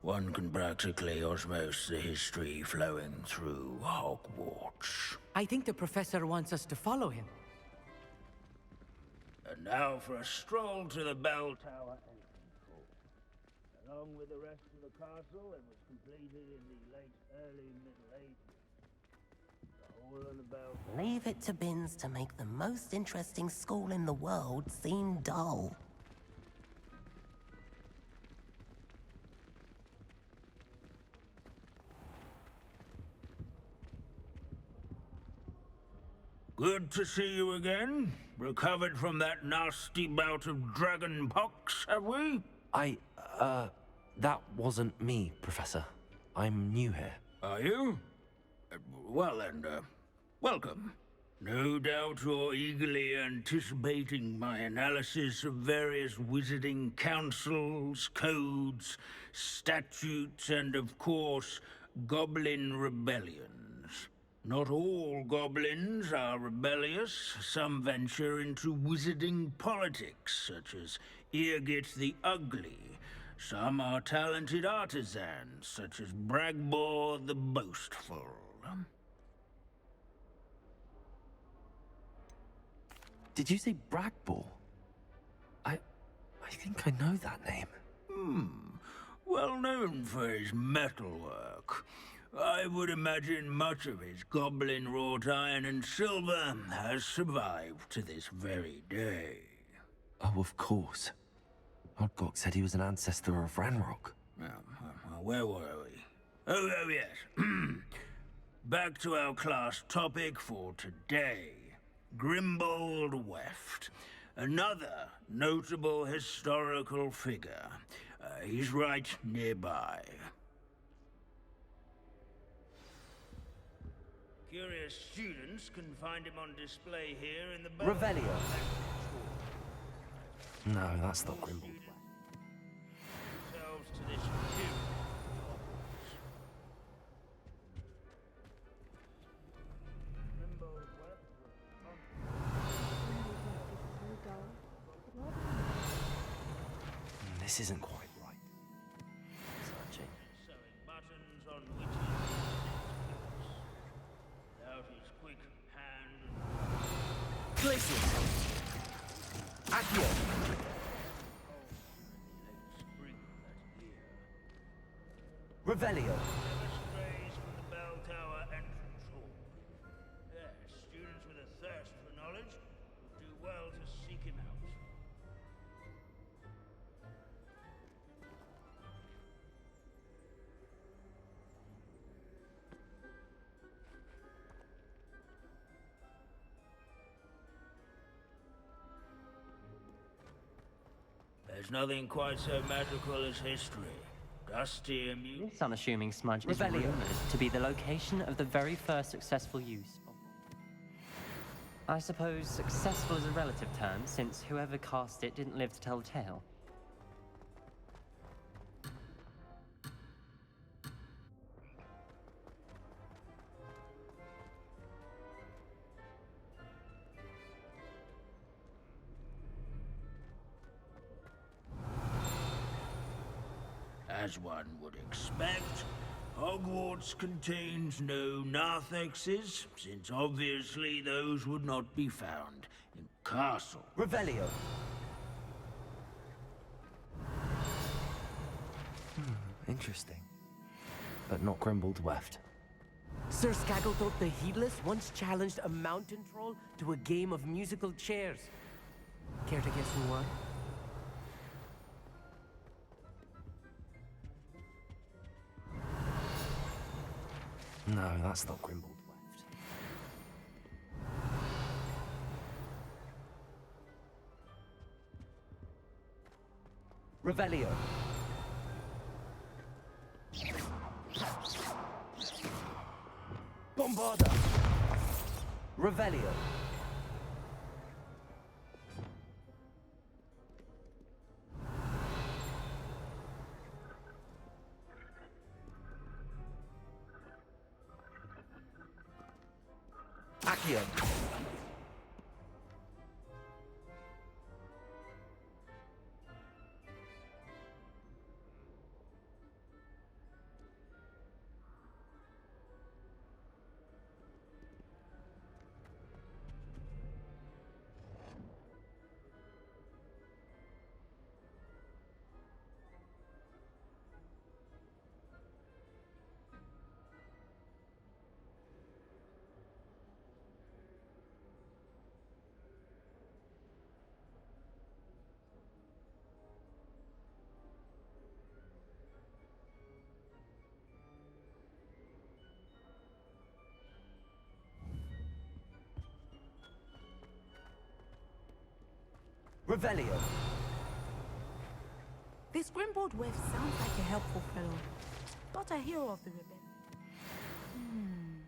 One can practically osmose the history flowing through Hogwarts. I think the professor wants us to follow him. And now for a stroll to the bell tower entrance hall. Along with the rest of the castle, it was completed in the early Middle Ages. The whole of the bell tower... Leave it to Binns to make the most interesting school in the world seem dull. Good to see you again. Recovered from that nasty bout of dragon pox, have we? That wasn't me, Professor. I'm new here. Are you? Well then, welcome. No doubt you're eagerly anticipating my analysis of various wizarding councils, codes, statutes, and of course, goblin rebellions. Not all goblins are rebellious. Some venture into wizarding politics, such as Irgit the Ugly. Some are talented artisans, such as Bragbor the Boastful. Did you say Bragbor? I think I know that name. Well known for his metalwork. I would imagine much of his goblin-wrought iron and silver has survived to this very day. Oh, of course. Odgok said he was an ancestor of Ranrock. Where were we? Oh, yes. Back to our class topic for today. Grimbold Weft. Another notable historical figure. He's right nearby. Curious students can find him on display here in the... Revelio. No, that's not Grimbold. Themselves to this cute This isn't quite right. Searching. sewing buttons on witches' without his quick hand and... Glacius! Accio! Revelio! Never strays from the bell tower entrance hall. Yes, students with a thirst for knowledge would do well to seek him out. There's nothing quite so magical as history. Dusty and mute. This unassuming smudge is rumored to be the location of the very first successful use of... I suppose successful is a relative term, since whoever cast it didn't live to tell the tale. As one would expect, Hogwarts contains no narthexes, since obviously those would not be found in Castle. Revelio. Interesting. But not Grimbled Weft. Sir Scagglethorpe the Heedless once challenged a mountain troll to a game of musical chairs. Care to guess who won? No, that's not Grimbled Weft. Revelio. Bombarda. Revelio. Accio. Revelio. This Grimbold Weft sounds like a helpful fellow. Not a hero of the rebellion.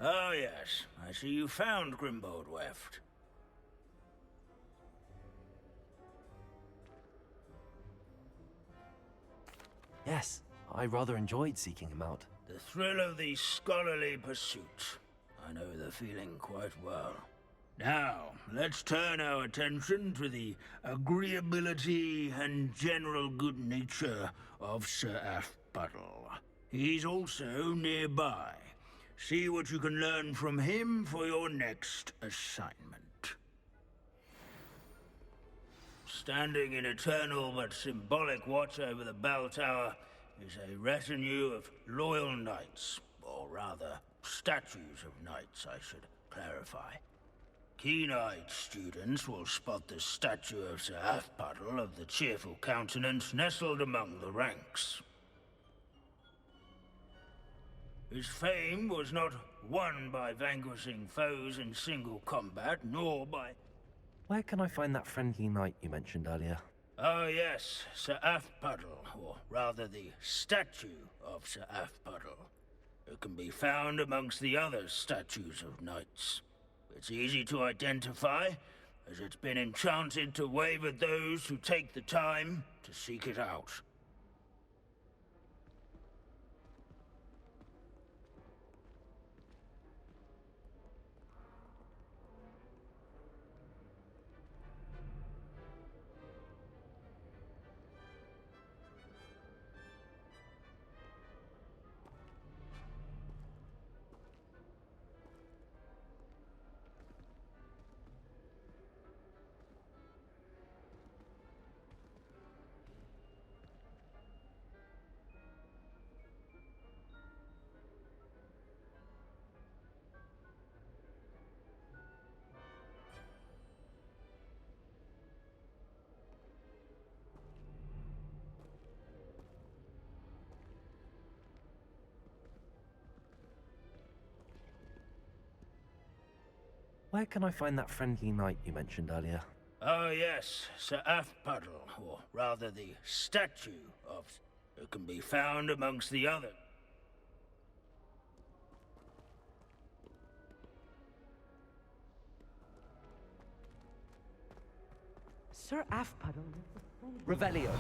Oh, yes. I see you found Grimbold Weft. Yes, I rather enjoyed seeking him out. The thrill of the scholarly pursuit. I know the feeling quite well. Now, let's turn our attention to the agreeability and general good nature of Sir Aphbuttle. He's also nearby. See what you can learn from him for your next assignment. Standing in eternal but symbolic watch over the bell tower is a retinue of loyal knights, or rather, statues of knights, I should clarify. Keen-eyed students will spot the statue of Sir Aphbuttle of the cheerful countenance nestled among the ranks. His fame was not won by vanquishing foes in single combat, nor by... Where can I find that friendly knight you mentioned earlier? Oh yes, Sir Aphbuttle, or rather the statue of Sir Aphbuttle. It can be found amongst the other statues of knights. It's easy to identify, as it's been enchanted to wave at those who take the time to seek it out. Where can I find that friendly knight you mentioned earlier? Oh yes, Sir Aphbuttle, or rather the statue of... It can be found amongst the other... Sir Aphbuttle. Revelio.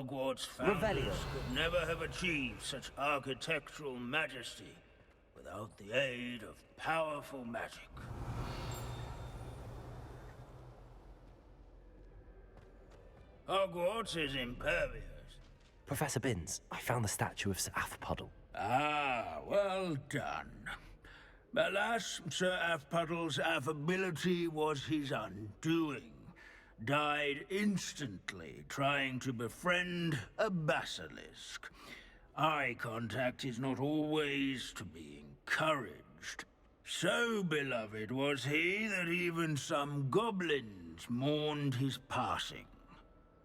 Hogwarts founders Revelio. could never have achieved such architectural majesty without the aid of powerful magic. Hogwarts is impervious. Professor Binns, I found the statue of Sir Athpuddle. Ah, well done. Alas, Sir Athpuddle's affability was his undoing. Died instantly trying to befriend a basilisk. Eye contact is not always to be encouraged. So beloved was he that even some goblins mourned his passing.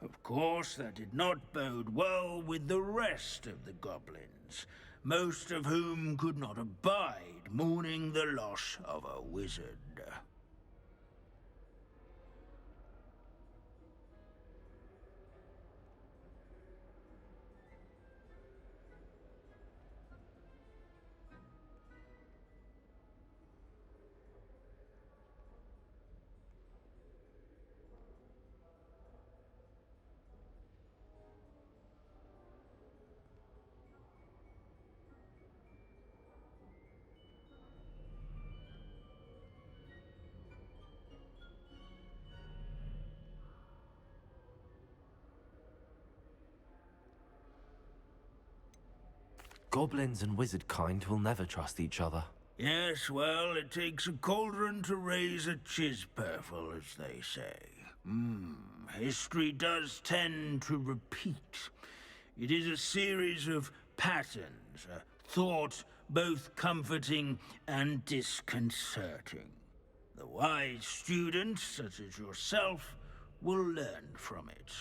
Of course, that did not bode well with the rest of the goblins, most of whom could not abide mourning the loss of a wizard. Goblins and wizard kind will never trust each other. Yes, well, it takes a cauldron to raise a chisperful, as they say. History does tend to repeat. It is a series of patterns, a thought both comforting and disconcerting. The wise students, such as yourself, will learn from it.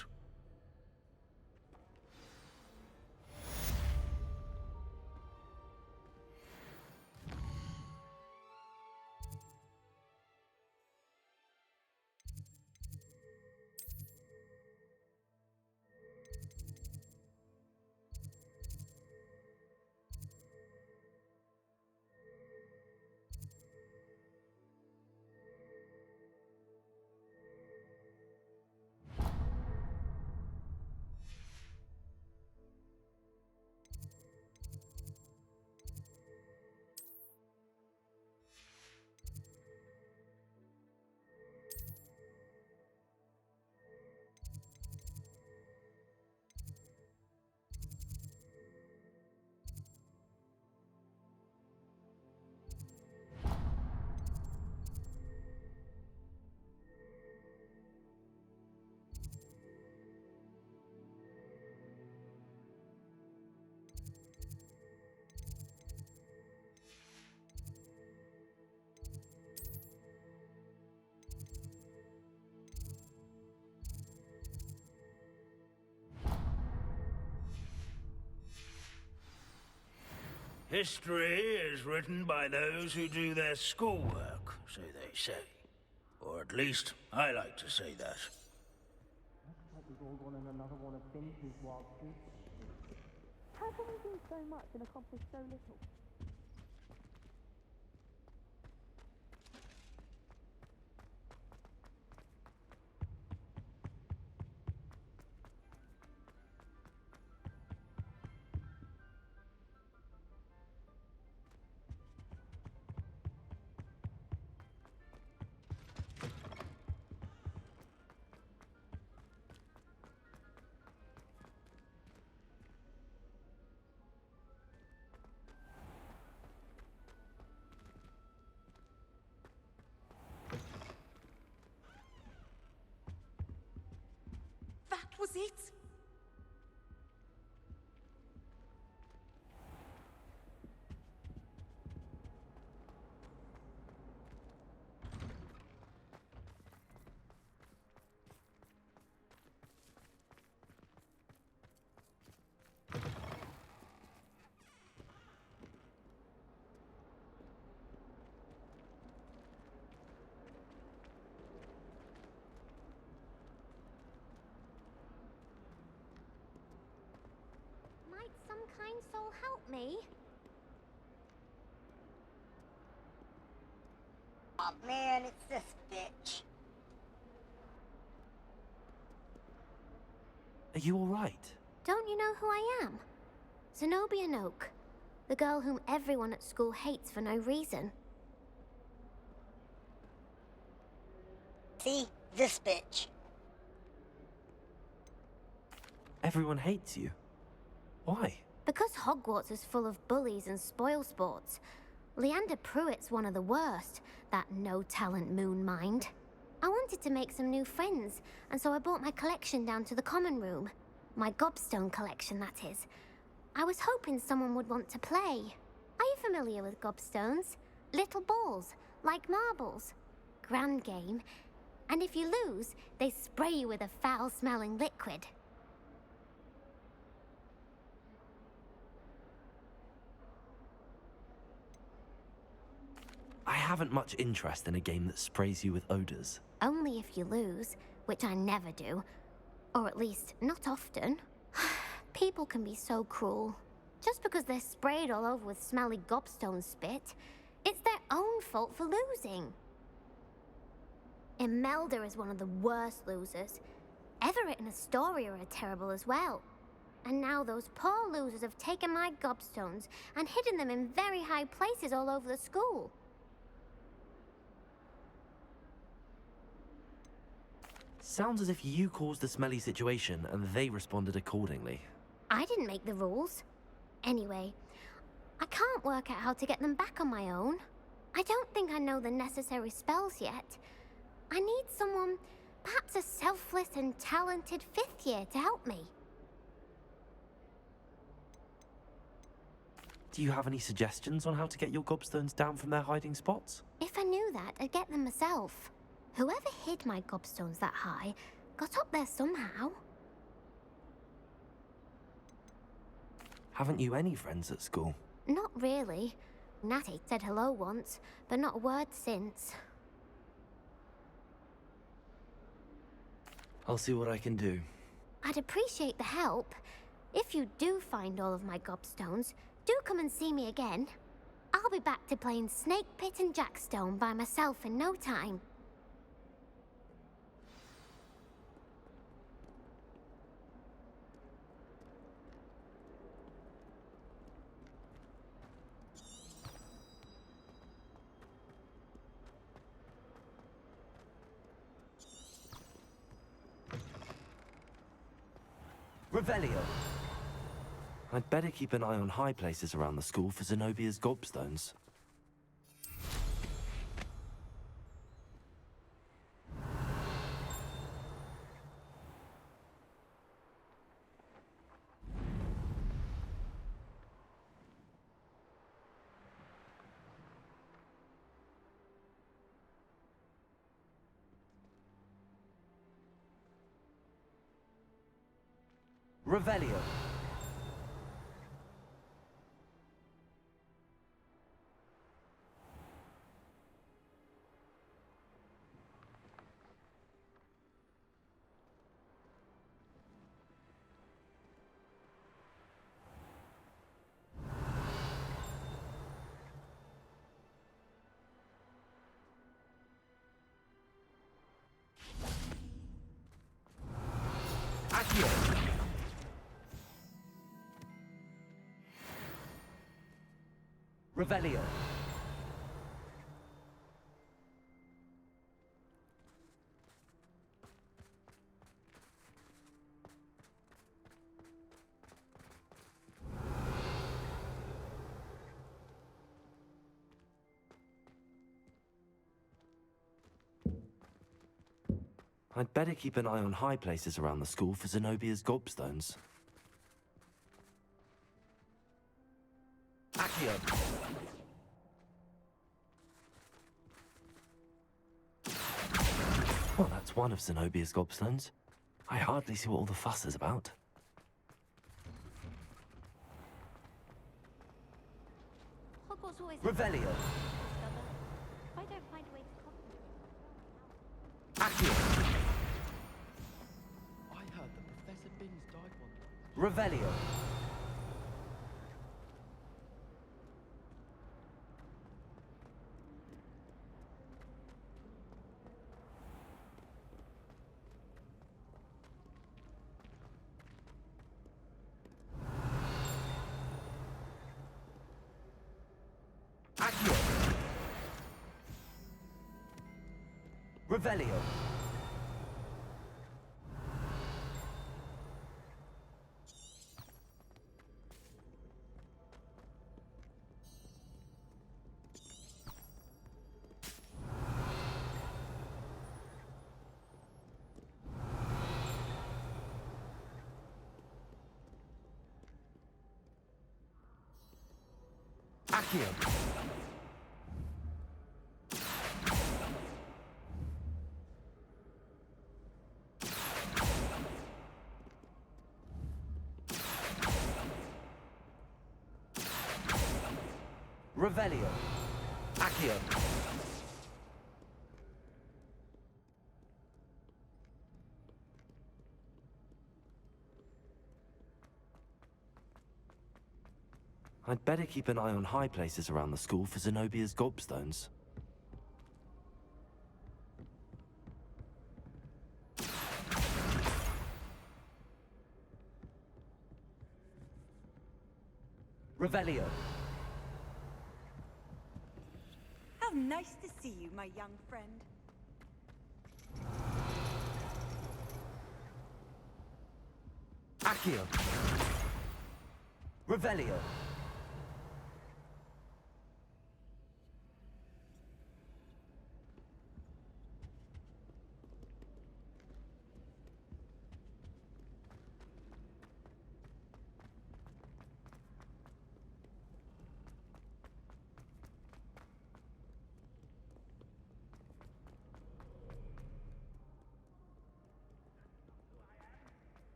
History is written by those who do their schoolwork, so they say. Or at least, I like to say that. Like we've all gone on another one of Binns' wild goose. How can we do so much and accomplish so little? That was it? Might some kind soul help me? Oh man, it's this bitch. Are you all right? Don't you know who I am? Zenobia Noak, the girl whom everyone at school hates for no reason. See? This bitch. Everyone hates you. Why? Because Hogwarts is full of bullies and spoilsports. Leander Pruitt's one of the worst, that no-talent moon mind. I wanted to make some new friends, and so I brought my collection down to the common room. My gobstone collection, that is. I was hoping someone would want to play. Are you familiar with gobstones? Little balls, like marbles. Grand game. And if you lose, they spray you with a foul-smelling liquid. I haven't much interest in a game that sprays you with odors. Only if you lose, which I never do. Or at least, not often. People can be so cruel. Just because they're sprayed all over with smelly gobstone spit, it's their own fault for losing. Imelda is one of the worst losers. Everett and Astoria are terrible as well. And now those poor losers have taken my gobstones and hidden them in very high places all over the school. Sounds as if you caused the smelly situation and they responded accordingly. I didn't make the rules. Anyway, I can't work out how to get them back on my own. I don't think I know the necessary spells yet. I need someone, perhaps a selfless and talented fifth year to help me. Do you have any suggestions on how to get your gobstones down from their hiding spots? If I knew that, I'd get them myself. Whoever hid my gobstones that high got up there somehow. Haven't you any friends at school? Not really. Natty said hello once, but not a word since. I'll see what I can do. I'd appreciate the help. If you do find all of my gobstones, do come and see me again. I'll be back to playing Snake Pit and Jackstone by myself in no time. Revelio! I'd better keep an eye on high places around the school for Zenobia's gobstones. Revelio! Accio! Revelio. I'd better keep an eye on high places around the school for Zenobia's gobstones. Accio! Well, that's one of Zenobia's gobstones. I hardly see what all the fuss is about. Hogwarts always Revelio. If I don't find a way to Accio! I heard that Professor Binns died one day. Revelio. Revelio. Accio. Revelio. Accio. I'd better keep an eye on high places around the school for Zenobia's gobstones. Revelio. How nice to see you, my young friend. Accio. Revelio.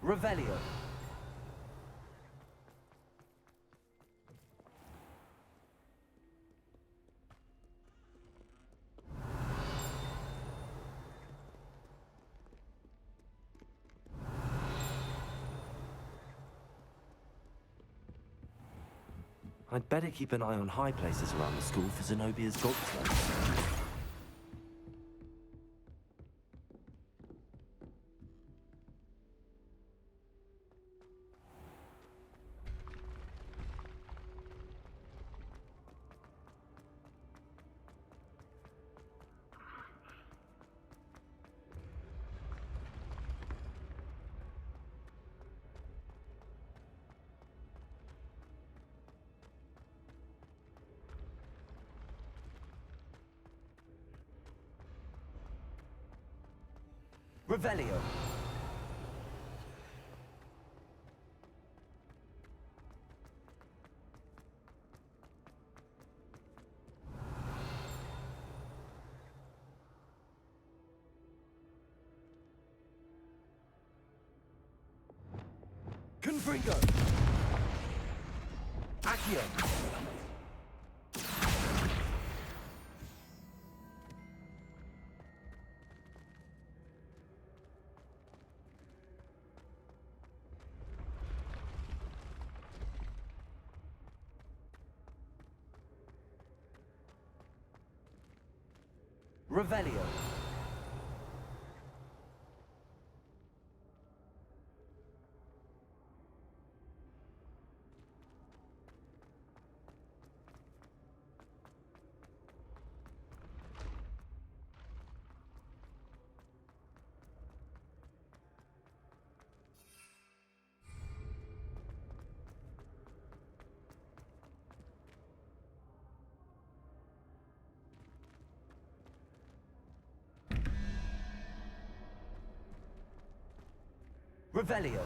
Revelio. I'd better keep an eye on high places around the school for Zenobia's gobstones. Revelio. Confringo. Accio. Revelio. Revelio.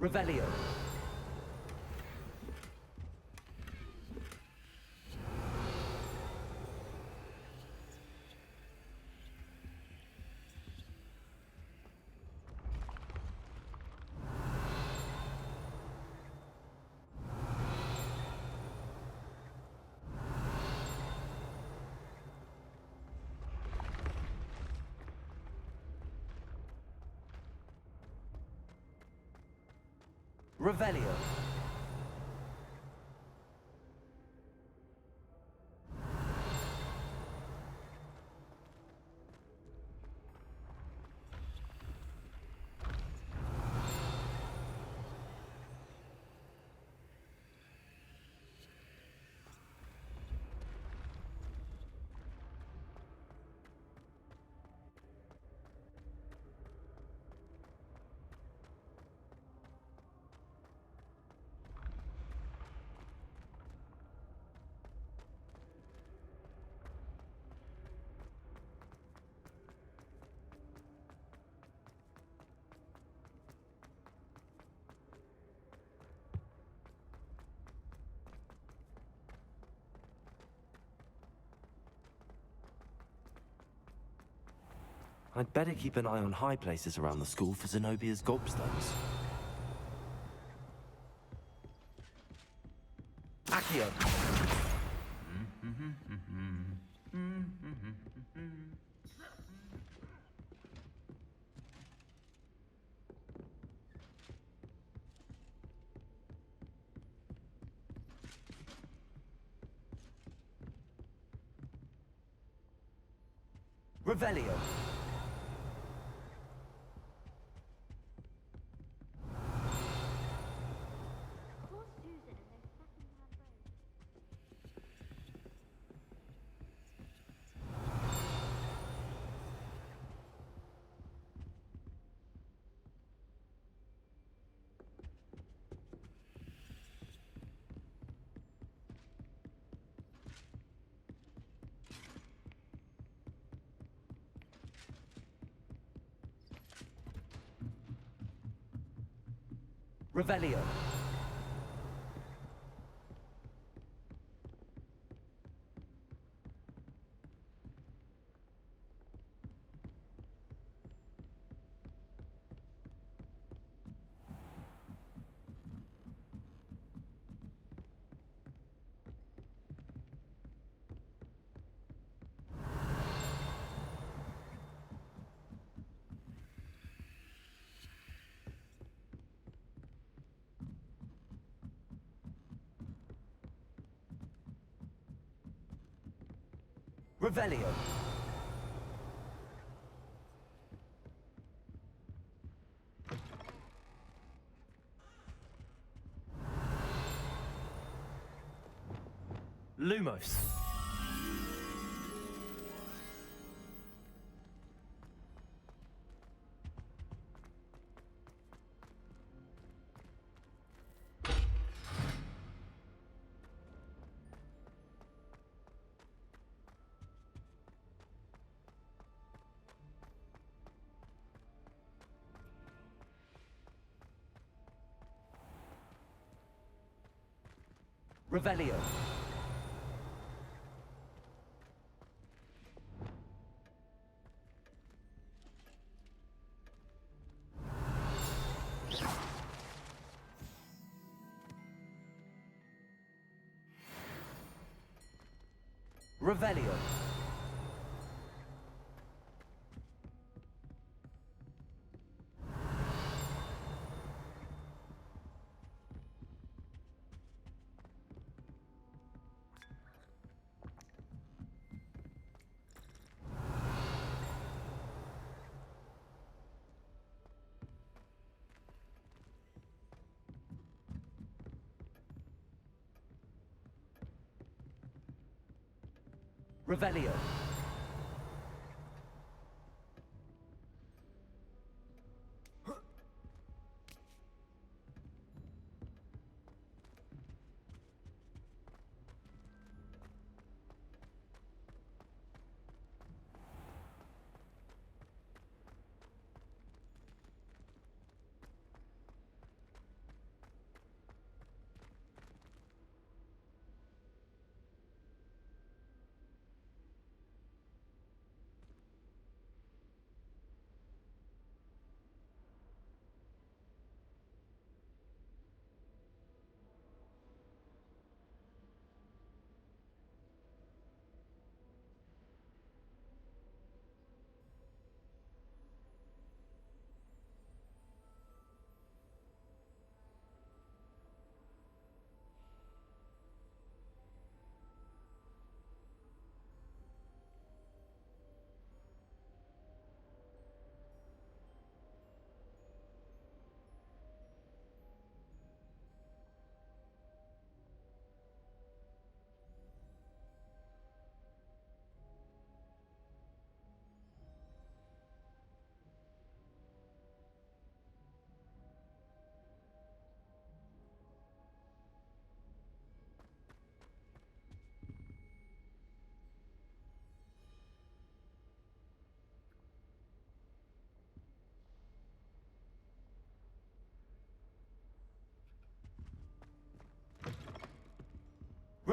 Revelio. Revelio. I'd better keep an eye on high places around the school for Zenobia's gobstones. Accio! Revelio! Revelio. Revelio. Lumos. Revelio. Revelio. Revelio.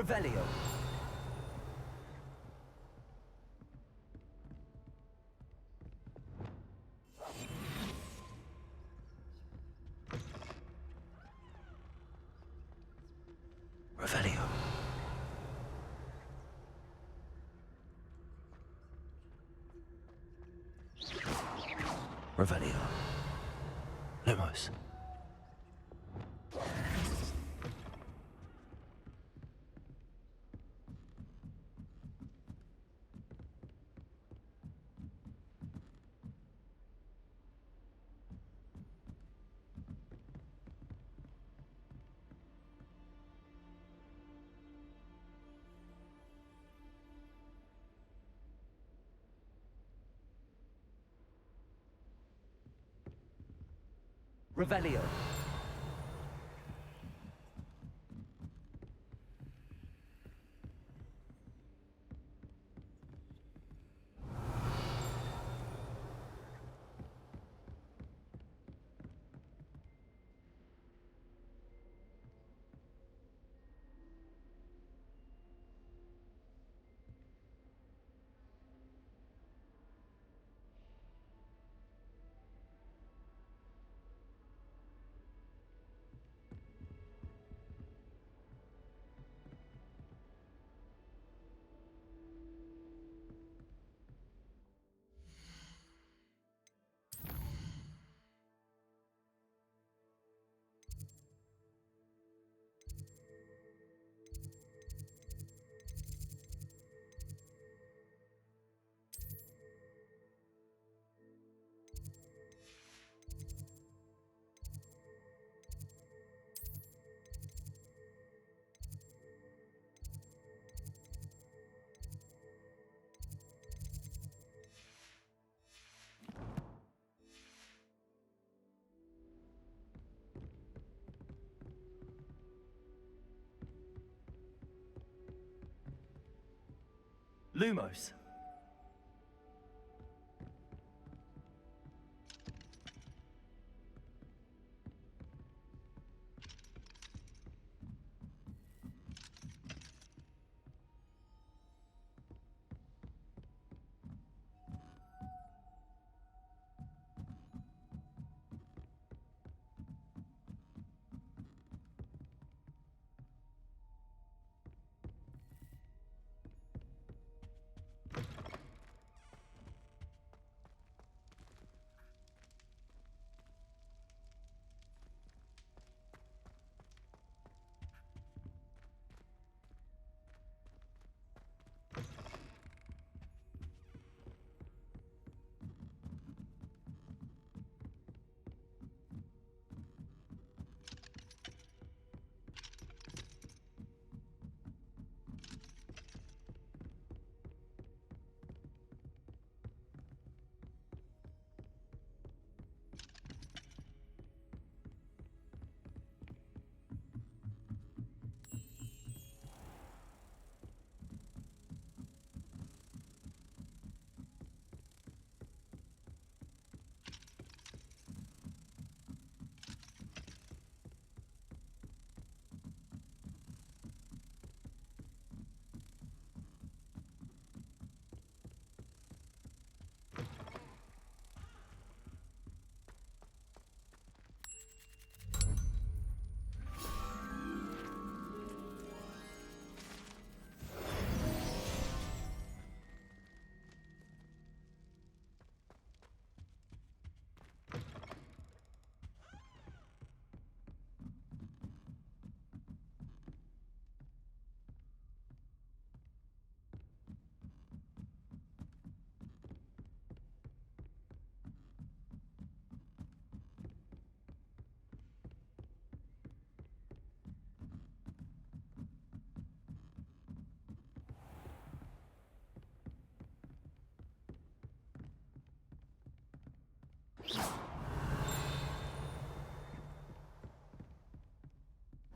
Revelio. Revelio. Revelio. Lumos. Revelio. Lumos.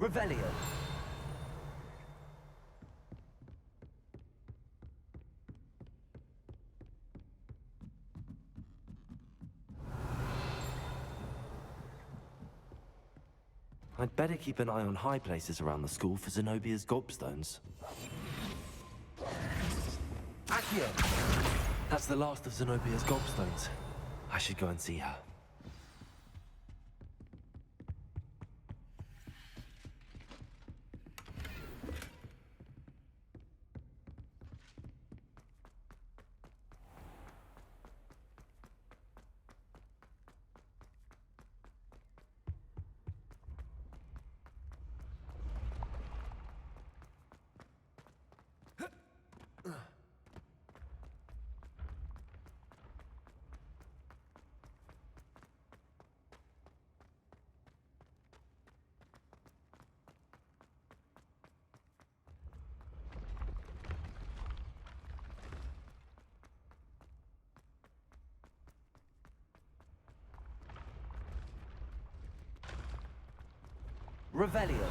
Revelio. I I'd better keep an eye on high places around the school for Zenobia's gobstones. Accio! That's the last of Zenobia's gobstones. I should go and see her. Revelio.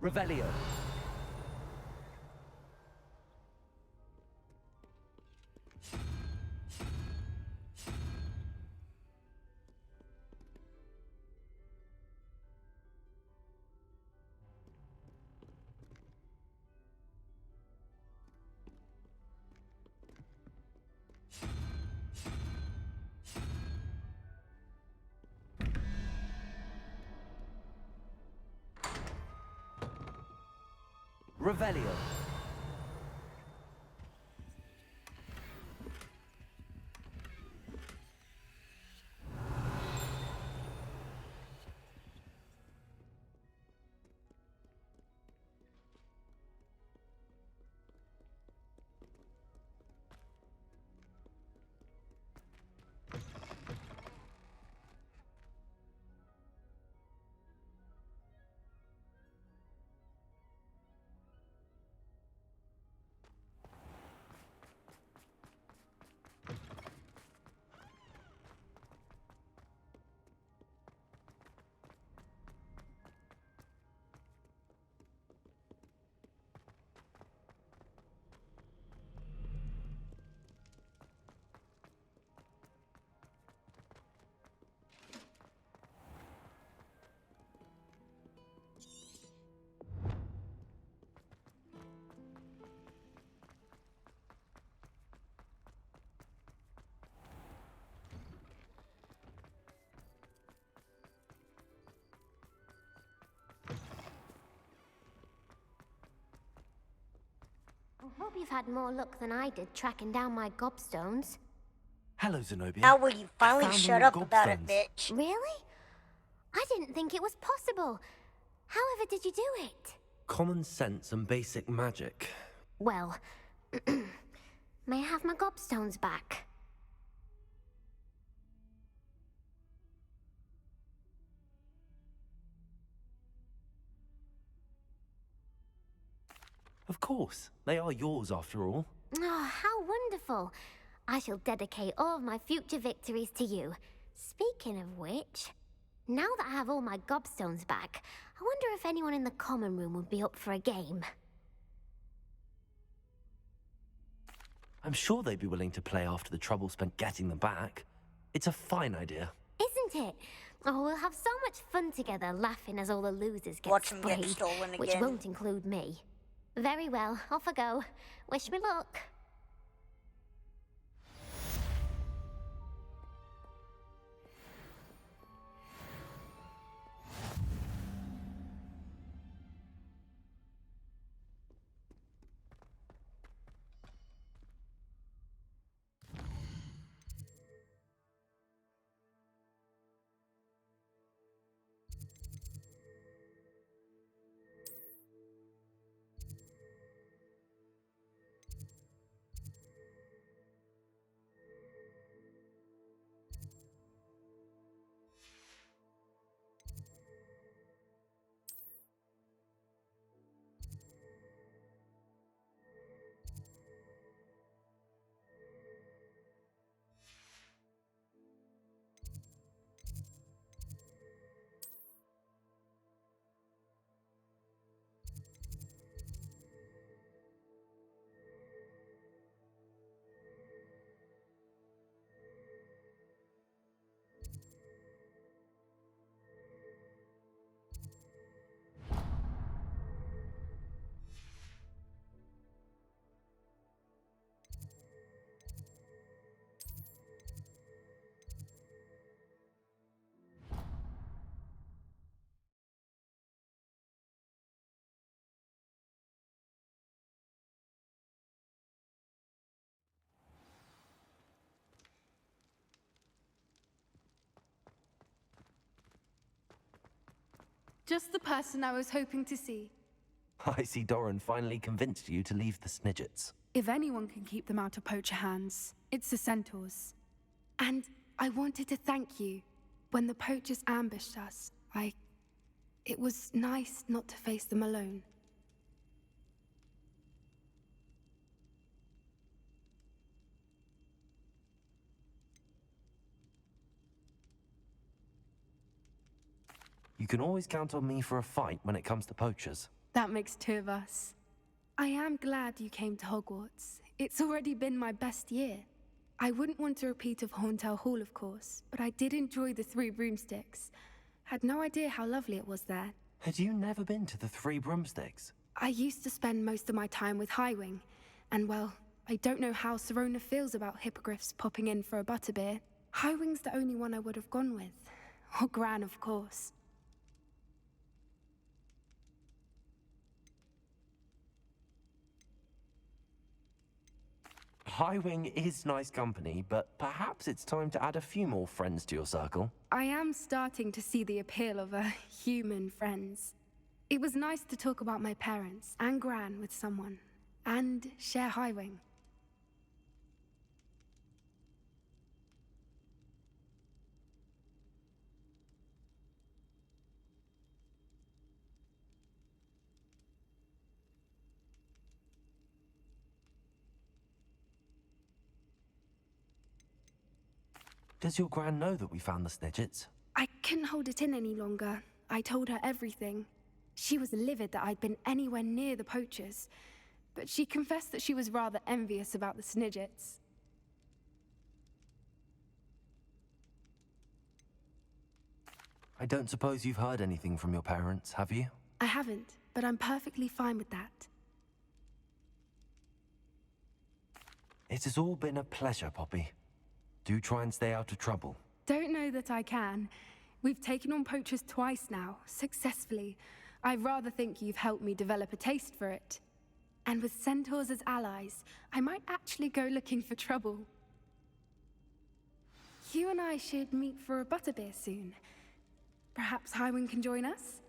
Revelio. Revelio. I hope you've had more luck than I did tracking down my gobstones. Hello, Zenobia. Now will you finally Found all shut your up about it, gobstones. bitch? Really? I didn't think it was possible. However did you do it? Common sense and basic magic. Well, may I have my gobstones back? Of course. They are yours after all. Oh, how wonderful. I shall dedicate all of my future victories to you. Speaking of which, now that I have all my gobstones back, I wonder if anyone in the common room would be up for a game. I'm sure they'd be willing to play after the trouble spent getting them back. It's a fine idea. Isn't it? Oh, we'll have so much fun together, laughing as all the losers get Watch 'em get sprayed, stolen which again. won't include me. Very well, off I go. Wish me luck. Just the person I was hoping to see. I see Doran finally convinced you to leave the Snidgets. If anyone can keep them out of poacher hands, it's the centaurs. And I wanted to thank you. When the poachers ambushed us, it was nice not to face them alone. You can always count on me for a fight when it comes to poachers. That makes two of us. I am glad you came to Hogwarts. It's already been my best year. I wouldn't want a repeat of Horntail Hall, of course, but I did enjoy the Three Broomsticks. Had no idea how lovely it was there. Had you never been to the Three Broomsticks? I used to spend most of my time with Highwing, and well, I don't know how Sirona feels about hippogriffs popping in for a butterbeer. Highwing's the only one I would have gone with. Or Gran, of course. Highwing is nice company, but perhaps it's time to add a few more friends to your circle. I am starting to see the appeal of human friends. It was nice to talk about my parents and Gran with someone, and share Highwing. Does your Gran know that we found the Snidgets? I couldn't hold it in any longer. I told her everything. She was livid that I'd been anywhere near the poachers, but she confessed that she was rather envious about the Snidgets. I don't suppose you've heard anything from your parents, have you? I haven't, but I'm perfectly fine with that. It has all been a pleasure, Poppy. Do try and stay out of trouble. Don't know that I can. We've taken on poachers twice now, successfully. I rather think you've helped me develop a taste for it. And with centaurs as allies, I might actually go looking for trouble. You and I should meet for a butterbeer soon. Perhaps Highwing can join us?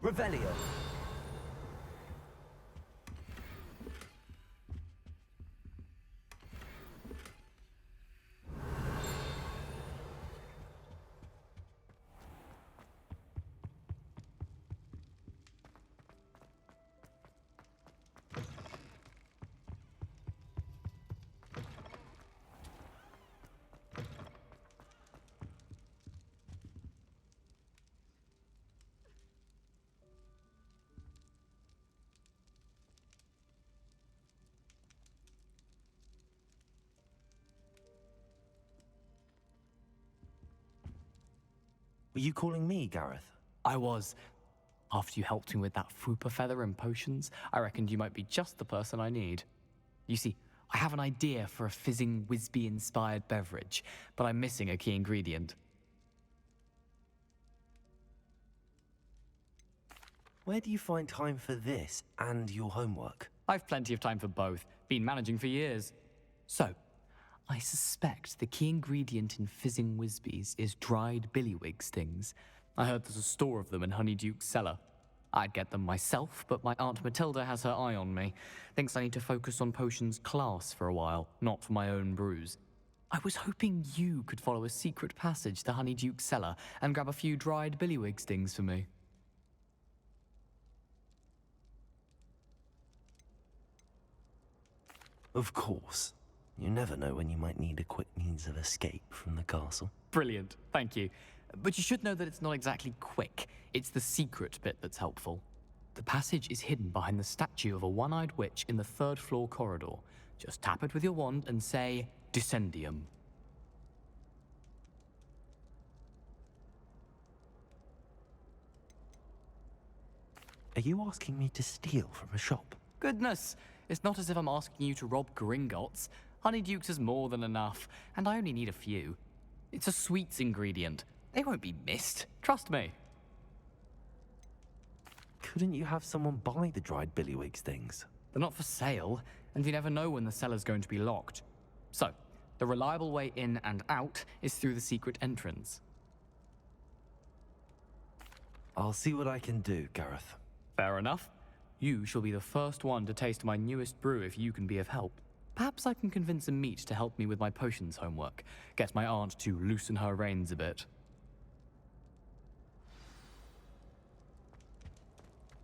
Revelio. Were you calling me, Gareth? I was. After you helped me with that Fupa feather and potions, I reckoned you might be just the person I need. You see, I have an idea for a fizzing Whizbee-inspired beverage, but I'm missing a key ingredient. Where do you find time for this and your homework? I've plenty of time for both. Been managing for years. So, I suspect the key ingredient in fizzing Whizbees is dried billywig stings. I heard there's a store of them in Honeyduke's cellar. I'd get them myself, but my Aunt Matilda has her eye on me. Thinks I need to focus on potions class for a while, not for my own brews. I was hoping you could follow a secret passage to Honeyduke's cellar and grab a few dried billywig stings for me. Of course. You never know when you might need a quick means of escape from the castle. Brilliant, thank you. But you should know that it's not exactly quick. It's the secret bit that's helpful. The passage is hidden behind the statue of a one-eyed witch in the third-floor corridor. Just tap it with your wand and say, Descendium. Are you asking me to steal from a shop? Goodness, it's not as if I'm asking you to rob Gringotts. Honeyduke's is more than enough, and I only need a few. It's a sweets ingredient. They won't be missed. Trust me. Couldn't you have someone buy the dried billywig stings? They're not for sale, and you never know when the cellar's going to be locked. So, the reliable way in and out is through the secret entrance. I'll see what I can do, Gareth. Fair enough. You shall be the first one to taste my newest brew if you can be of help. Perhaps I can convince a meat to help me with my potions homework. Get my aunt to loosen her reins a bit.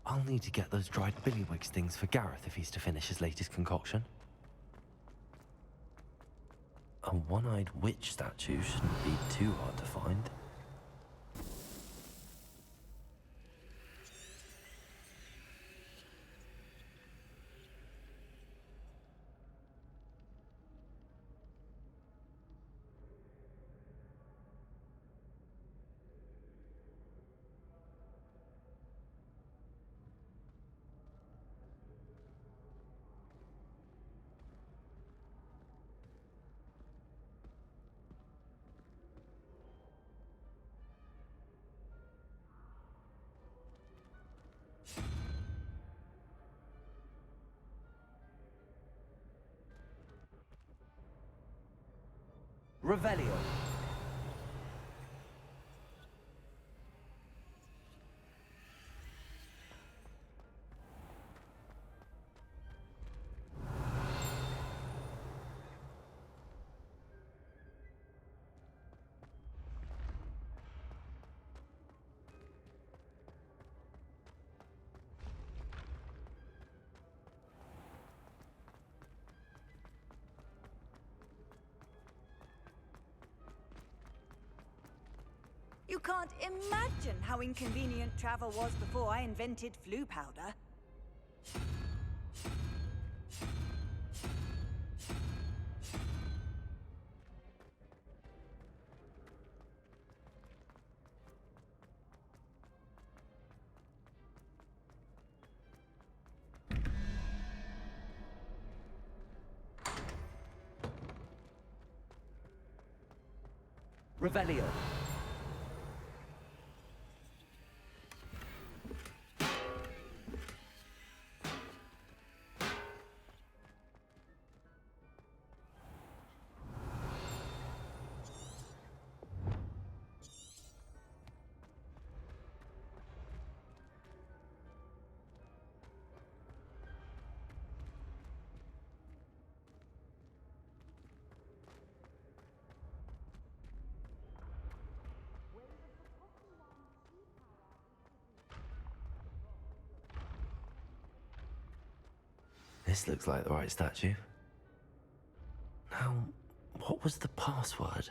I'll need to get those dried billywig stings for Gareth if he's to finish his latest concoction. A one-eyed witch statue shouldn't be too hard to find. Revelio. You can't imagine how inconvenient travel was before I invented flu powder. Revelio. This looks like the right statue. Now, what was the password?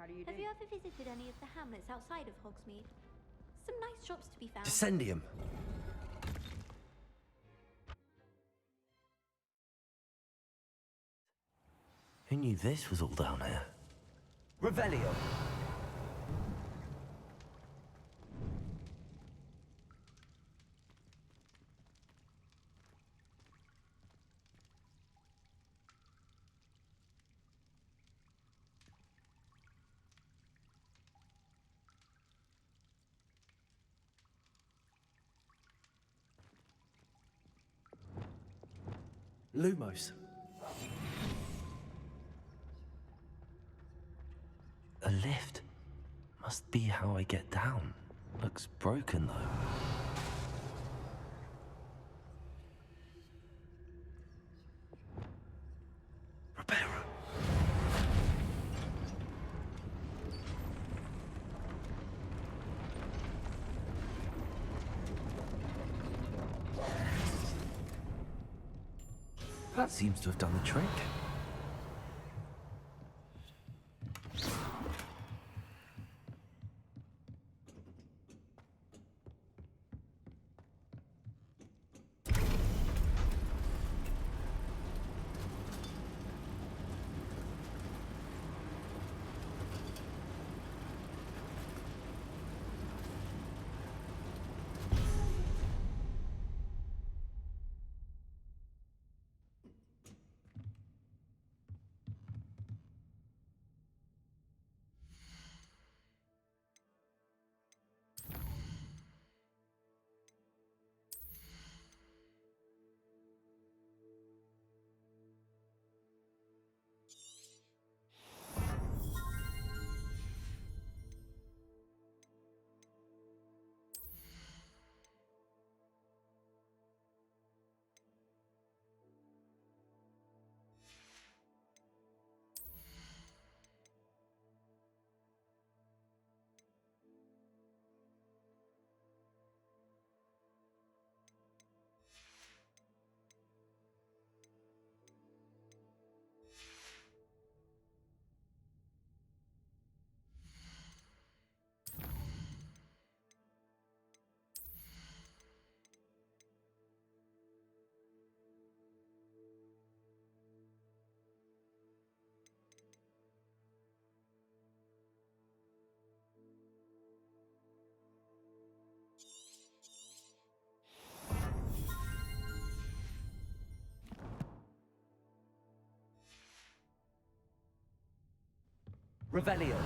How do you do? Have you ever visited any of the hamlets outside of Hogsmeade? Some nice shops to be found. Descendium. Who knew this was all down here? Revelio. Lumos. A lift. Must be how I get down. Looks broken, though. Reparo. That seems to have done the trick. Revelio.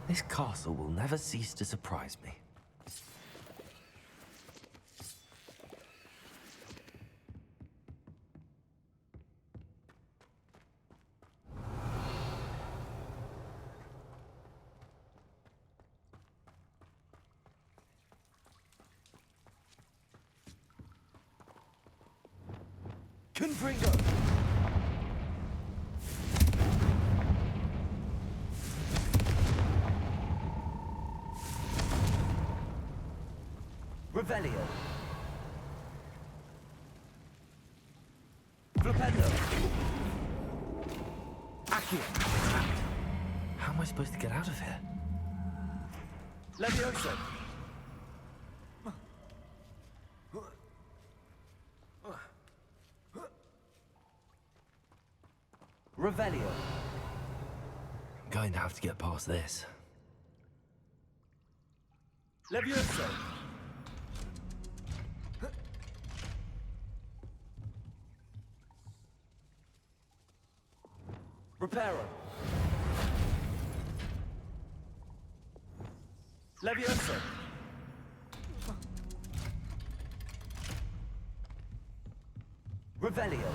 This castle will never cease to surprise me. Confringo! Revelio. Flipendo. Accio. How am I supposed to get out of here? Levioso. Revelio. I'm going to have to get past this. Levioso. Reparo. Levioso. Revelio.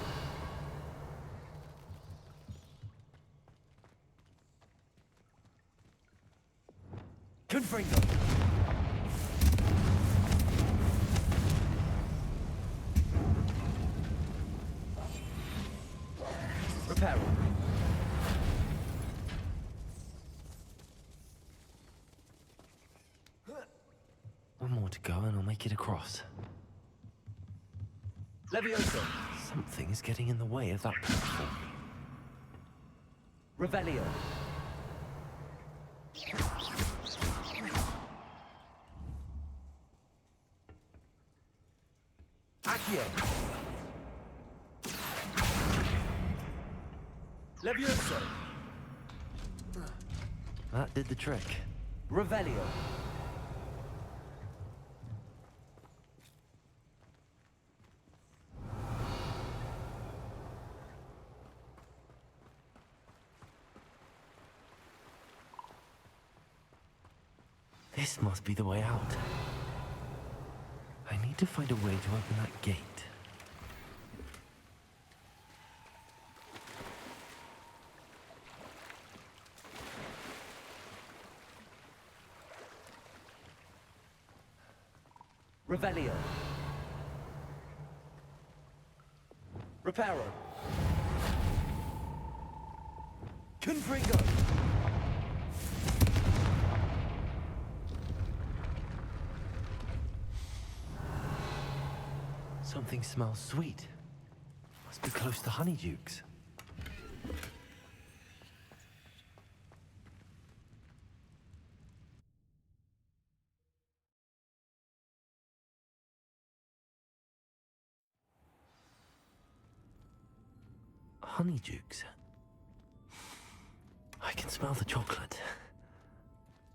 Confringo. Reparo. One more to go and I'll make it across. Levioso. Something is getting in the way of that platform. Revelio. Levioso! That did the trick. Revelio! This must be the way out. I need to find a way to open that gate. Revelio. Reparo. Confringo. Something smells sweet. Must be close to Honeydukes. Honeydukes. I can smell the chocolate.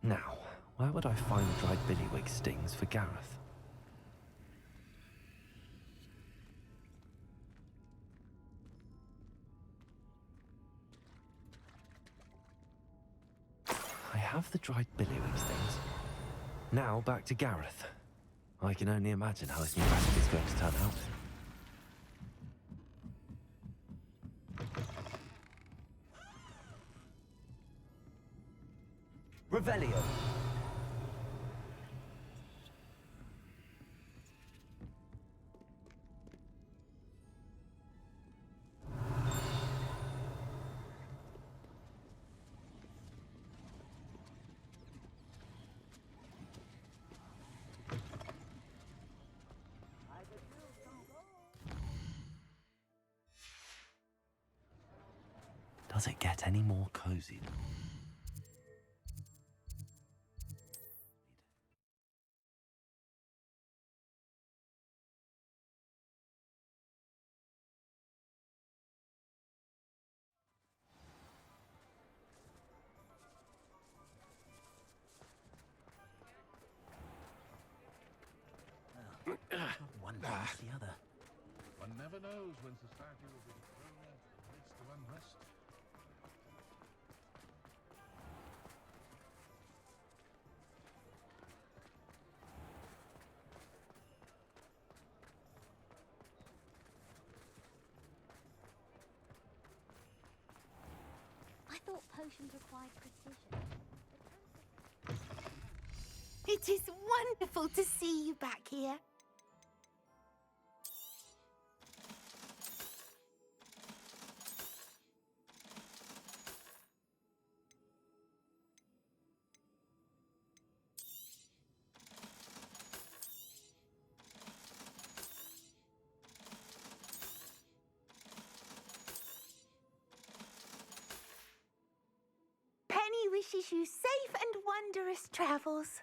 Now, where would I find dried billywig stings for Gareth? I have the dried billywig stings. Now back to Gareth. I can only imagine how this new recipe is going to turn out. Revelio. Does it get any more cozy? One past the other. One never knows when society will be thrown into the midst of unrest. I thought potions required precision. It is wonderful to see you back here. Penny wishes you safe and wondrous travels.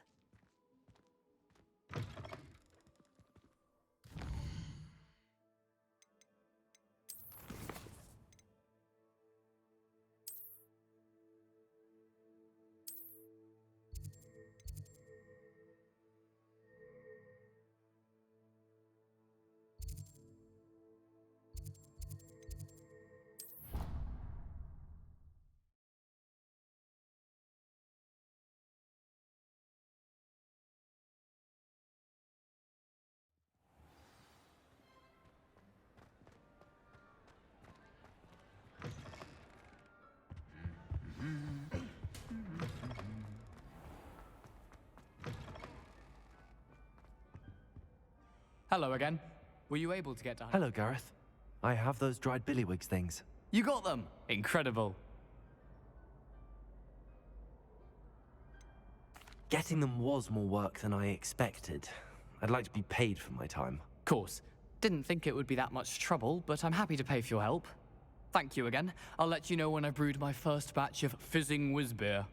Hello again. Were you able to get to... Hello, Gareth. I have those dried billywig things. You got them! Incredible. Getting them was more work than I expected. I'd like to be paid for my time. Course. Didn't think it would be that much trouble, but I'm happy to pay for your help. Thank you again. I'll let you know when I've brewed my first batch of fizzing whizbeer.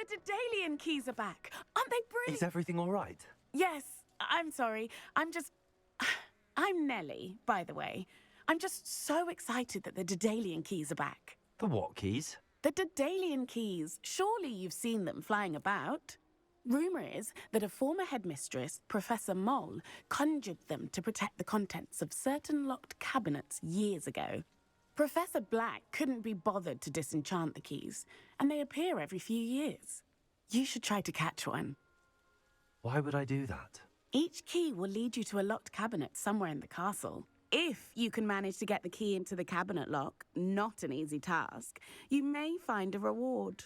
The Daedalian keys are back. Aren't they brilliant? Is everything all right? Yes, I'm sorry. I'm Nellie, by the way. I'm just so excited that the Daedalian keys are back. The what keys? The Daedalian keys. Surely you've seen them flying about. Rumour is that a former headmistress, Professor Moll, conjured them to protect the contents of certain locked cabinets years ago. Professor Black couldn't be bothered to disenchant the keys, and they appear every few years. You should try to catch one. Why would I do that? Each key will lead you to a locked cabinet somewhere in the castle. If you can manage to get the key into the cabinet lock, not an easy task, you may find a reward.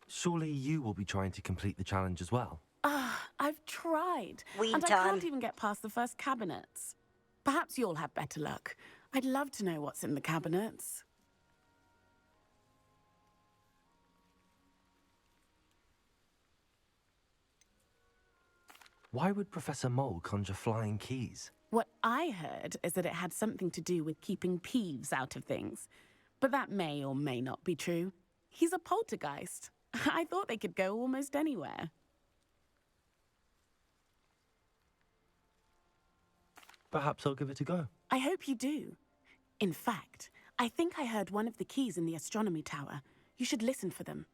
Surely you will be trying to complete the challenge as well. I've tried, Weed and I time. can't even get past the first cabinets. Perhaps you'll have better luck. I'd love to know what's in the cabinets. Why would Professor Mole conjure flying keys? What I heard is that it had something to do with keeping Peeves out of things. But that may or may not be true. He's a poltergeist. I thought they could go almost anywhere. Perhaps I'll give it a go. I hope you do. In fact, I think I heard one of the keys in the astronomy tower. You should listen for them.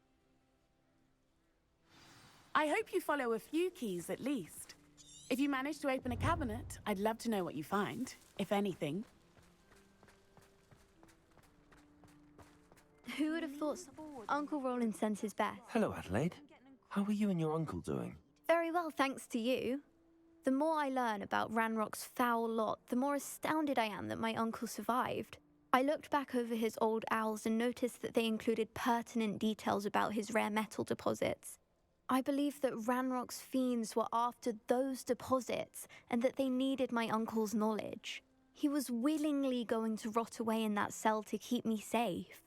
I hope you follow a few keys at least. If you manage to open a cabinet, I'd love to know what you find, if anything. Who would have thought Uncle Roland sends his best? Hello, Adelaide. How are you and your uncle doing? Very well, thanks to you. The more I learn about Ranrock's foul lot, the more astounded I am that my uncle survived. I looked back over his old owls and noticed that they included pertinent details about his rare metal deposits. I believe that Ranrock's fiends were after those deposits and that they needed my uncle's knowledge. He was willingly going to rot away in that cell to keep me safe.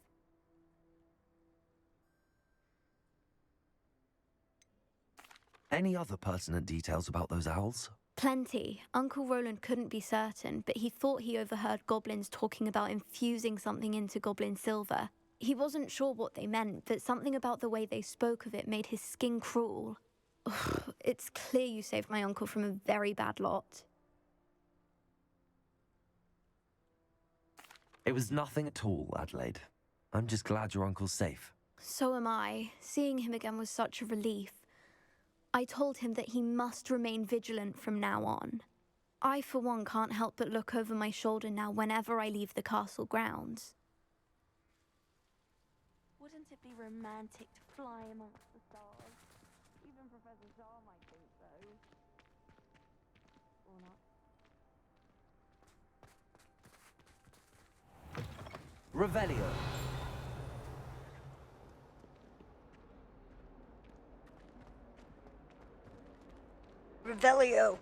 Any other pertinent details about those owls? Plenty. Uncle Roland couldn't be certain, but he thought he overheard goblins talking about infusing something into goblin silver. He wasn't sure what they meant, but something about the way they spoke of it made his skin crawl. Ugh, it's clear you saved my uncle from a very bad lot. It was nothing at all, Adelaide. I'm just glad your uncle's safe. So am I. Seeing him again was such a relief. I told him that he must remain vigilant from now on. I, for one, can't help but look over my shoulder now whenever I leave the castle grounds. Wouldn't it be romantic to fly amongst the stars? Even Professor Shah might think so. Or not. Revelio. Revelio.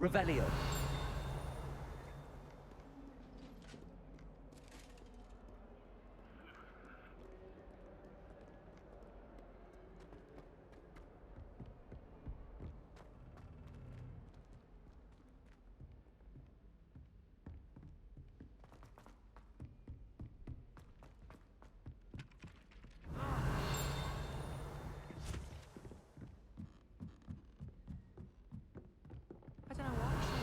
Revelio. I don't know why she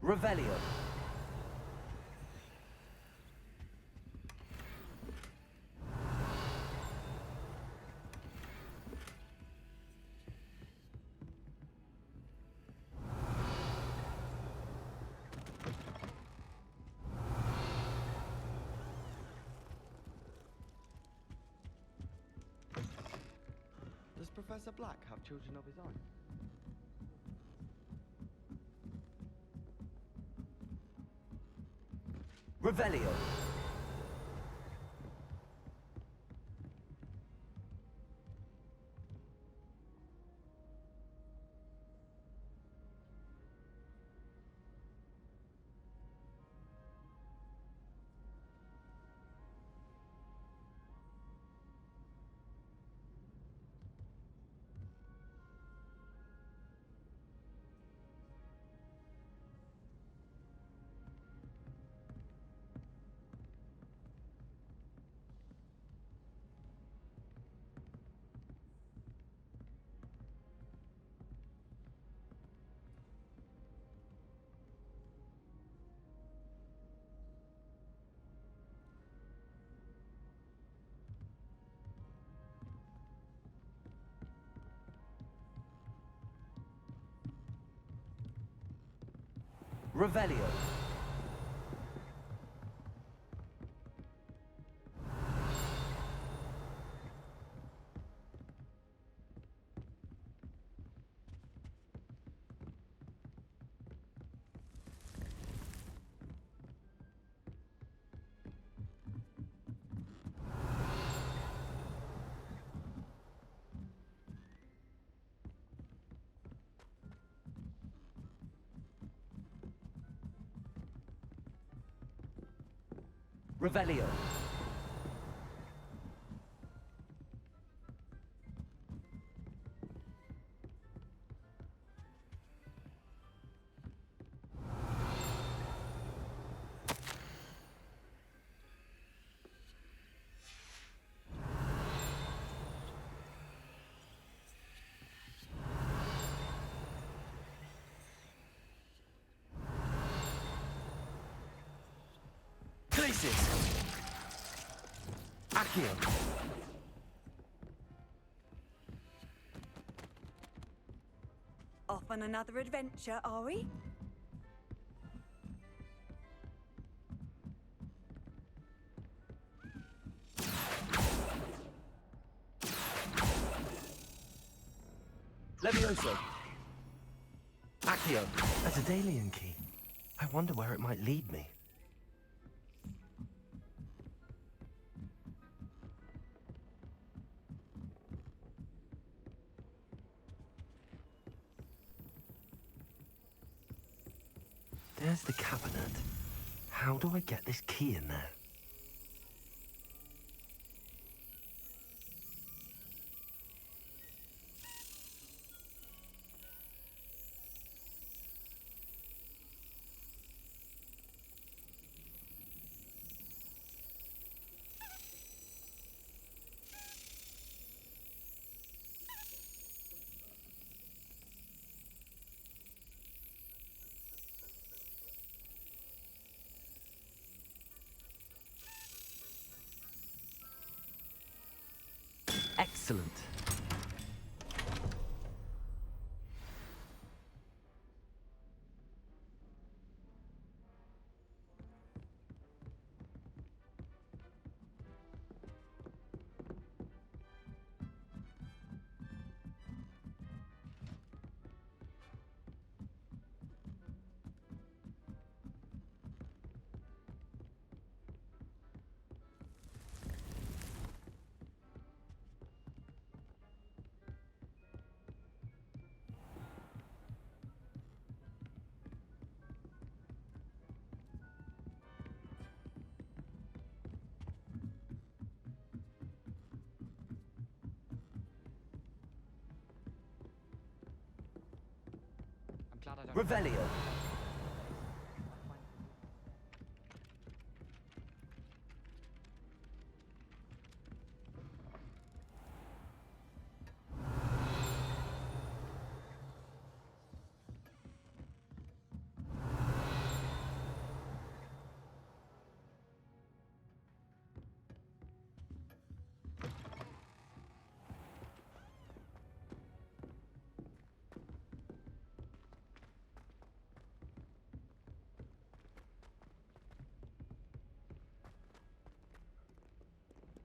Revelio. Does Professor Black have children of his own? Revelio. Revelio. Revelio. Places. Accio. Off on another adventure, are we? Levioso. Accio. A Daedalian key. I wonder where it might lead me. There's the cabinet. How do I get this key in there? Excellent. Revelio.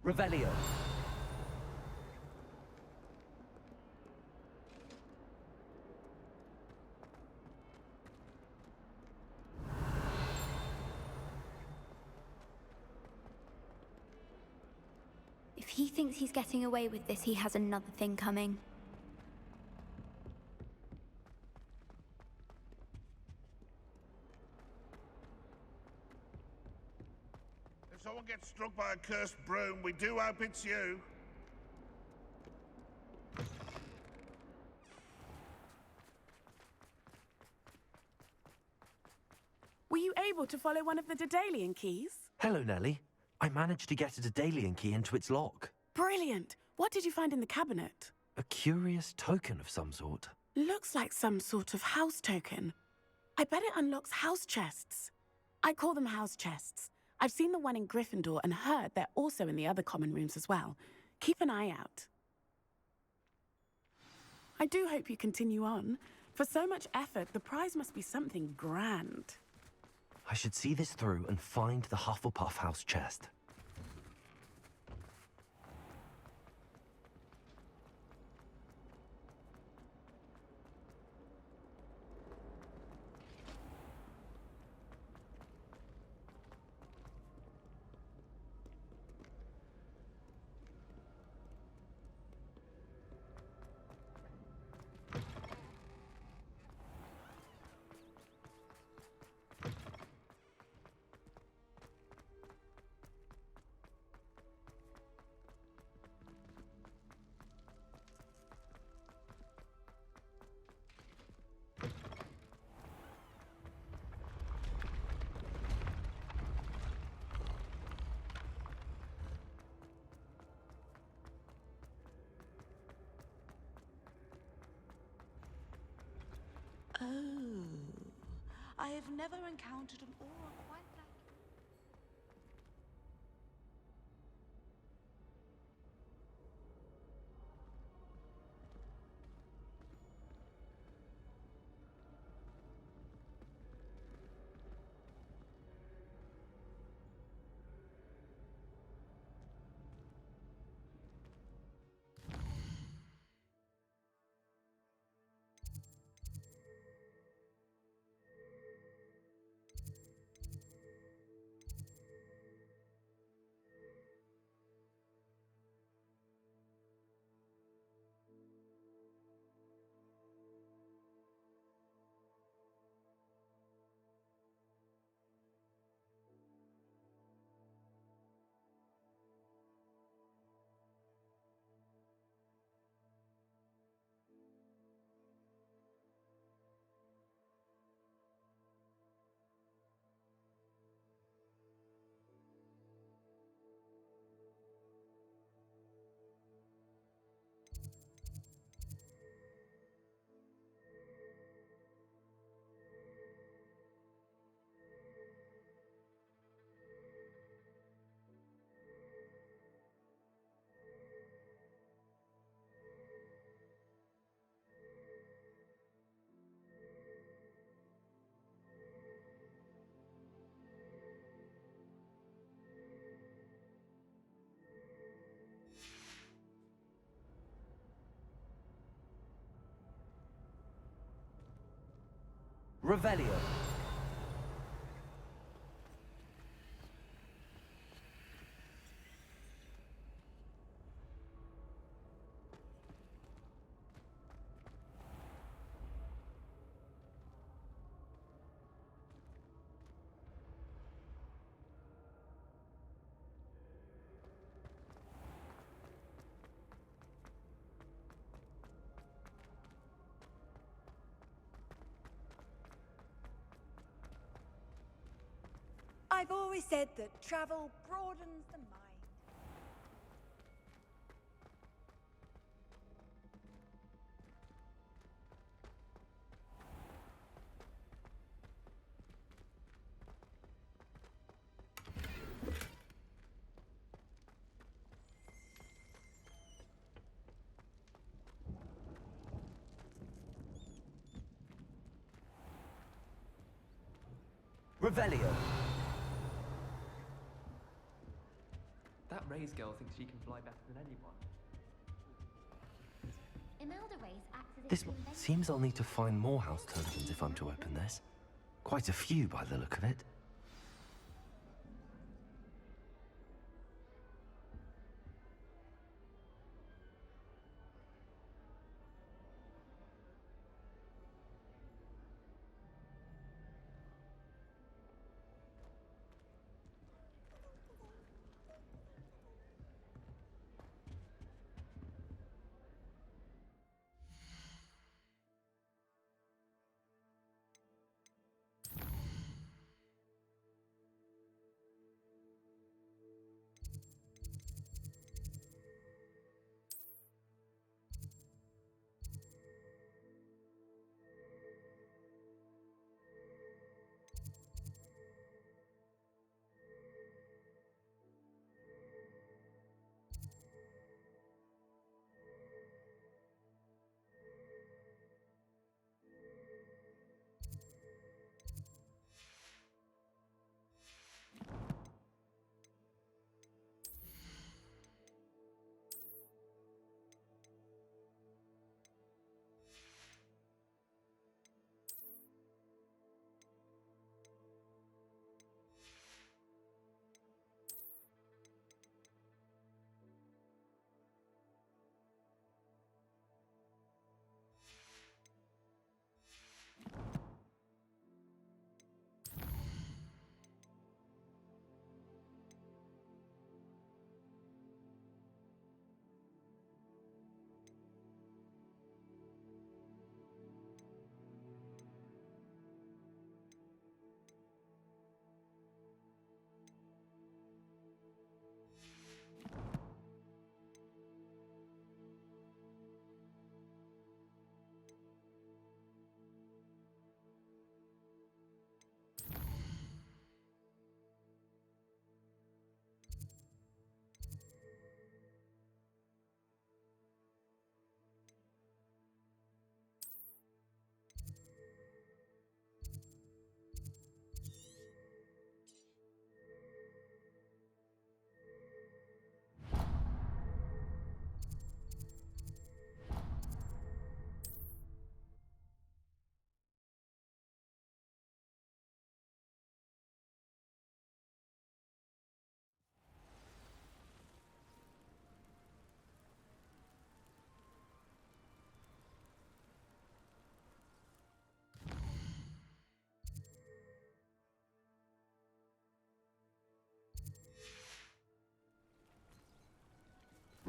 Revelio. If he thinks he's getting away with this, he has another thing coming. If someone gets struck by a cursed broom, we do hope it's you. Were you able to follow one of the Daedalian keys? Hello, Nellie. I managed to get a Daedalian key into its lock. Brilliant! What did you find in the cabinet? A curious token of some sort. Looks like some sort of house token. I bet it unlocks house chests. I call them house chests. I've seen the one in Gryffindor and heard they're also in the other common rooms as well. Keep an eye out. I do hope you continue on. For so much effort, the prize must be something grand. I should see this through and find the Hufflepuff house chest. Oh, I have never encountered an aura quite like Revelio. I've always said that travel broadens the mind. Revelio. That Ray's girl thinks she can fly better than anyone. Imelda Reyes acts as if This she invented- seems I'll need to find more house tokens if I'm to open this. Quite a few by the look of it.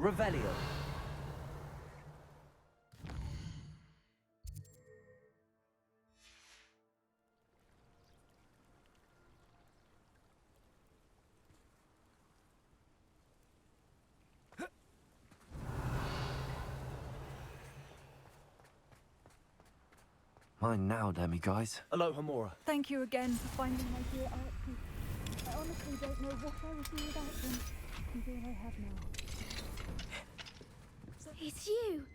Revelio. Mine now, Demi, guys. Aloha, Mora. Thank you again for finding my dear Archie. I honestly don't know what I would do without them. He's all I have now. It's you!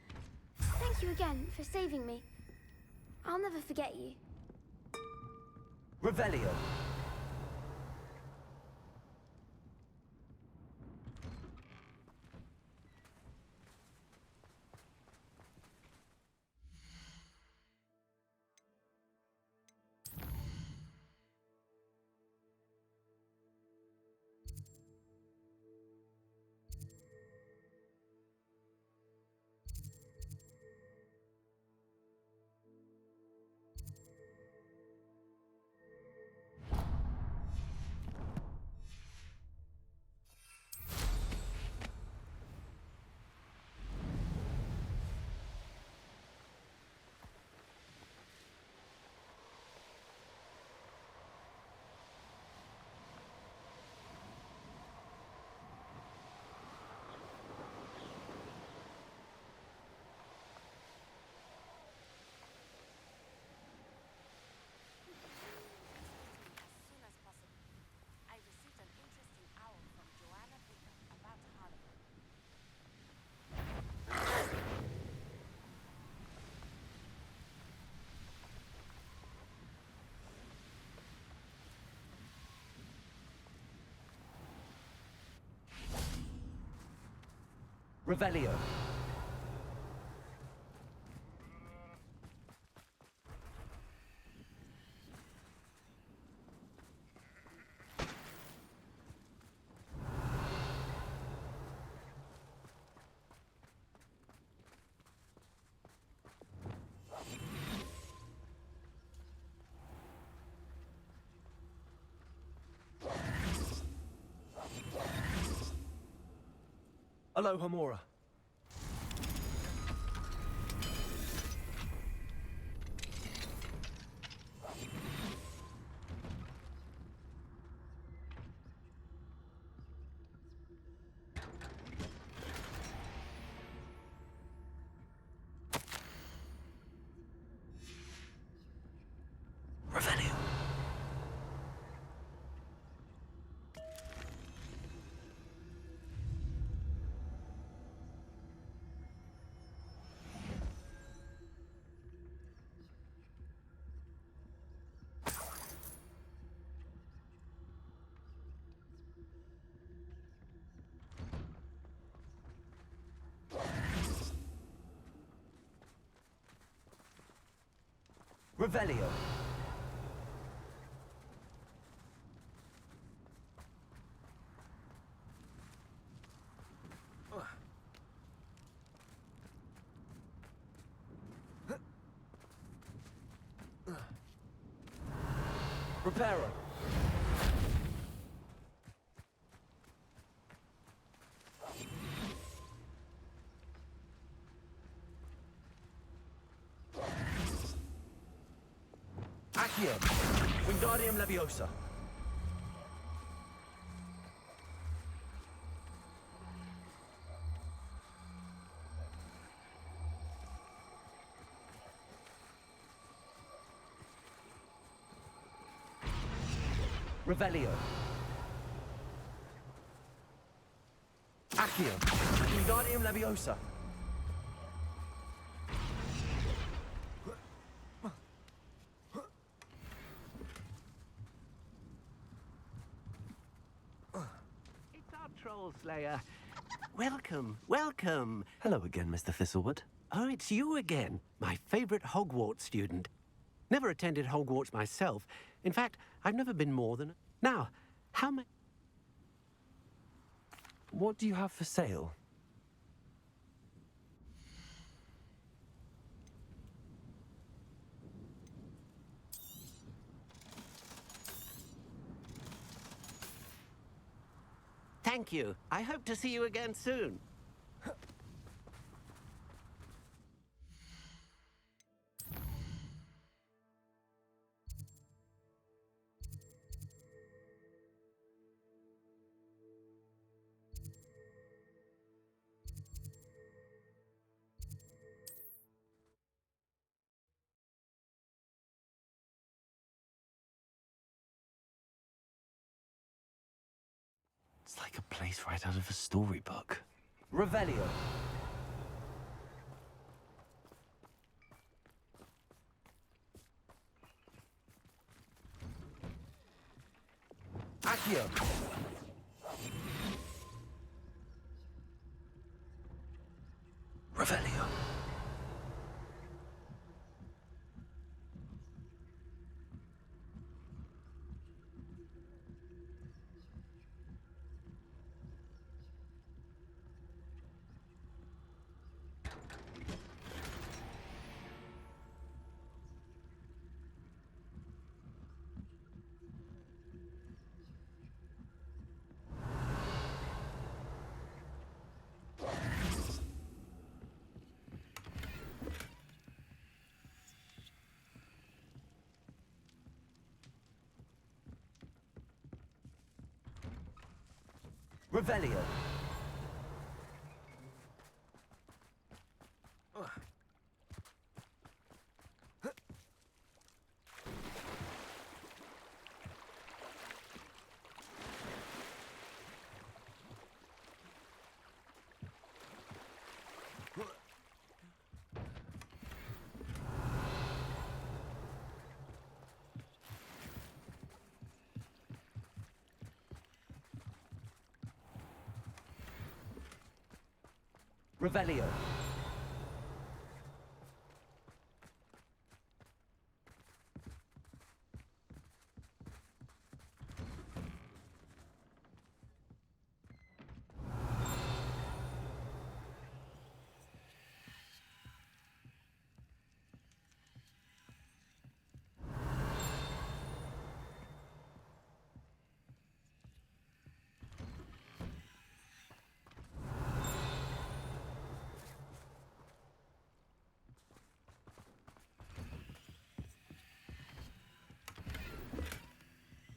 Thank you again for saving me. I'll never forget you. Revelio. Revelio. Hello, Hamura. Revelio. Revelio. Reparo. Accio. Wingardium Leviosa. Revelio. Accio. Wingardium Leviosa. It's our Troll Slayer. Welcome, welcome. Hello again, Mr. Thistlewood. Oh, it's you again, my favorite Hogwarts student. Never attended Hogwarts myself. In fact, I've never been more than... Now, how many... What do you have for sale? Thank you. I hope to see you again soon. It's like a place right out of a storybook. Revelio. Accio. Revelio. Revelio. Revelio.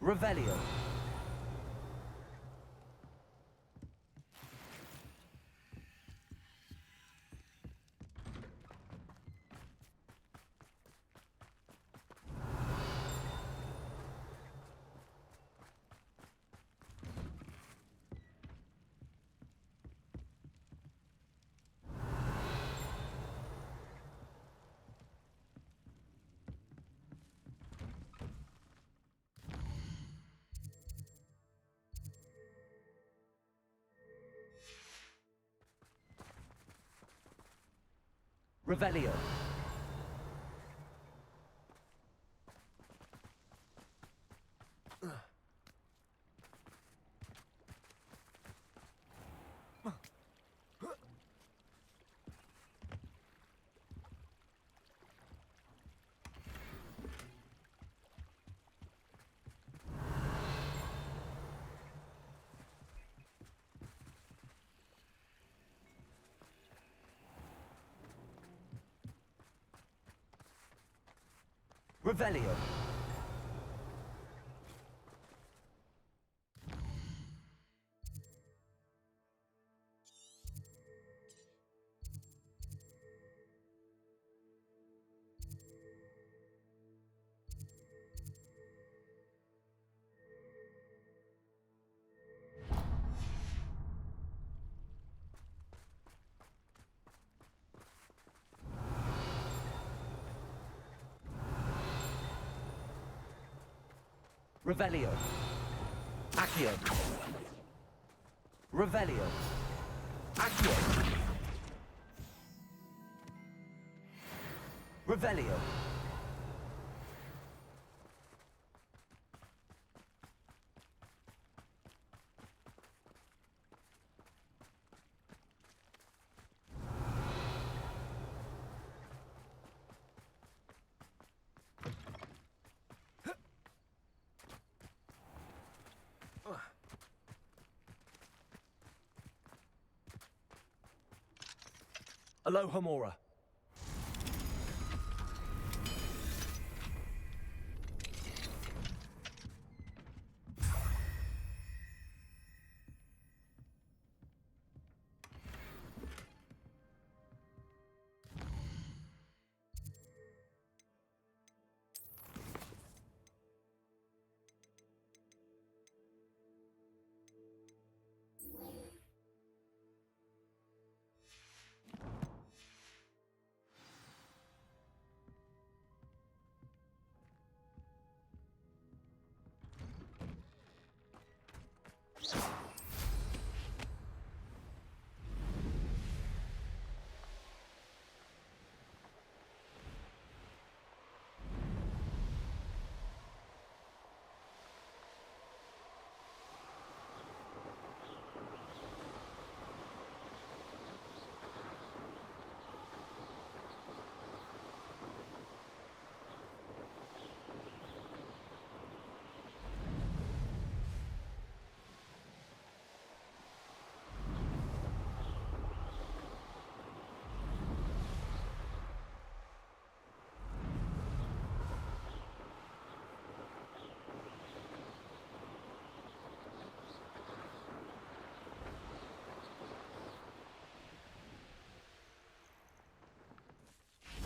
Revelio. Revelio. Revelio. Revelio. Accio. Revelio. Accio. Revelio. Alohomora.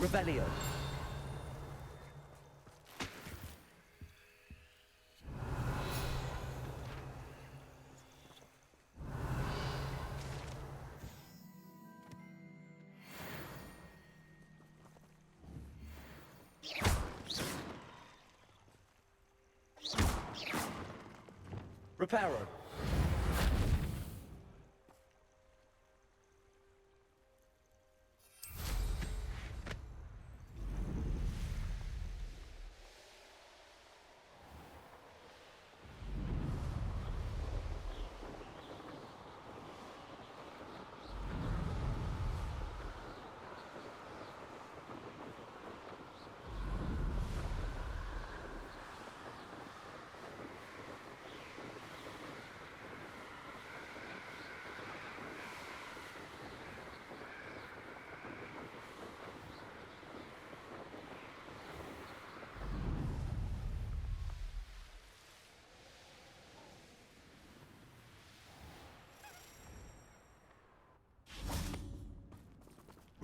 Revelio. Reparo.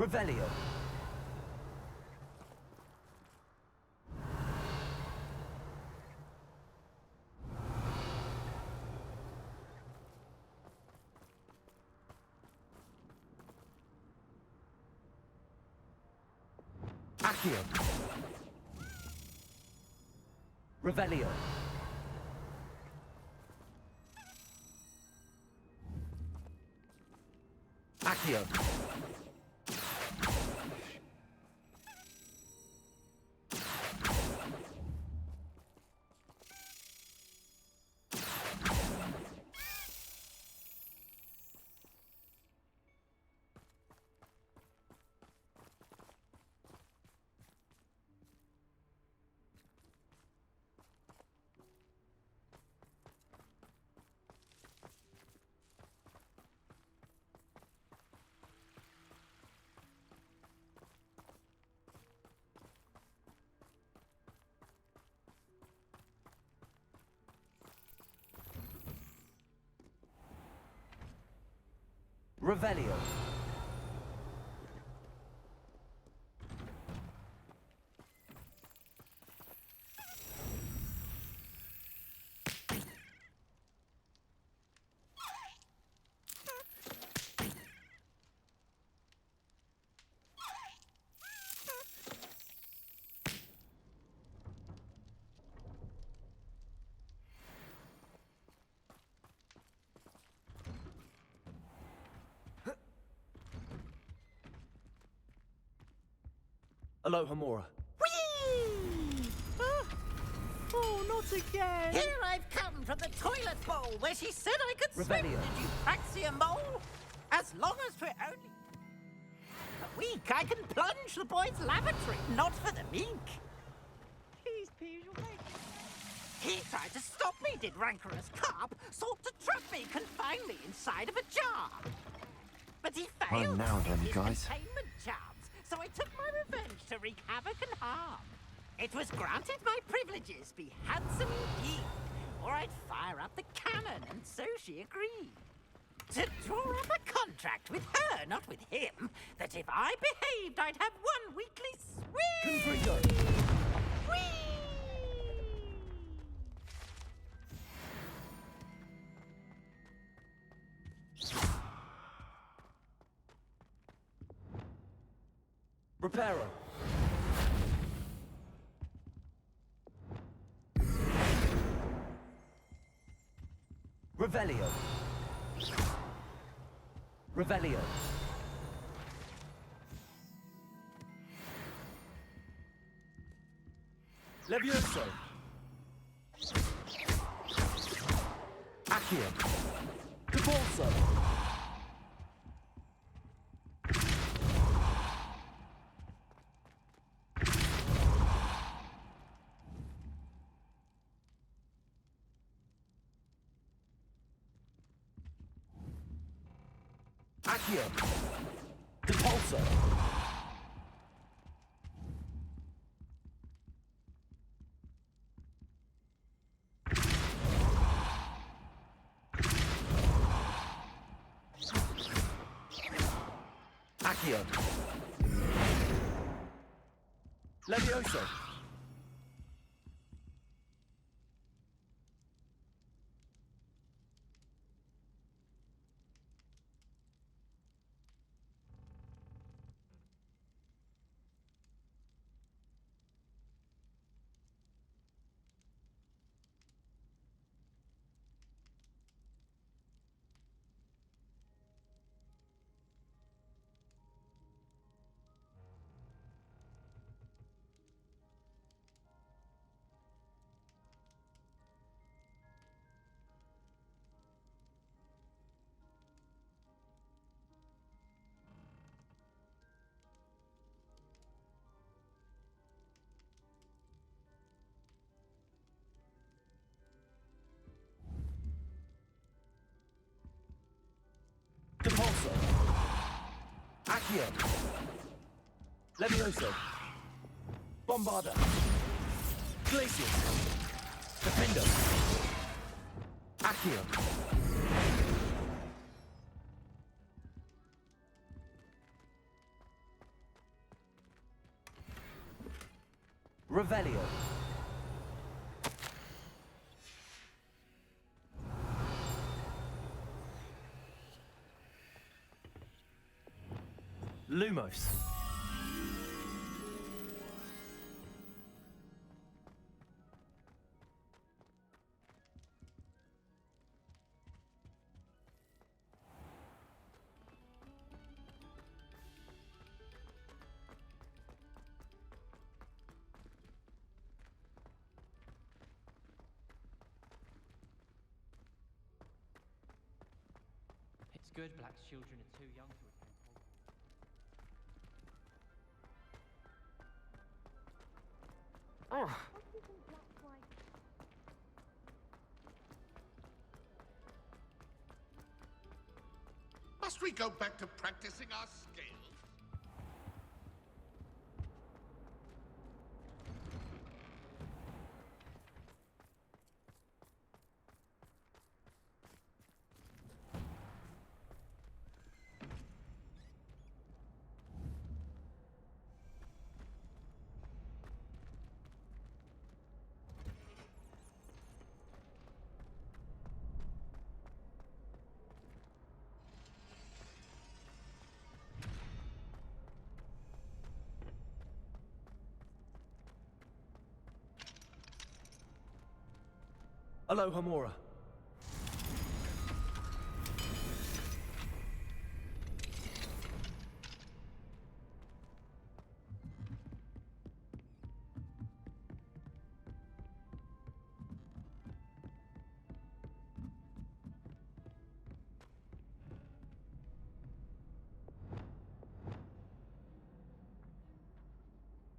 Revelio. Accio. Revelio. Accio. Revelio. Aloha Mora. Whee! Oh, not again! Here I've come from the toilet bowl where she said I could swim. Revelio. Did you Praxia Mole? As long as for only a week, I can plunge the boy's lavatory, not for the meek. Please, Peeves, you're making... He tried to stop me, did rancorous carp, sought to trap me, confine me inside of a jar. But he failed. Well, now then, with his guys. containment charms, so I took my revenge to wreak havoc and harm. It was granted my privileges be handsome indeed, or I'd fire up the cannon, and so she agreed. To draw up a contract with her, not with him, that if I behaved, I'd have one weekly swim. Confringo. Reparo. Revelio. Revelio. Levioso. Accio. Capolso. Accio. Depulso. Accio. Levioso. Depulso. Accio. Levioso. Bombarda. Glacius. Defendo. Accio. Revelio. Lumos. It's good Black's children are too young to attend Hogwarts. Must we go back to practicing our skills? Hello, Hamura.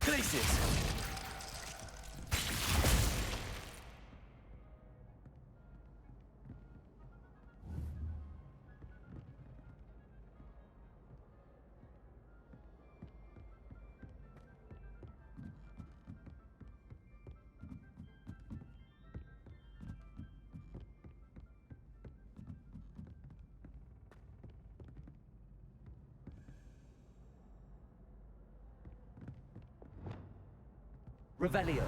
Glacius! Revelio.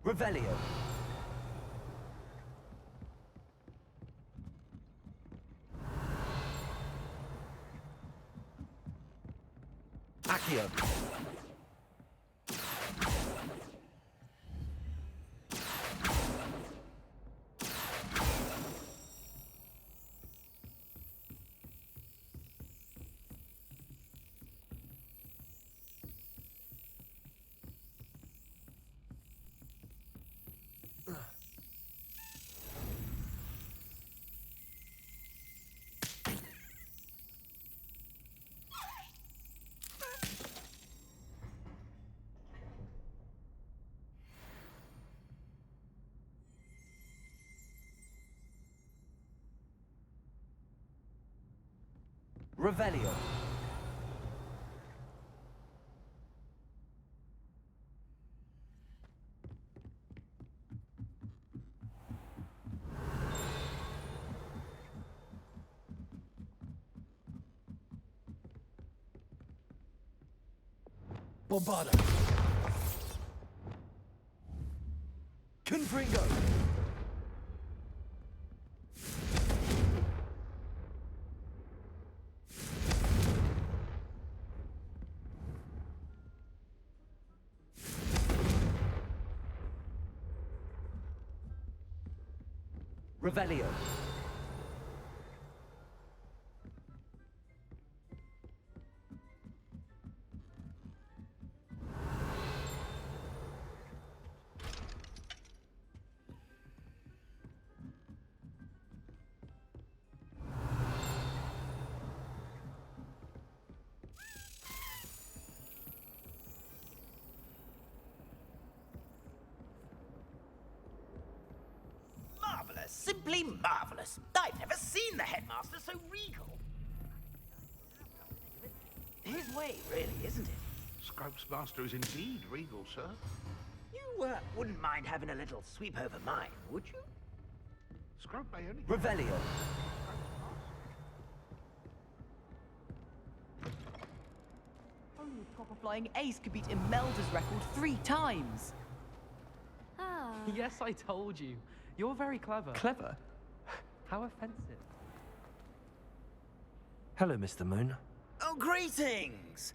Revelio. Accio. Revelio. Bombarda. Confringo. Revelio. simply marvelous. I've never seen the headmaster so regal. His way, really, isn't it? Scrope's master is indeed regal, sir. You wouldn't mind having a little sweep over mine, would you? Scrope may only... Revelio. Only a proper-flying ace could beat Imelda's record 3 times. Ah. Yes, I told you. You're very clever. Clever? How offensive. Hello, Mr. Moon. Oh, greetings!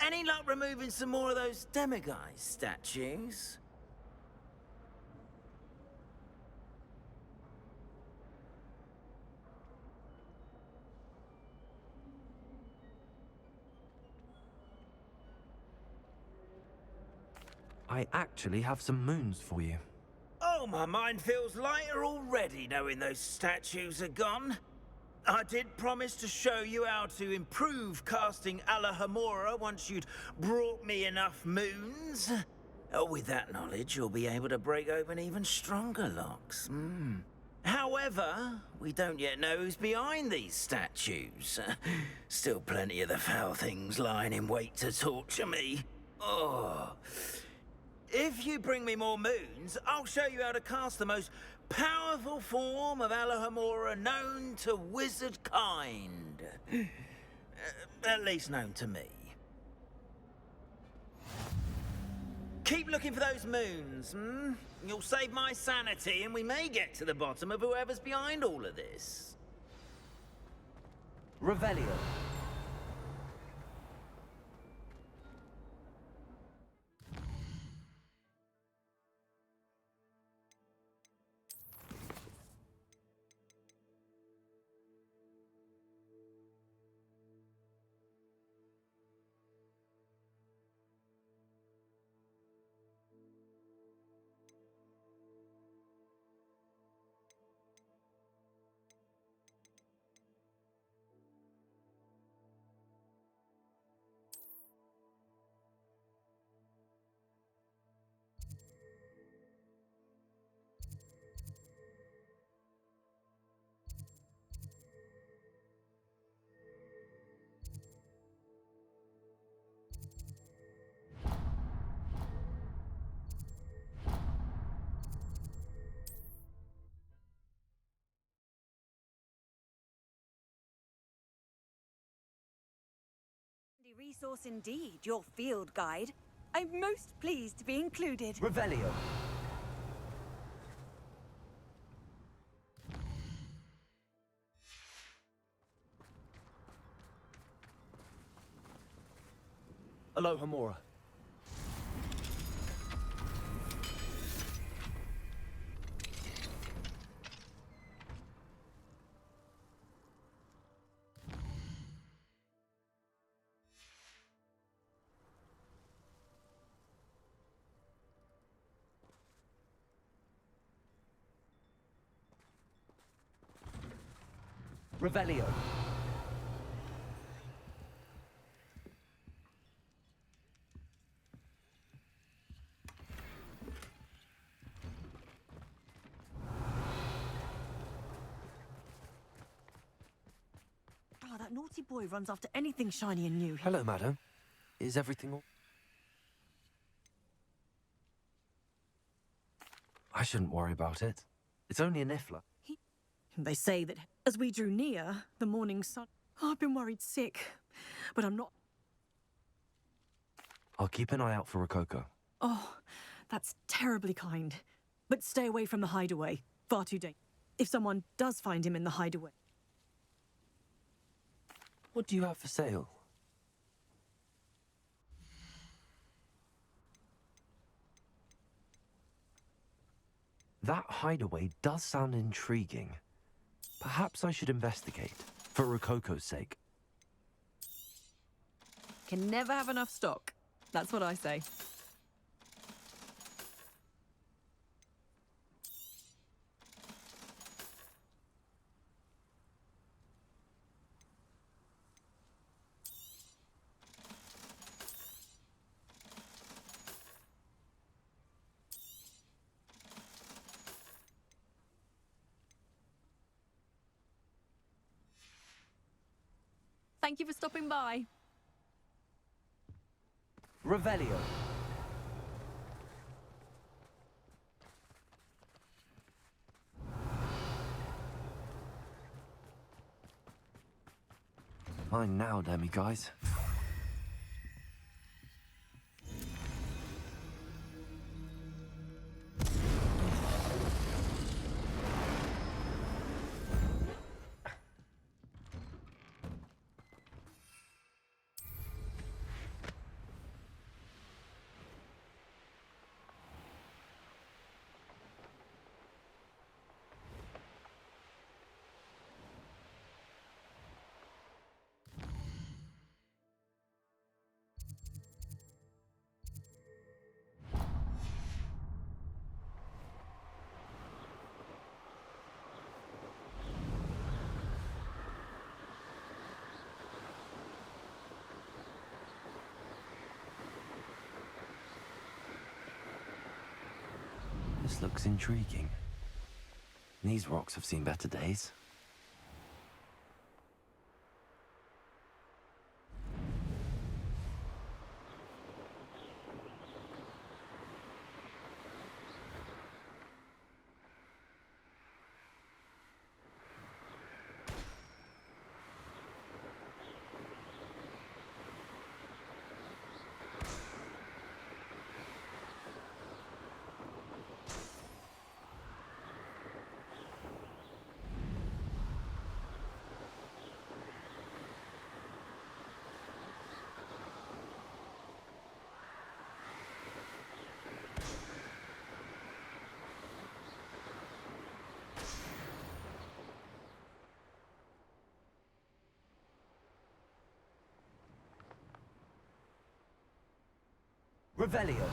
Any luck removing some more of those demiguise statues? I actually have some moons for you. Oh, my mind feels lighter already knowing those statues are gone. I did promise to show you how to improve casting Alahamora once you'd brought me enough moons. With that knowledge, you'll be able to break open even stronger locks. However, we don't yet know who's behind these statues. Still plenty of the foul things lying in wait to torture me. Oh. If you bring me more moons, I'll show you how to cast the most powerful form of Alahamora known to wizard kind. At least known to me. Keep looking for those moons, You'll save my sanity and we may get to the bottom of whoever's behind all of this. Revelio. Resource indeed, your field guide. I'm most pleased to be included. Revelio. Alohomora. Revelio. Oh, that naughty boy runs after anything shiny and new. Hello, madam. Is everything all... I shouldn't worry about it. It's only a niffler. They say that as we drew near, the morning sun... Oh, I've been worried sick, but I'm not... I'll keep an eye out for Rococo. Oh, that's terribly kind. But stay away from the hideaway. Far too dangerous. If someone does find him in the hideaway... What do you have for sale? That hideaway does sound intriguing. Perhaps I should investigate, for Rococo's sake. Can never have enough stock. That's what I say. Thank you for stopping by. Revelio. Mine now, Demi guys. This looks intriguing. These rocks have seen better days. Revelio.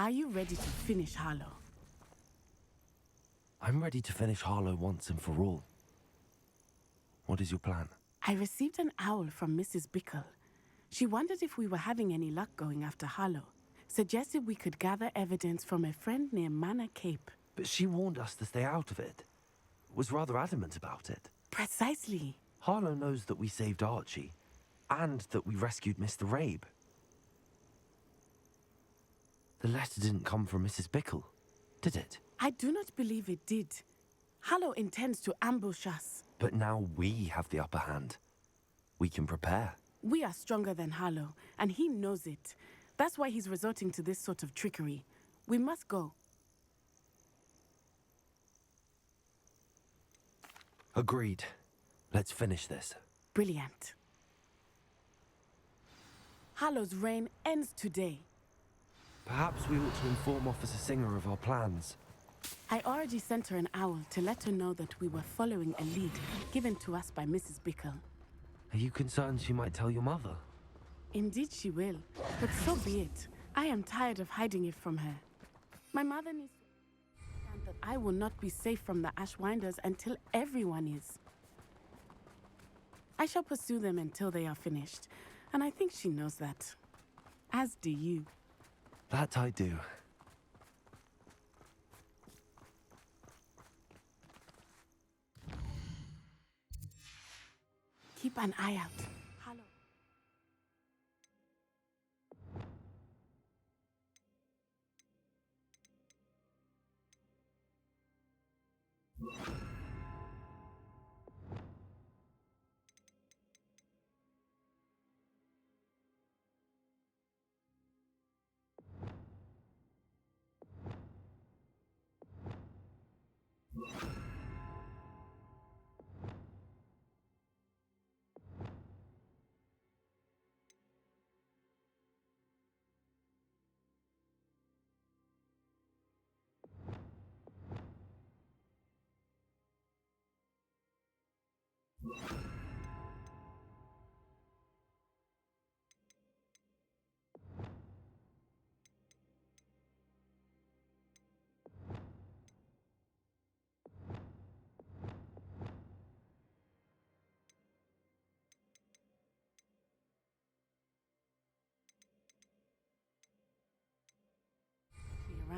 Are you ready to finish Harlow? I'm ready to finish Harlow once and for all. What is your plan? I received an owl from Mrs. Bickle. She wondered if we were having any luck going after Harlow. Suggested we could gather evidence from a friend near Manor Cape. But she warned us to stay out of it. Was rather adamant about it. Precisely. Harlow knows that we saved Archie, and that we rescued Mr. Rabe. The letter didn't come from Mrs. Bickle, did it? I do not believe it did. Harlow intends to ambush us. But now we have the upper hand. We can prepare. We are stronger than Harlow, and he knows it. That's why he's resorting to this sort of trickery. We must go. Agreed. Let's finish this. Brilliant. Harlow's reign ends today. Perhaps we ought to inform Officer Singer of our plans. I already sent her an owl to let her know that we were following a lead given to us by Mrs. Bickle. Are you concerned she might tell your mother? Indeed she will, but so be it. I am tired of hiding it from her. My mother needs to understand that I will not be safe from the Ashwinders until everyone is. I shall pursue them until they are finished, and I think she knows that. As do you. That I do. Keep an eye out. Harlow.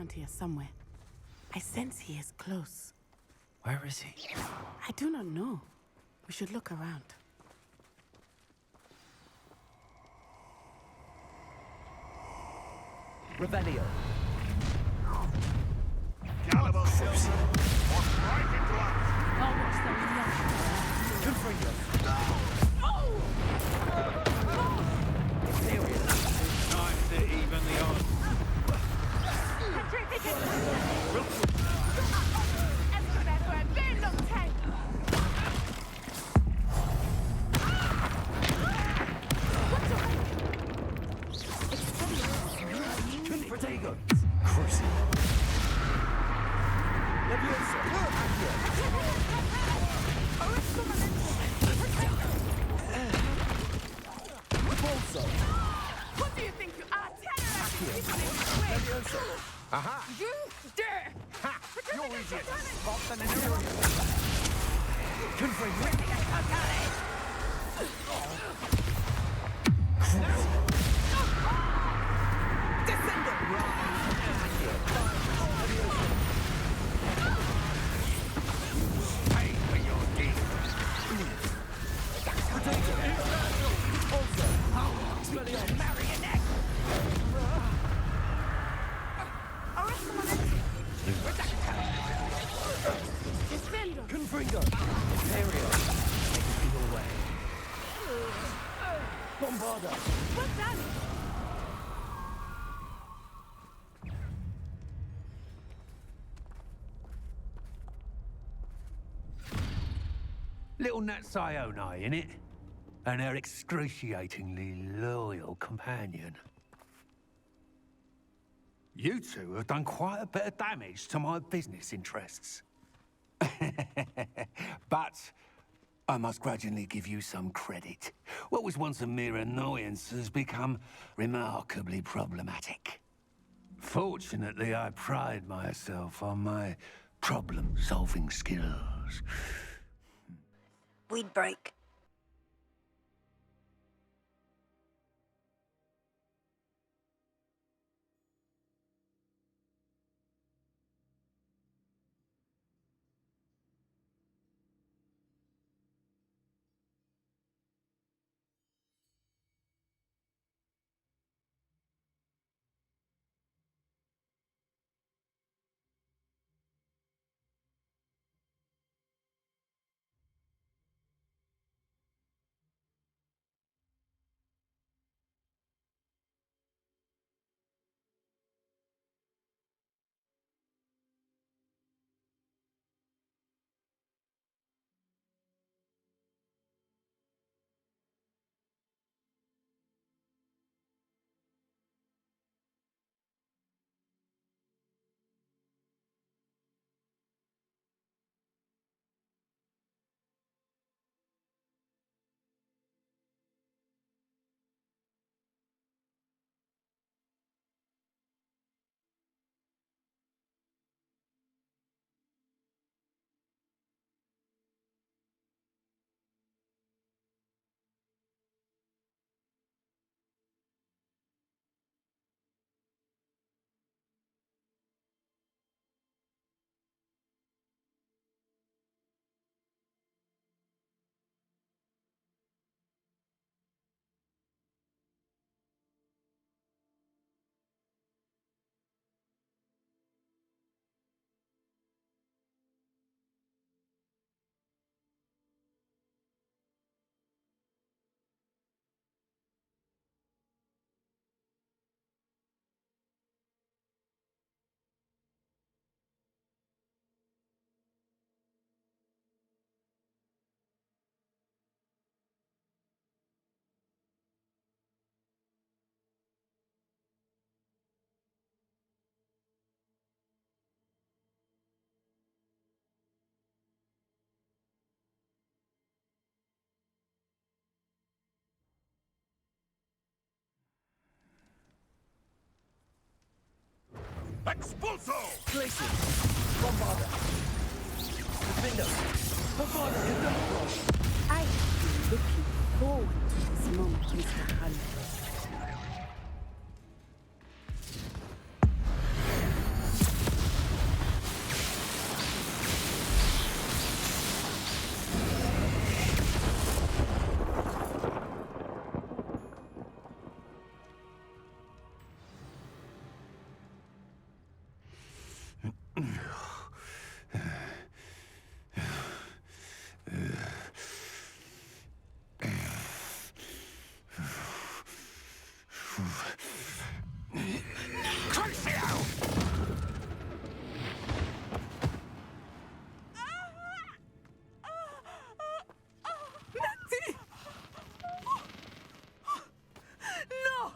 around here somewhere. I sense he is close. Where is he? I do not know. We should look around. Revelio. Caliber Silver. Walk right into us. I'll watch them in the afternoon. Confringo. Time to even the odds. Confringo. Cruising. Leviosa. Bolso. What do you think you are? Leviosa. Aha! You dare! Ha! You're easy. Spot than an arrow. Confringo. Confringo. Imperio. Take it away. Bombarda. What's that? Little Nat Sione, innit? And her excruciatingly loyal companion. You two have done quite a bit of damage to my business interests. But I must grudgingly give you some credit. What was once a mere annoyance has become remarkably problematic. Fortunately, I pride myself on my problem-solving skills. Weed break. Expulso! Glacier. Bombarda. Defender. Bombarda. I have been looking forward to this moment, Mr. Hunt. Crucio! Natty! No!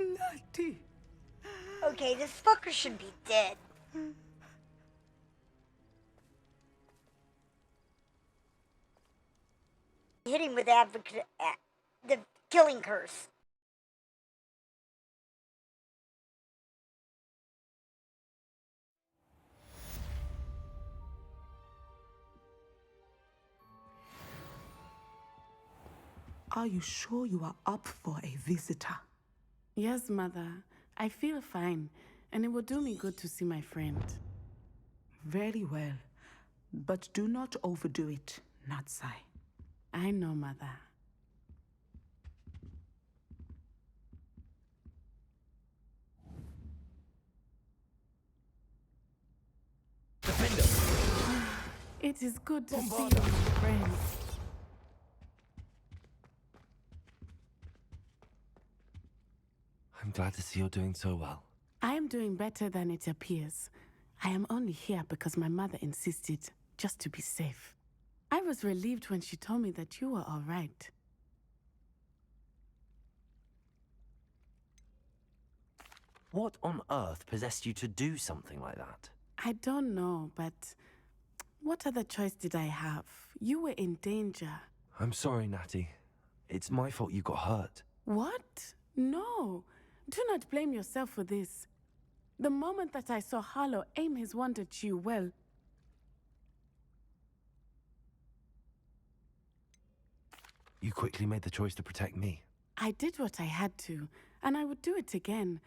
Natty! Okay, this fucker should be dead. Hit him with the killing curse. Are you sure you are up for a visitor? Yes, Mother. I feel fine, and it will do me good to see my friend. Very well. But do not overdo it, Natsai. I know, Mother. It is good to see you, my friend. I'm glad to see you're doing so well. I am doing better than it appears. I am only here because my mother insisted, just to be safe. I was relieved when she told me that you were all right. What on earth possessed you to do something like that? I don't know, but what other choice did I have? You were in danger. I'm sorry, Natty. It's my fault you got hurt. What? No. Do not blame yourself for this. The moment that I saw Harlow aim his wand at you, well... You quickly made the choice to protect me. I did what I had to, and I would do it again.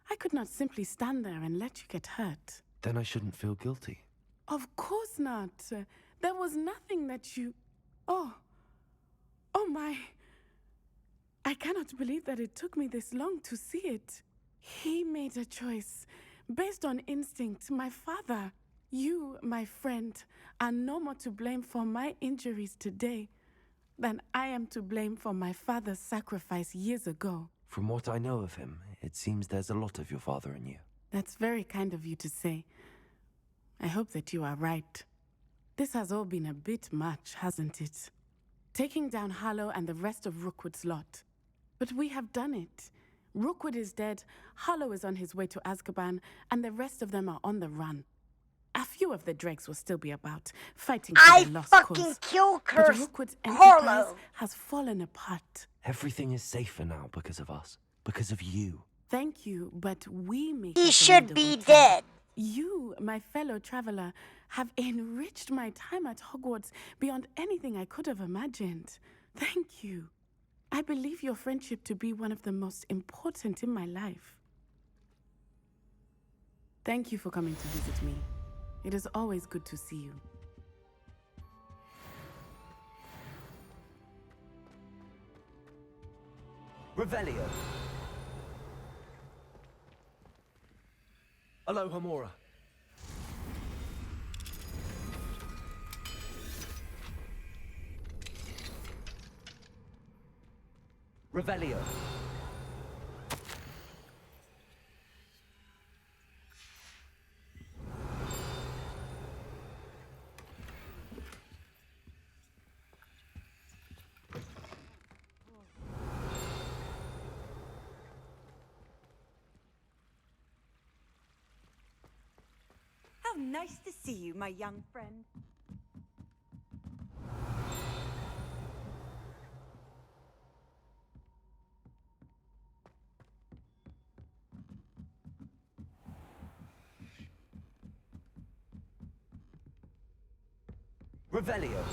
I could not simply stand there and let you get hurt. Then I shouldn't feel guilty. Of course not. There was nothing that you... Oh. Oh my... I cannot believe that it took me this long to see it. He made a choice based on instinct. My father, you, my friend, are no more to blame for my injuries today than I am to blame for my father's sacrifice years ago. From what I know of him, it seems there's a lot of your father in you. That's very kind of you to say. I hope that you are right. This has all been a bit much, hasn't it? Taking down Harlow and the rest of Rookwood's lot. But we have done it. Rookwood is dead, Harlow is on his way to Azkaban, and the rest of them are on the run. A few of the dregs will still be about, fighting for the lost cause. Kill But Curse Rookwood's Harlow enterprise has fallen apart. Everything is safer now because of us. Because of you. Thank you, but we make He it should be unendable. dead. You, my fellow traveler, have enriched my time at Hogwarts beyond anything I could have imagined. Thank you. I believe your friendship to be one of the most important in my life. Thank you for coming to visit me. It is always good to see you. Revelio. Alohomora. Revelio. How nice to see you, my young friend. Revelio.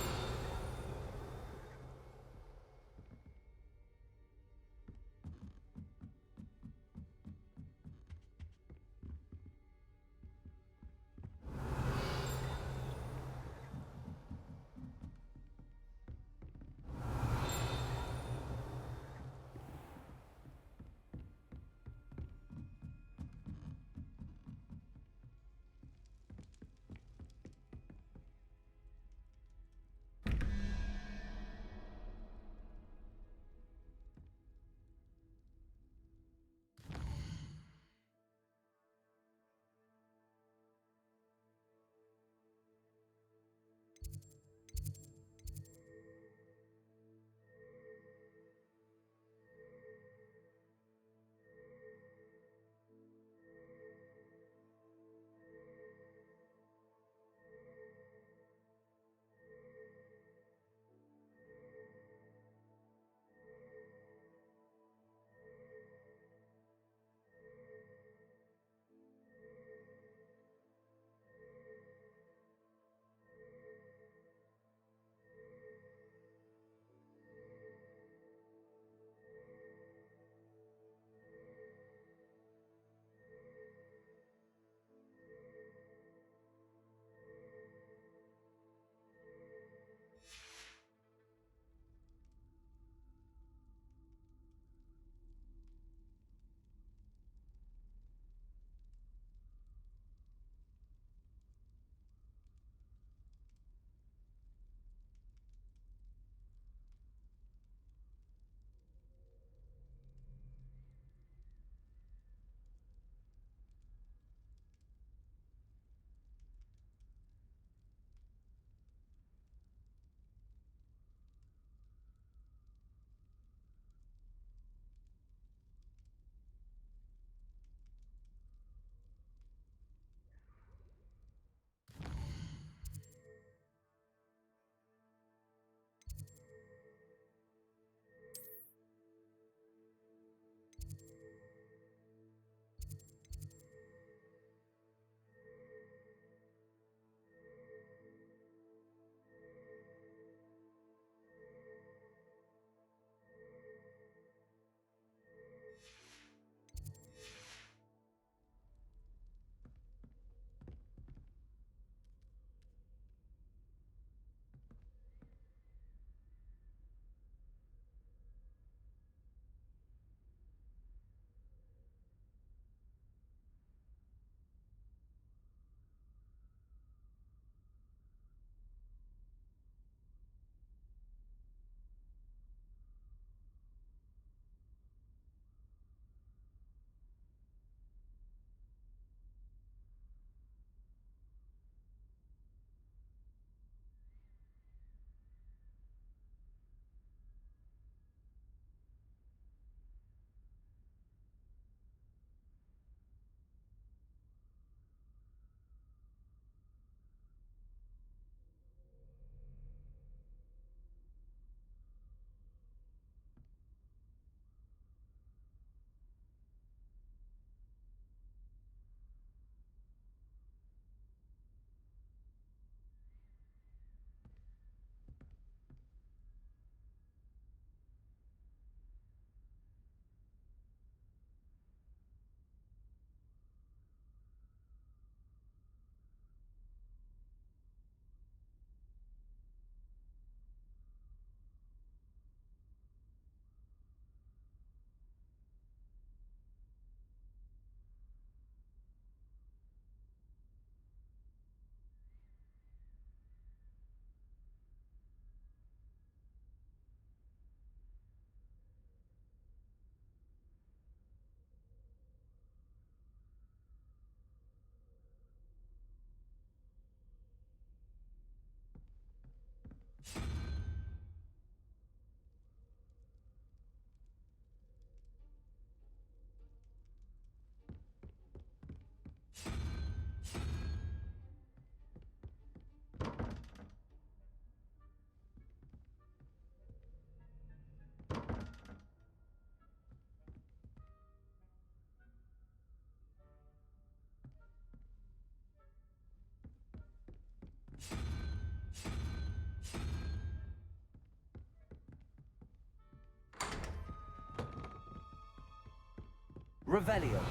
Revelio.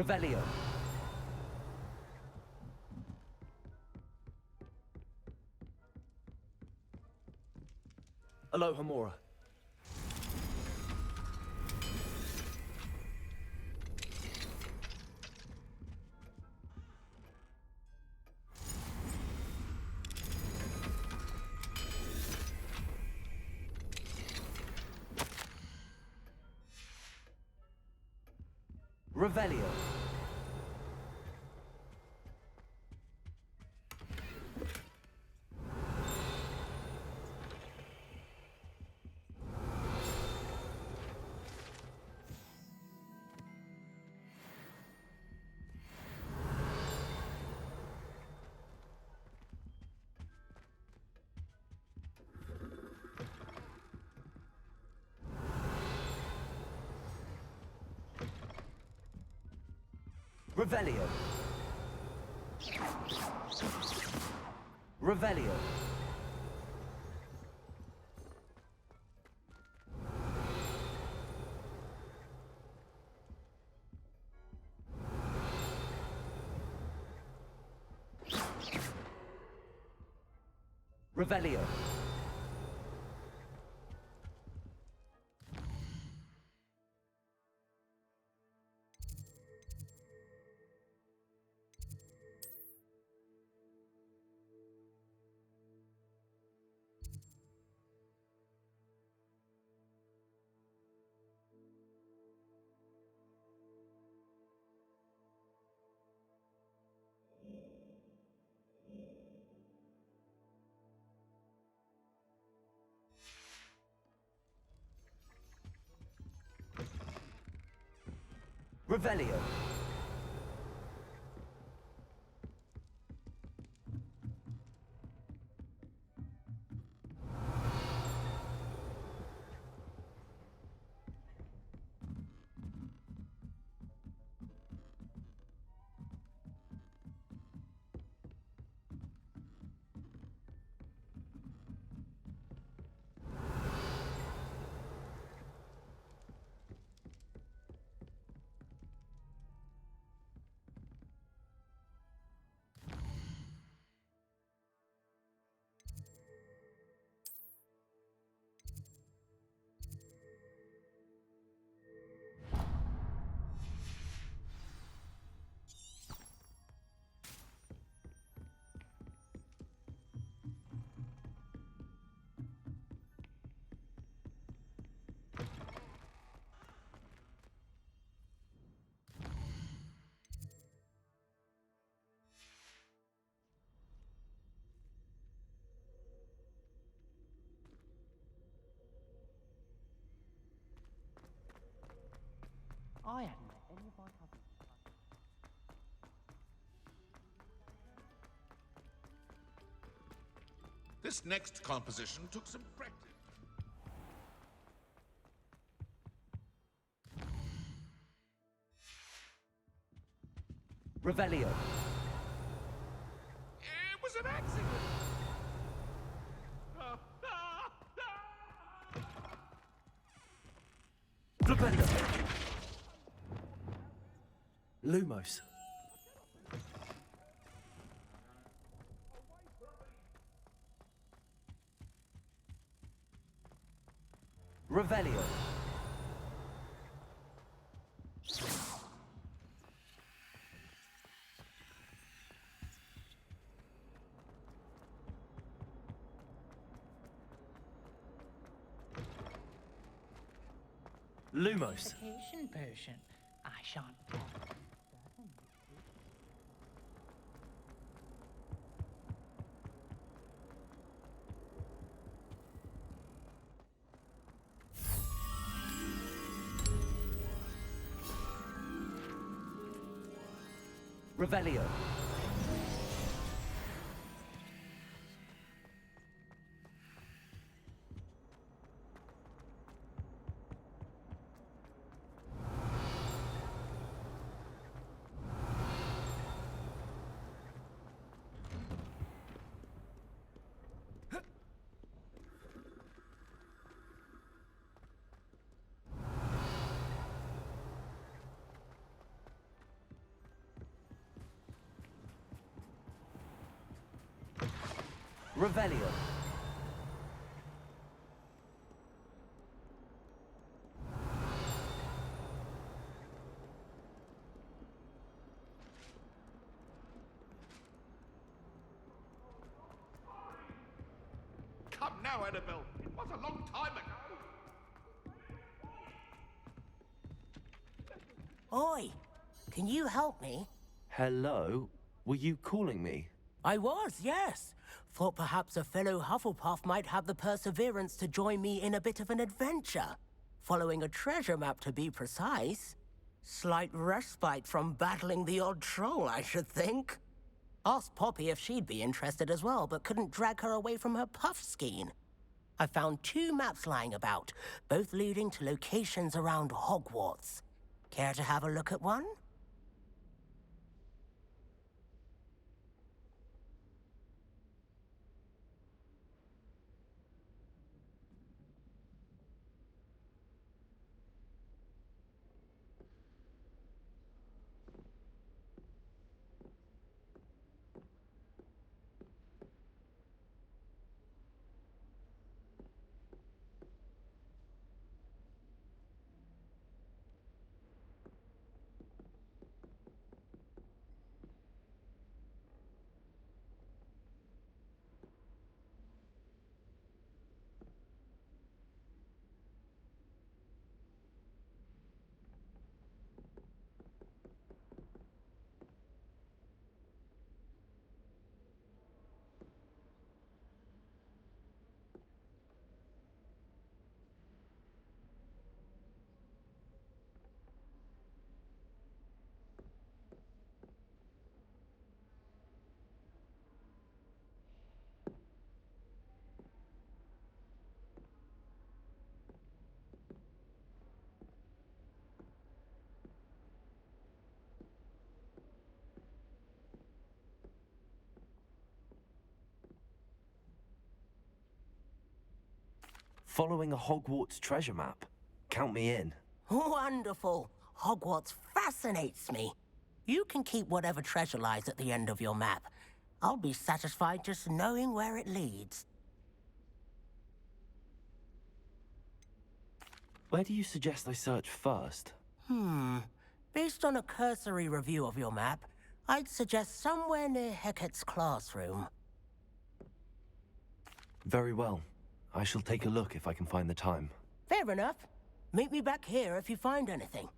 Revelio. Alohomora. Revelio. Revelio. Revelio. Revelio. Revelio. I hadn't met any of my cousins. This next composition took some practice. Revelio. It was an accident! Revelio. Lumos. Revelio. Lumos. Vacation potion. I shan't. Revelio. Revelio. Come now, Annabelle. It was a long time ago. Oi, can you help me? Hello? Were you calling me? I was, yes. Thought perhaps a fellow Hufflepuff might have the perseverance to join me in a bit of an adventure. Following a treasure map, to be precise. Slight respite from battling the odd troll, I should think. Asked Poppy if she'd be interested as well, but couldn't drag her away from her puff skein. I found 2 maps lying about, both leading to locations around Hogwarts. Care to have a look at one? Following a Hogwarts treasure map. Count me in. Wonderful. Hogwarts fascinates me. You can keep whatever treasure lies at the end of your map. I'll be satisfied just knowing where it leads. Where do you suggest I search first? Based on a cursory review of your map, I'd suggest somewhere near Hecat's classroom. Very well. I shall take a look if I can find the time. Fair enough. Meet me back here if you find anything.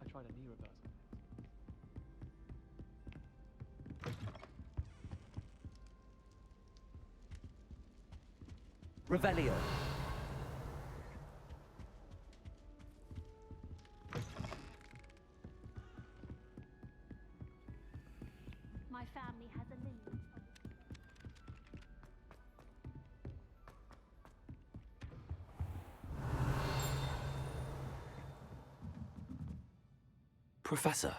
I tried a new Revelio. My family has a lineage. Professor,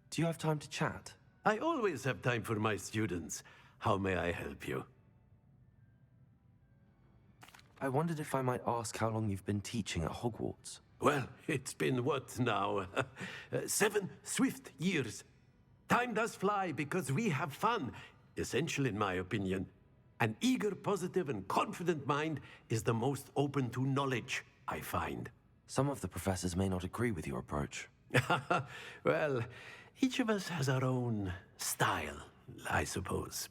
do you have time to chat? I always have time for my students. How may I help you? I wondered if I might ask how long you've been teaching at Hogwarts. Well, it's been what now? 7 swift years. Time does fly because we have fun. Essential in my opinion. An eager, positive, and confident mind is the most open to knowledge, I find. Some of the professors may not agree with your approach. Well, each of us has our own style, I suppose.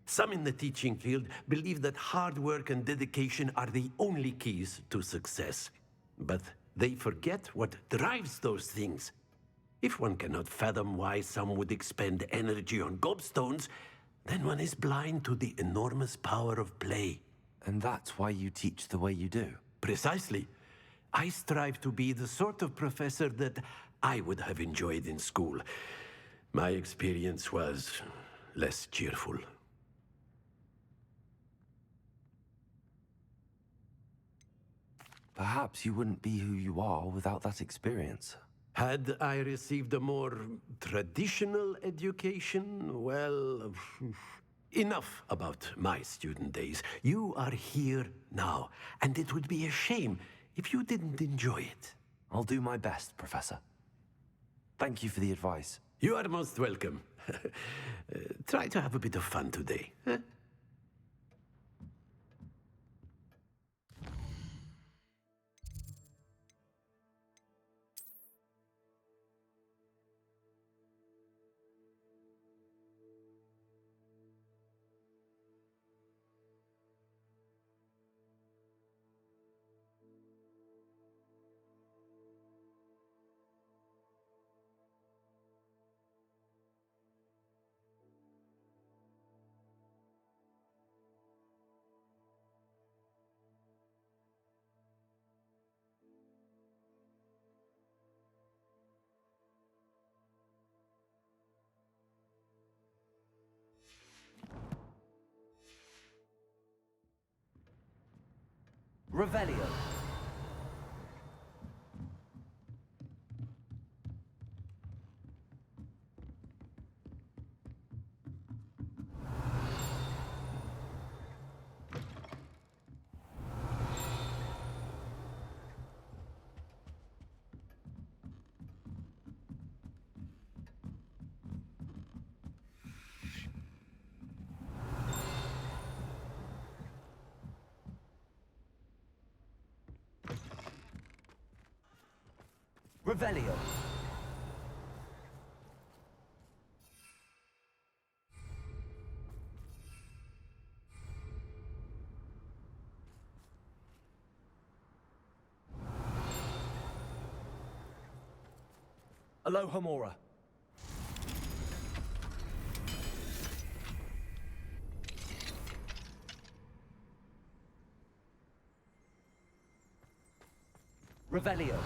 Some in the teaching field believe that hard work and dedication are the only keys to success. But they forget what drives those things. If one cannot fathom why some would expend energy on gobstones, then one is blind to the enormous power of play. And that's why you teach the way you do? Precisely. I strive to be the sort of professor that I would have enjoyed in school. My experience was less cheerful. Perhaps you wouldn't be who you are without that experience. Had I received a more traditional education, well, enough about my student days. You are here now, and it would be a shame if you didn't enjoy it. I'll do my best, Professor. Thank you for the advice. You are most welcome. Try to have a bit of fun today. Huh? Revelio. Revelio. Alohomora. Revelio.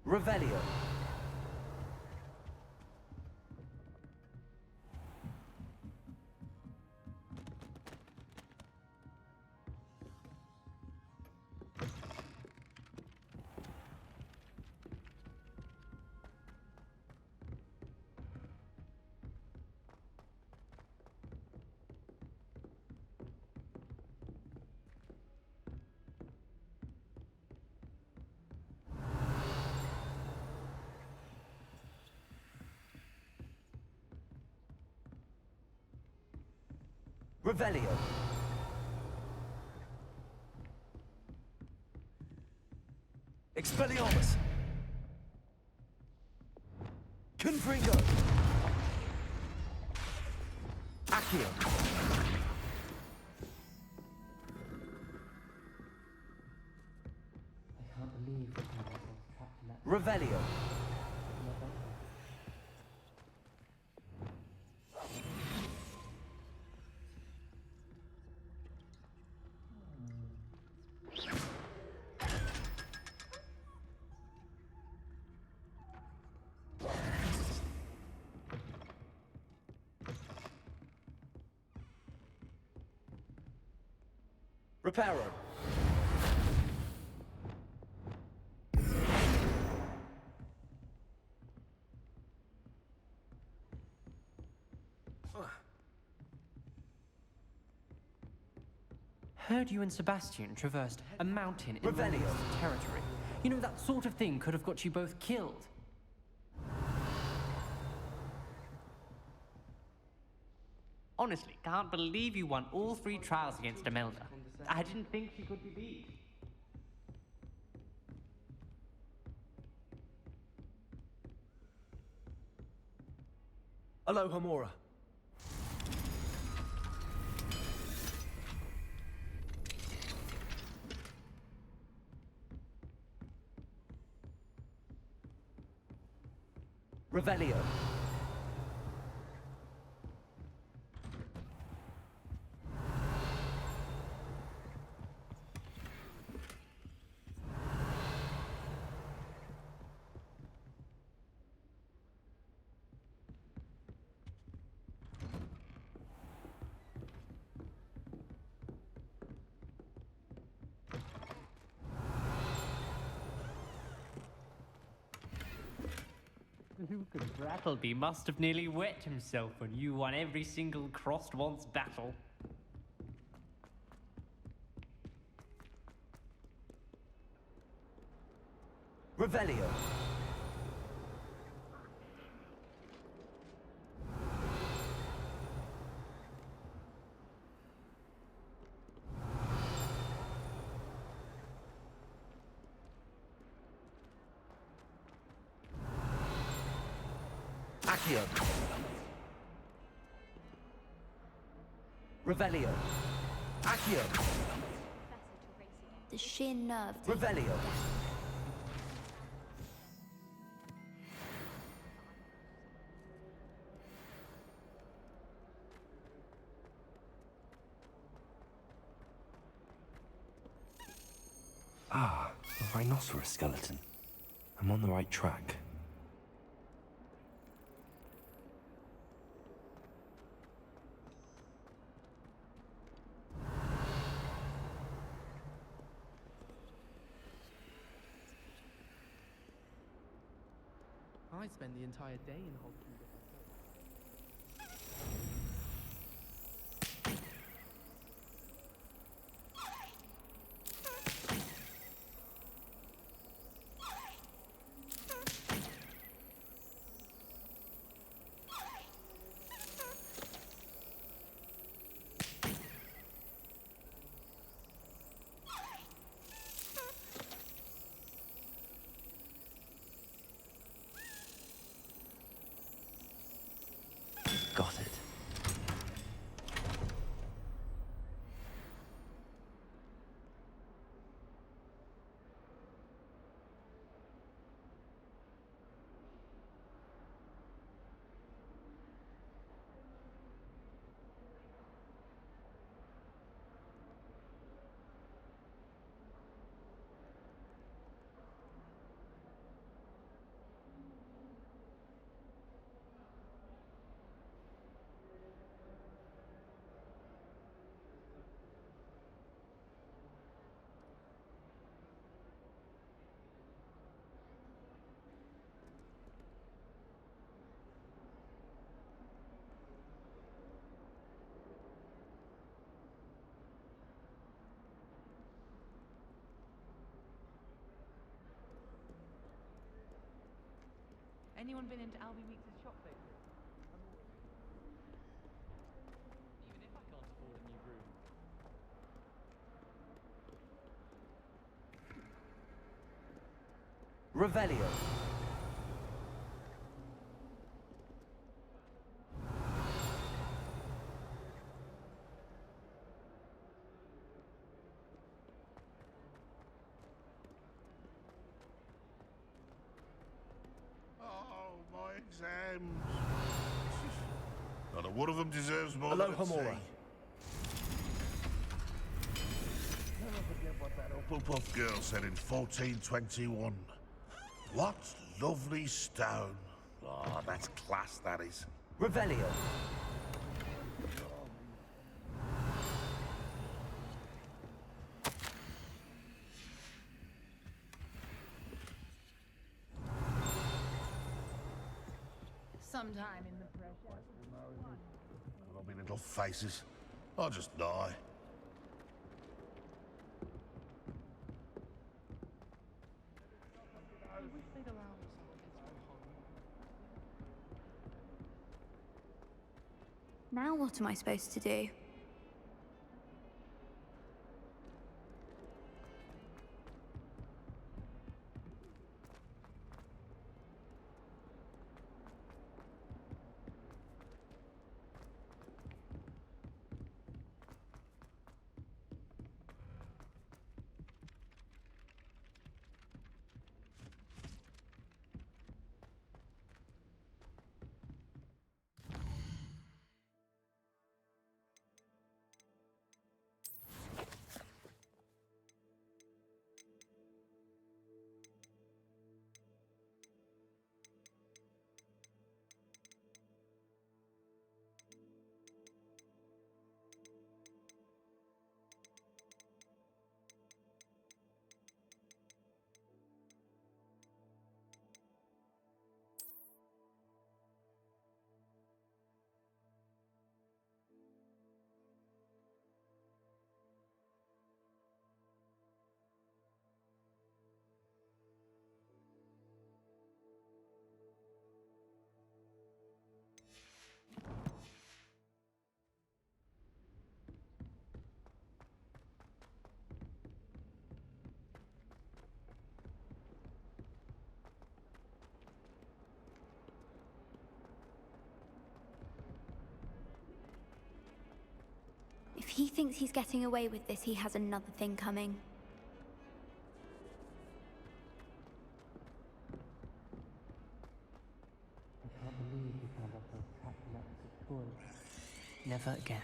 Revelio. Revelio. Expelliarmus. Confringo. Accio. I can't believe we found ourselves trapped in that. Revelio. Reparo. Heard you and Sebastian traversed a mountain in Revelio. Roman's territory. You know, that sort of thing could have got you both killed. Honestly, can't believe you won all 3 trials against Imelda. I didn't think she could be beat. Aloha Mora. Revelio. Luke Brattleby must have nearly wet himself when you won every single crossed once battle. Revelio. Accio. Revelio. Accio. The sheer nerve. Revelio. Ah, a rhinoceros skeleton. I'm on the right track. I spend the entire day in Hogsmeade. Got it. Anyone been into Albie Weeks' shop lately? Even if I can't afford it Revelio. Oh, my exams. Not a one of them deserves more Hello, than a Hamura. C. Never forget what that Hufflepuff girl said in 1421. What lovely stone. Oh, that's class, that is. Revelio. Sometime in the pressure. Lovely little faces. I'll just die. I wish they'd allow some kids to go home. Now what am I supposed to do? If he thinks he's getting away with this, he has another thing coming. I can't believe we found ourselves trapped in that toilet. Never again.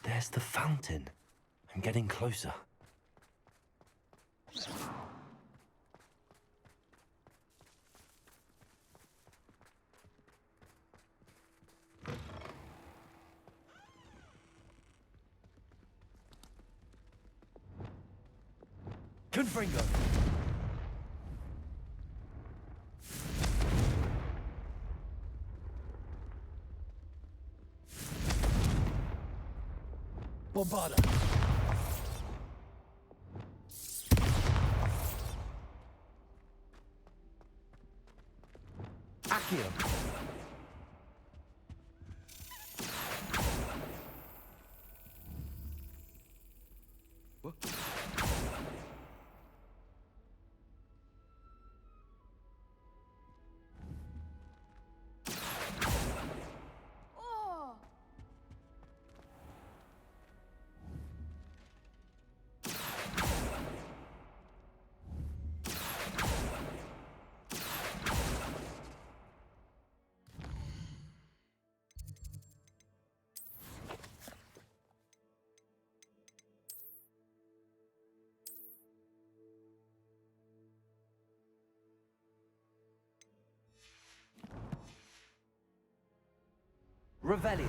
There's the fountain. I'm getting closer. Confringo! Bombarda! Accio! Revelio.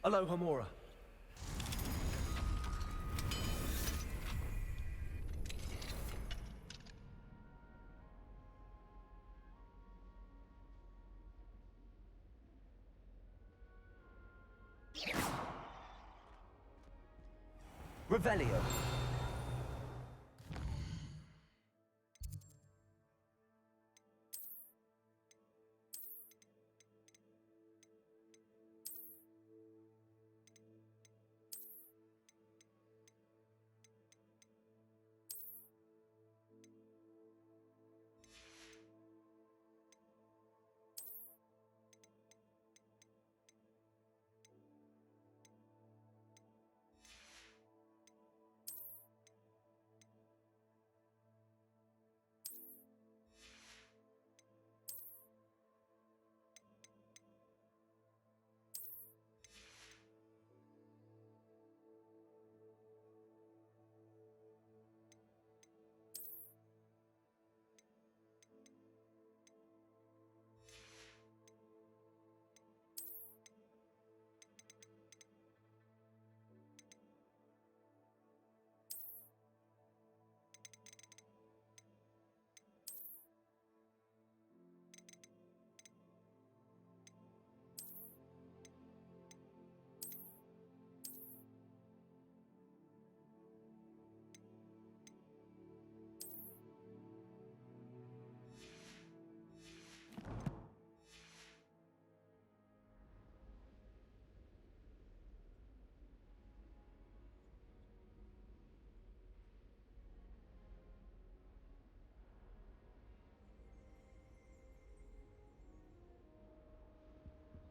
Alohomora. Revelio.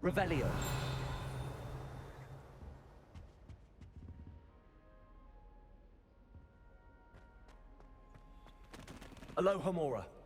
Revelio. Alohomora.